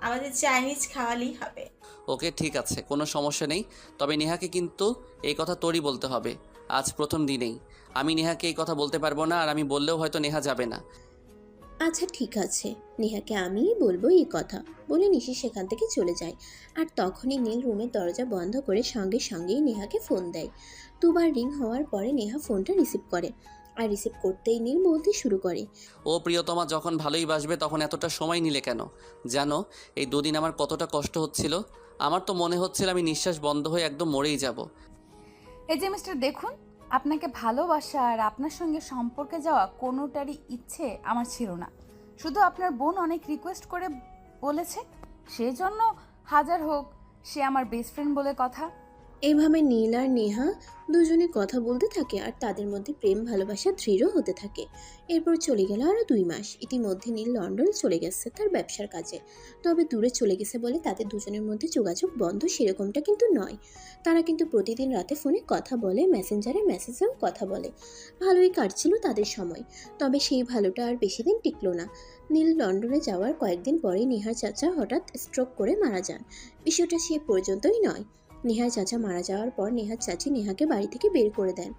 আমাদের চাইনিজ খাওয়ালেই হবে। ওকে ঠিক আছে, কোনো সমস্যা নেই। তবে নেহাকে কিন্তু এই কথা তোরই বলতে হবে, আজ প্রথম দিনেই। আমি নেহাকে এই কথা বলতে পারবো না, আর আমি বললেও হয়তো নেহা যাবে না। আচ্ছা ঠিক আছে, নেহাকে আমিই বলবো এই কথা, বলে নিশি সেখান থেকে চলে যায়। আর তখনই নীল রুমের দরজা বন্ধ করে সঙ্গে সঙ্গেই নেহাকে ফোন দেয়। দুবার রিং হওয়ার পরে নেহা ফোনটা রিসিভ করে, আর রিসিভ করতেই নীল বলতে শুরু করে। ও প্রিয়তমা, যখন ভালোই বাসবে তখন এতটা সময় নিলে কেন? জানো এই দুদিন আমার কতটা কষ্ট হচ্ছিল। আমার তো মনে হচ্ছিল আমি নিঃশ্বাস বন্ধ হয়ে একদম মরেই যাব। এই যে মিস্টার দেখুন, আপনাকে ভালোবাসা আর আপনার সঙ্গে সম্পর্কে যাওয়া কোনোটারই ইচ্ছে আমার ছিল না। শুধু আপনার বোন অনেক রিকোয়েস্ট করে বলেছে, সেজন্য হাজার হোক সে আমার বেস্ট ফ্রেন্ড বলে কথা। এইভাবে নীল আর নেহা দুজনে কথা বলতে থাকে আর তাদের মধ্যে প্রেম ভালোবাসা দৃঢ় হতে থাকে। এরপর চলে গেল আরও 2 মাস। ইতিমধ্যে নীল লন্ডন চলে গেছে তার ব্যবসার কাজে। তবে দূরে চলে গেছে বলে তাদের দুজনের মধ্যে যোগাযোগ বন্ধ সেরকমটা কিন্তু নয়। তারা কিন্তু প্রতিদিন রাতে ফোনে কথা বলে, মেসেঞ্জারে মেসেজেও কথা বলে। ভালোই কাটছিল তাদের সময়। তবে সেই ভালোটা আর বেশি দিন টিকলো না। নীল লন্ডনে যাওয়ার কয়েকদিন পরেই নেহার চাচা হঠাৎ স্ট্রোক করে মারা যান। বিষয়টা সে পর্যন্তই নয়। নেহার চাচা মারা যাওয়ার পর নেহার চাচি নেহাকে বাড়ি থেকে বের করে দেন।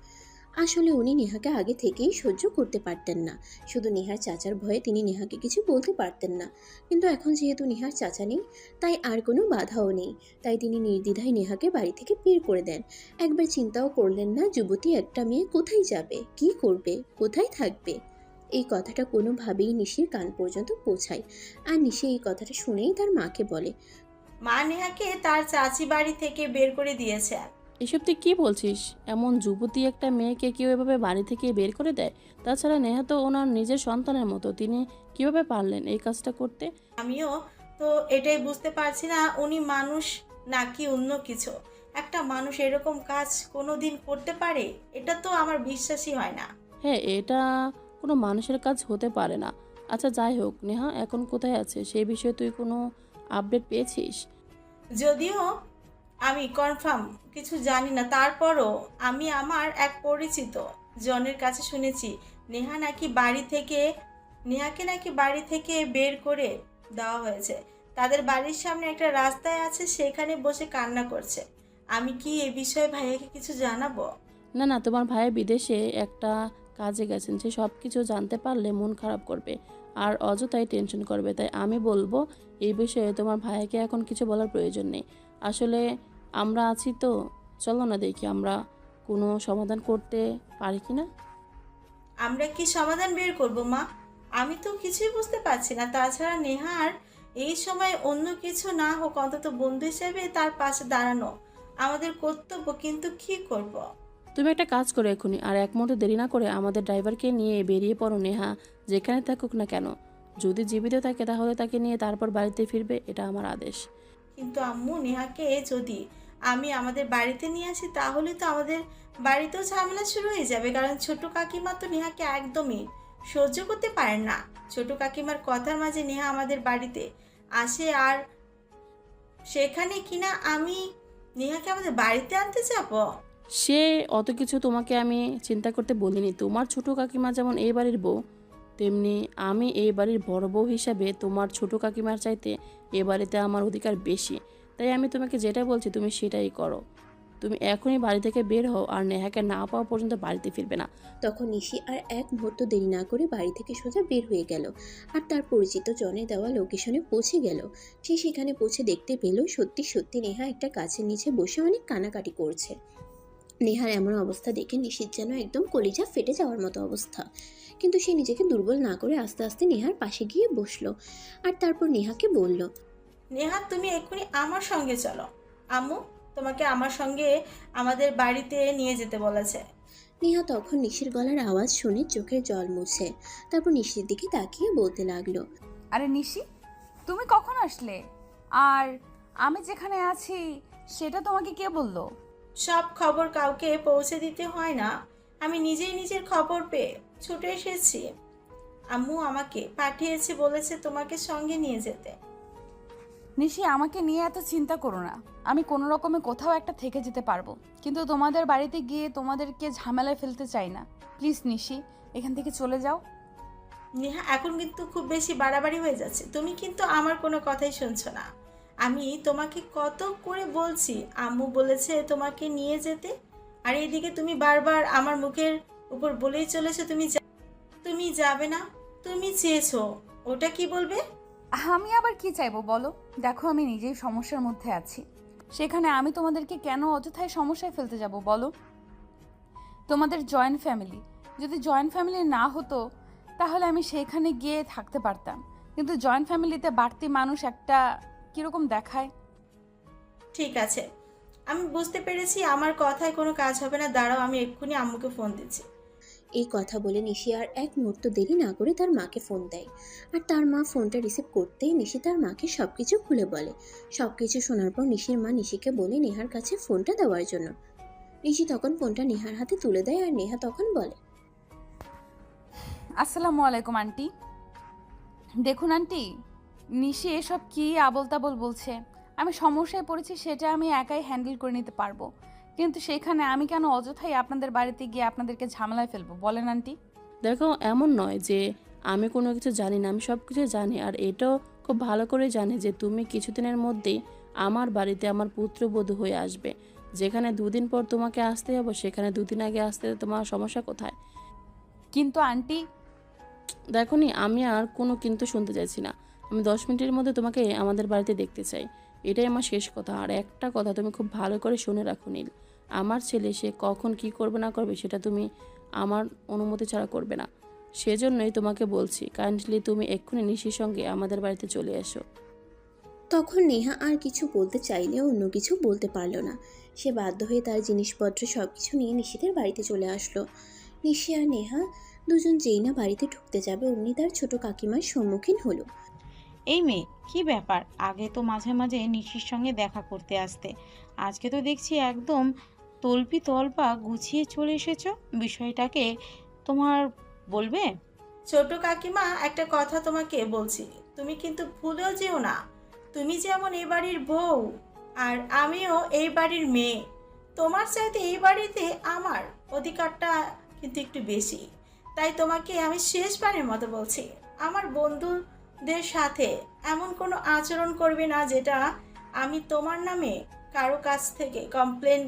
আসলে উনি নেহাকে আগে থেকেই সহ্য করতে পারতেন না, শুধু নেহার চাচার ভয়ে তিনি নেহাকে কিছু বলতে পারতেন না। কিন্তু এখন যেহেতু নেহার চাচা নেই, তাই আর কোনো বাধাও নেই। তাই তিনি নির্দ্বিধায় নেহাকে বাড়ি থেকে বের করে দেন। একবার চিন্তাও করলেন না যুবতী একটা মেয়ে কোথায় যাবে, কি করবে, কোথায় থাকবে। এই কথাটা কোনোভাবেই নিশির কান পর্যন্ত পৌঁছায়। আর নিশি এই কথাটা শুনেই তার মাকে বলে, মা নেহাকে তার চাচি বাড়ি থেকে বের করে দিয়েছে। এসব তুই কী বলছিস? এমন যুবতী একটা মেয়েকে কেউ এভাবে বাড়ি থেকে বের করে দেয়? তাছাড়া নেহা তো ওনার নিজের সন্তানের মতো, তিনি কিভাবে পারলেন এই কাজটা করতে? আমিও তো এটাই বুঝতে পারছি না, উনি মানুষ নাকি অন্য কিছু। একটা মানুষ এরকম কাজ কোনোদিন করতে পারে? এটা তো আমার বিশ্বাসই হয় না। হ্যাঁ, এটা কোনো মানুষের কাজ হতে পারে না। আচ্ছা যাই হোক, নেহা এখন কোথায় আছে সেই বিষয়ে তুই কোনো আপডেট পেয়েছিস? যদিও আমি কনফার্ম কিছু জানি না, তারপরও আমি আমার এক পরিচিত জনের কাছে শুনেছি নেহাকে নাকি বাড়ি থেকে বের করে দেওয়া হয়েছে। তাদের বাড়ির সামনে একটা রাস্তায় আছে, সেখানে বসে কান্না করছে। আমি কি এ বিষয়ে ভাইয়াকে কিছু জানাবো? না না, তোমার ভাই বিদেশে একটা কাজে গেছেন, সে সব কিছু জানতে পারলে মন খারাপ করবে আর অযথাই টেনশন করবে। তাই আমি বলবো এই বিষয়ে তোমার ভাইকে এখন কিছু বলার প্রয়োজন নেই। আসলে আমরা আছি তো, চলো না দেখি আমরা কোনো সমাধান করতে পারি কি না। আমরা কি সমাধান বের করব মা? আমি তো কিছুই বুঝতে পারছি না। তাছাড়া নেহার এই সময় অন্য কিছু না হোক, অন্তত বন্ধু হিসেবে তার পাশে দাঁড়ানো আমাদের কর্তব্য। কিন্তু কি করব? তুমি একটা কাজ করো এখনই, আর এক মুহূর্ত দেরি না করে আমাদের ড্রাইভারকে নিয়ে বেরিয়ে পড়ো। নেহা যেখানে থাকুক না কেন, যদি জীবিত থাকে তাহলে তাকে নিয়ে তারপর বাড়িতে ফিরবে, এটা আমার আদেশ। কিন্তু আম্মু, নেহাকে যদি আমি আমাদের বাড়িতে নিয়ে আসি তাহলে তো আমাদের বাড়িতেও ঝামেলা শুরু হয়ে যাবে। কারণ ছোট কাকিমা তো নেহাকে একদমই সহ্য করতে পারেন না। ছোট কাকিমার কথার মাঝে নেহা আমাদের বাড়িতে আসে, আর সেখানে কিনা আমি নেহাকে আমাদের বাড়িতে আনতে যাব। সে অত কিছু তোমাকে আমি চিন্তা করতে বলিনি। তোমার ছোট কাকিমা যেমন এই বাড়ির বউ, তেমনি আমি এই বাড়ির বড় বউ হিসাবে তোমার ছোট কাকিমার চাইতে এ বাড়িতে আমার অধিকার বেশি। তাই আমি তোমাকে যেটা বলছি তুমি সেটাই করো। তুমি এখনই বাড়ি থেকে বের হও, আর নেহাকে না পাওয়া পর্যন্ত বাড়িতে ফিরবে না। তখন নিশি আর এক মুহূর্ত দেরি না করে বাড়ি থেকে সোজা বের হয়ে গেল আর তার পরিচিত জনে দেওয়া লোকেশনে পৌঁছে গেল। সে সেখানে পৌঁছে দেখতে পেল সত্যি সত্যি নেহা একটা গাছের নিচে বসে অনেক কানাকাটি করছে। নেহার এমন অবস্থা দেখে নিশির যেন একদম কলিজা ফেটে যাওয়ার মতো অবস্থা। কিন্তু সে নিজেকে দুর্বল না করে আস্তে আস্তে নেহার পাশে গিয়ে বসলো আর তারপর নেহাকে বলল, নেহা, তুমি এক্ষুনি আমার সঙ্গে চলো। আম্মু তোমাকে আমার সঙ্গে আমাদের বাড়িতে নিয়ে যেতে বলেছে। নেহা তখন নিশির গলার আওয়াজ শুনে চোখের জল মুছে তারপর নিশির দিকে তাকিয়ে বলতে লাগলো, আরে নিশি, তুমি কখন আসলে? আর আমি যেখানে আছি সেটা তোমাকে কে বললো? সব খবর কাউকে পৌঁছে দিতে হয় না, আমি নিজেই নিজের খবর পেয়ে ছুটে এসেছি। আম্মু আমাকে পাঠিয়েছে, বলেছে তোমাকে সঙ্গে নিয়ে যেতে। নিশি, আমাকে নিয়ে এত চিন্তা করো না। আমি কোনো রকমে কোথাও একটা থেকে যেতে পারবো, কিন্তু তোমাদের বাড়িতে গিয়ে তোমাদেরকে ঝামেলায় ফেলতে চাই না। প্লিজ নিশি, এখান থেকে চলে যাও। নেহা, এখন কিন্তু খুব বেশি বাড়াবাড়ি হয়ে যাচ্ছে। তুমি কিন্তু আমার কোনো কথাই শুনছো না। আমি তোমাকে কত করে বলছি, আম্মু বলেছে তোমাকে নিয়ে যেতে, আর এইদিকে তুমি বারবার আমার মুখের উপর বলেই চলেছো তুমি যাবে না। তুমি চেয়েছো, ওটা কি বলবে? আমি আবার কি চাইবো বলো? দেখো, আমি নিজেই সমস্যার মধ্যে আছি, সেখানে আমি তোমাদেরকে কেন অযথায় সমস্যায় ফেলতে যাব বলো? তোমাদের জয়েন্ট ফ্যামিলি, যদি জয়েন্ট ফ্যামিলি না হতো তাহলে আমি সেখানে গিয়ে থাকতে পারতাম, কিন্তু জয়েন্ট ফ্যামিলিতে বাড়তি মানুষ একটা কীরকম দেখায়। ঠিক আছে, আমি বুঝতে পেরেছি, আমার কথায় কোনো কাজ হবে না। দাঁড়াও, আমি এক্ষুনি আম্মুকে ফোন দিচ্ছি। এই কথা বলে নিশি আর এক মুহূর্ত দেরি না করে তার মাকে ফোন দেয় আর তার মা ফোনটা রিসিভ করতেই নিশি তার মাকে সবকিছু খুলে বলে। সবকিছু শোনার পর নিশির মা নিশিকে বলে নেহার কাছে ফোনটা দেওয়ার জন্য। নিশি তখন ফোনটা নেহার হাতে তুলে দেয় আর নেহা তখন বলে, আসসালামু আলাইকুম আন্টি। দেখুন আন্টি, নিশি এসব কি আবল তাবল বলছে। আমি সমস্যায় পড়েছি সেটা আমি একাই হ্যান্ডেল করে নিতে পারবো, কিন্তু সেখানে আমি কেন অযথাই আপনাদের বাড়িতে গিয়ে আপনাদেরকে ঝামেলায় ফেলবো বলেন আন্টি? দেখো, এমন নয় যে আমি কোনো কিছু জানি না, আমি সব কিছু জানি। আর এটাও খুব ভালো করে জানি যে তুমি কিছুদিনের মধ্যেই আমার বাড়িতে আমার পুত্রবধূ হয়ে আসবে। যেখানে দুদিন পর তোমাকে আসতে হবে সেখানে দুদিন আগে আসতে তোমার সমস্যা কোথায়? কিন্তু আন্টি, দেখো নি, আমি আর কোনো কিন্তু শুনতে চাইছি না। আমি 10 মিনিটের মধ্যে তোমাকে আমাদের বাড়িতে দেখতে চাই, এটাই আমার শেষ কথা। আর একটা কথা তুমি খুব ভালো করে শুনে রাখো নীল, আমার ছেলে সে কখন কি করবে না করবে সেটা তুমি আমার অনুমতি ছাড়া করবে না। সেজন্যই তোমাকে বলছি, কাইন্ডলি তুমি এক্ষুনি নিশির সঙ্গে আমাদের বাড়িতে চলে এসো। তখন নেহা আর কিছু বলতে চাইলেও অন্য কিছু বলতে পারল না। সে বাধ্য হয়ে তার জিনিসপত্র সবকিছু নিয়ে নিশিদের বাড়িতে চলে আসলো। নিশি আর নেহা দুজন যেই না বাড়িতে ঢুকতে যাবে অমনি তার ছোট কাকিমার সম্মুখীন হলো। এই মেয়ে, কি ব্যাপার? আগে তো মাঝে মাঝে নিশির সঙ্গে দেখা করতে আসতে, আজকে তো দেখছি একদম তলপি তলপা গুছিয়ে চলে এসেছো। বিষয়টাকে তোমার বলবে? ছোট কাকিমা, একটা কথা তোমাকে বলছি, তুমি কিন্তু ভুলেও যেও না। তুমি যেমন এই বাড়ির বউ, আর আমিও এই বাড়ির মেয়ে। তোমার চাইতে এই বাড়িতে আমার অধিকারটা কিন্তু একটু বেশি। তাই তোমাকে আমি শেষবারের মতো বলছি, আমার বন্ধুদের সাথে এমন কোনো আচরণ করবে না যেটা আমি তোমার নামে কারো কাছ থেকে কমপ্লেন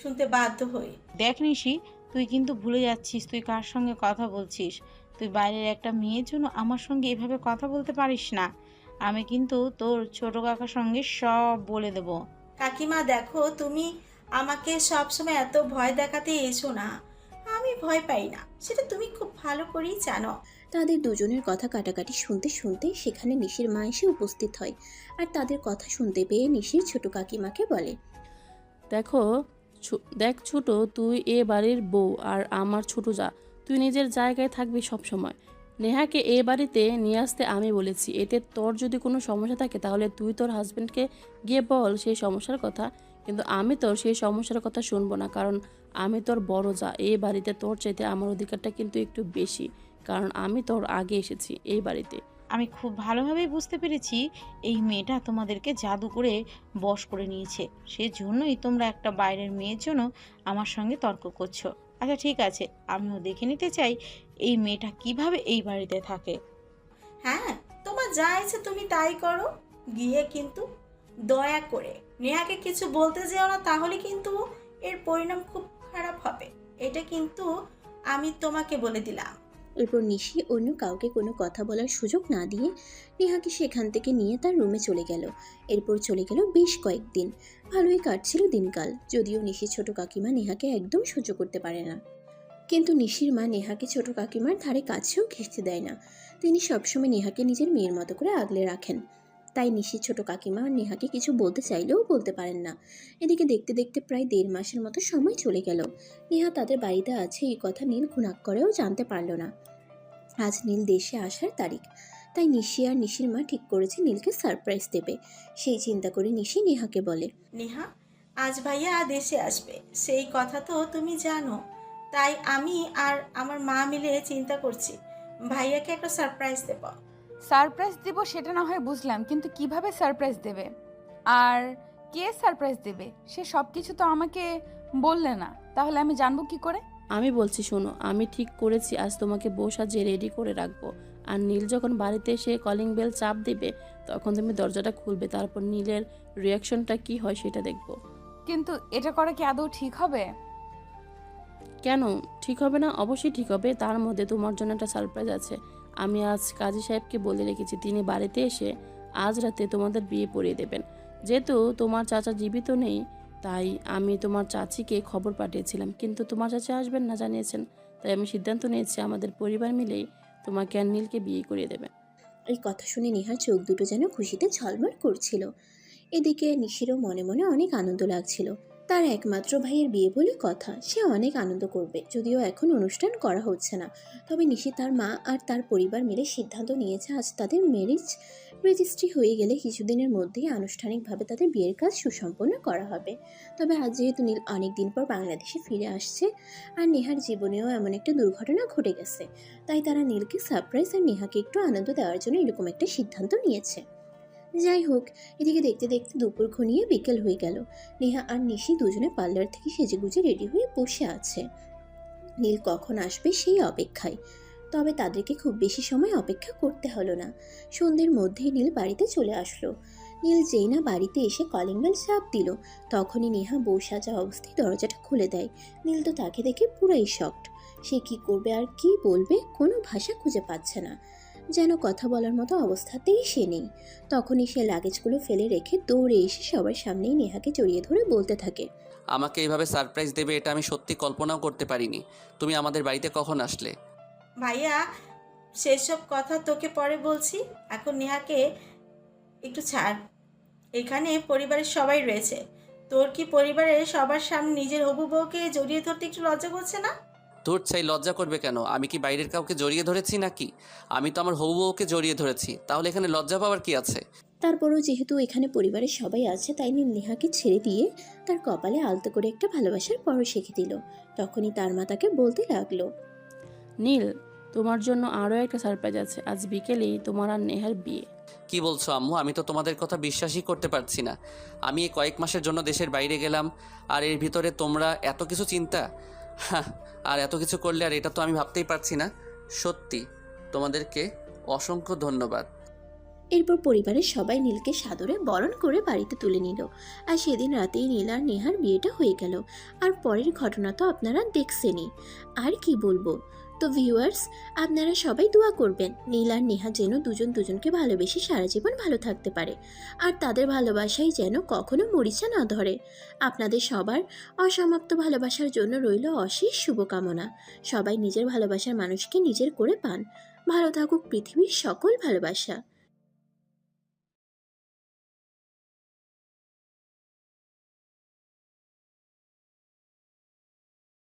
শুনতে বাধ্য হই। দেখ নিশি, তুই কিন্তু ভুলে যাচ্ছিস তুই কার সঙ্গে কথা বলছিস। তুই বাইরের একটা মেয়ের জন্য আমার সঙ্গে এভাবে কথা বলতে পারিস না। আমি কিন্তু তোর ছোট কাকার সঙ্গে সব বলে দেব। কাকিমা দেখো, তুমি আমাকে সবসময় এত ভয় দেখাতে এসো না। আমি ভয় পাই না, সেটা তুমি খুব ভালো করেই জানো। তাদের দুজনের কথা কাটাকাটি শুনতে শুনতে সেখানে নিশির মা এসে উপস্থিত হয়। আর তাদের কথা শুনতে পেয়ে নিশির ছোট কাকিমাকে বলে, দেখ ছোট, তুই এ বাড়ির বউ আর আমার ছোট যা, তুই নিজের জায়গায় থাকবি সব সময়। নেহাকে এ বাড়িতে নিয়ে আসতে আমি বলেছি, এতে তোর যদি কোনো সমস্যা থাকে তাহলে তুই তোর হাজবেন্ডকে গিয়ে বল সেই সমস্যার কথা, কিন্তু আমি তোর সেই সমস্যার কথা শুনবো না, কারণ আমি তোর বড় যা। এই বাড়িতে তোর চাইতে আমার অধিকারটা কিন্তু একটু বেশি, কারণ আমি তোর আগে এসেছি এই বাড়িতে। আমি খুব ভালোভাবেই বুঝতে পেরেছি এই মেয়েটা তোমাদেরকে জাদু করে বশ করে নিয়েছে, সেজন্যই তোমরা একটা বাইরের মেয়ের জন্য আমার সঙ্গে তর্ক করছো। আচ্ছা ঠিক আছে, আমিও দেখে নিতে চাই এই মেয়েটা কিভাবে এই বাড়িতে থাকে। হ্যাঁ, তোমার যা ইচ্ছে তুমি তাই করো, গিয়ে কিন্তু দয়া করে নেহাকে কিছু বলতে যেও না, তাহলে কিন্তু এর পরিণাম খুব খারাপ হবে। এটা কিন্তু আমি তোমাকে বলে দিলাম। এরপর নিশি অন্য কাউকে কোনো কথা বলার সুযোগ না দিয়ে নেহাকে সেখান থেকে নিয়ে তার রুমে চলে গেল। এরপর চলে গেল বেশ কয়েকদিন। ভালোই কাটছিল দিনকাল, যদিও নিশির ছোট কাকিমা নেহাকে একদম সহ্য করতে পারে না। কিন্তু নিশির মা নেহাকে ছোট কাকিমার ধারে কাছেও ঘেঁষতে দেয় না। তিনি সবসময় নেহাকে নিজের মেয়ের মতো করে আগলে রাখেন। তাই নিশির ছোট কাকিমা নেহাকে কিছু বলতে চাইলেও বলতে পারেন না। এদিকে দেখতে দেখতে প্রায় 1.5 মাসের মতো সময় চলে গেল। নেহা তাদের বাড়িতে আছে এই কথা নীল ঘুণাক করেও জানতে পারল না। আজ নীল দেশে আসার তারিখ, তাই নিশি আর নিশির মা ঠিক করেছে নীলকে সারপ্রাইজ দেবে। সেই চিন্তা করে নিশি নেহাকে বলে, নেহা, আজ ভাইয়া দেশে আসবে, সেই কথা তো তুমি জানো। তাই আমি আর আমার মা মিলে চিন্তা করছি ভাইয়াকে একটা সারপ্রাইজ দেব। সারপ্রাইজ দিব সেটা না হয় বুঝলাম, কিন্তু কিভাবে সারপ্রাইজ দেবে আর কে সারপ্রাইজ দেবে সে সব কিছু তো আমাকে বললে না, তাহলে আমি জানবো কি করে? আমি বলছি শোনো, আমি ঠিক করেছি আজ তোমাকে বউ সাজিয়ে রেডি করে রাখবো। আর নীল যখন বাড়িতে এসে কলিং বেল চাপ দেবে তখন তুমি দরজাটা খুলবে, তারপর নীলের রিয়াকশনটা কি হয় সেটা দেখবো। কিন্তু এটা করা কি আদৌ ঠিক হবে? কেন ঠিক হবে না? অবশ্যই ঠিক হবে। তার মধ্যে তোমার জন্য একটা সারপ্রাইজ আছে। আমি আজ কাজী সাহেবকে বলে রেখেছি, তিনি বাড়িতে এসে আজ রাতে তোমাদের বিয়ে পড়িয়ে দেবেন। যেহেতু তোমার চাচা জীবিত নেই, তাই আমি তোমার চাচিকে খবর পাঠিয়েছিলাম, কিন্তু তোমার চাচা আসবেন না জানিয়েছেন। তাই আমি সিদ্ধান্ত নিয়েছি আমাদের পরিবার মিলেই তোমাকে আর নীলকে বিয়ে করিয়ে দেবে। এই কথা শুনে নেহার চোখ দুটো যেন খুশিতে ঝলমল করছিল। এদিকে নিশিরও মনে মনে অনেক আনন্দ লাগছিল। তার একমাত্র ভাইয়ের বিয়ে বলে কথা, সে অনেক আনন্দ করবে। যদিও এখন অনুষ্ঠান করা হচ্ছে না, তবে নিশি তার মা আর তার পরিবার মিলে সিদ্ধান্ত নিয়েছে আজ তাদের ম্যারেজ রেজিস্ট্রি হয়ে গেলে কিছুদিনের মধ্যেই আনুষ্ঠানিকভাবে তাদের বিয়ের কাজ সুসম্পন্ন করা হবে। তবে আজ যেহেতু নীল অনেক দিন পর বাংলাদেশে ফিরে আসছে আর নেহার জীবনেও এমন একটা দুর্ঘটনা ঘটে গেছে, তাই তারা নীলকে সারপ্রাইজ আর নেহাকে একটু আনন্দ দেওয়ার জন্য এরকম একটা সিদ্ধান্ত নিয়েছে। যাই হোক, এদিকে দেখতে দেখতে দুপুর ঘনিয়ে বিকেল হয়ে গেল। নেহা আর নিশি দুজনে পার্লার থেকে সেজেগুজে রেডি হয়ে বসে আছে নীল কখন আসবে সেই অপেক্ষায়। তবে তাদেরকে খুব বেশি সময় অপেক্ষা করতে হলো না। সন্ধ্যের মধ্যেই নীল বাড়িতে চলে আসলো। নীল যেই না বাড়িতে এসে কলিং বেল চাপ দিল, তখনই নেহা বউ সাজা অবস্থায় দরজাটা খুলে দেয়। নীল তো তাকে দেখে পুরাই শকড। সে কি করবে আর কি বলবে কোনো ভাষা খুঁজে পাচ্ছে না, যেন কথা বলার মতো অবস্থাতেই সে নেই। তখনই সে লাগেজগুলো ফেলে রেখে দৌড়ে এসে সবার সামনেই নেহাকে জড়িয়ে ধরে বলতে থাকে, আমাকে এইভাবে সারপ্রাইজ দেবে এটা আমি সত্যি কল্পনাও করতে পারিনি। তুমি আমাদের বাড়িতে কখন আসলে? ভাইয়া, সেসব কথা তোকে পরে বলছি, এখন নেহাকে একটু ছাড়। এখানে পরিবারের সবাই রয়েছে, তোর কি পরিবারের সবার সামনে নিজের হবু বউকে জড়িয়ে ধরতে একটু লজ্জা করছে না? তোর চাই লজ্জা করবে কেন? আমি কি বাইরের কাউকে জড়িয়ে ধরেছি নাকি? আমি তো আমার হবু বউকে জড়িয়ে ধরেছি, তাহলে এখানে লজ্জা পাওয়ার কি আছে? তারপরও যেহেতু এখানে পরিবারের সবাই আছে, তাই নীল নেহাকে ছেড়ে দিয়ে তার কপালে আলতো করে একটা ভালোবাসার পরশ রেখে দিল। তখনই তার মা তাকে বলতে লাগলো, নীল, তোমার জন্য আরও একটা সারপ্রাইজ আছে। আজ বিকেলেই তোমার আর নেহার বিয়ে। কি বলছো আম্মু? আমি তো তোমাদের কথা বিশ্বাসই করতে পারছি না। আমি এই কয়েক মাসের জন্য দেশের বাইরে গেলাম আর এর ভিতরে তোমরা এত কিছু চিন্তা। হ্যাঁ, আর এত কিছু করলে, আর এটা তো আমি ভাবতেই পারছি না। সত্যি তোমাদেরকে অসংখ্য ধন্যবাদ। এরপর পরিবারের সবাই নীলকে সাদরে বরণ করে বাড়িতে তুলে নিল। আর সেদিন রাতেই নীল আর নেহার বিয়েটা হয়ে গেল। আর পরের ঘটনা তো আপনারা দেখছেনই, আর কি বলবো। তো ভিউয়ার্স, আপনারা সবাই দোয়া করবেন নীল আর নেহা যেন দুজন দুজনকে ভালোবেসে সারা জীবন ভালো থাকতে পারে, আর তাদের ভালোবাসাই যেন কখনো মরিচা না ধরে। আপনাদের সবার অসমাপ্ত ভালোবাসার জন্য রইল অশেষ শুভকামনা। সবাই নিজের ভালোবাসার মানুষকে নিজের করে পান। ভালো থাকুক পৃথিবীর সকল ভালোবাসা।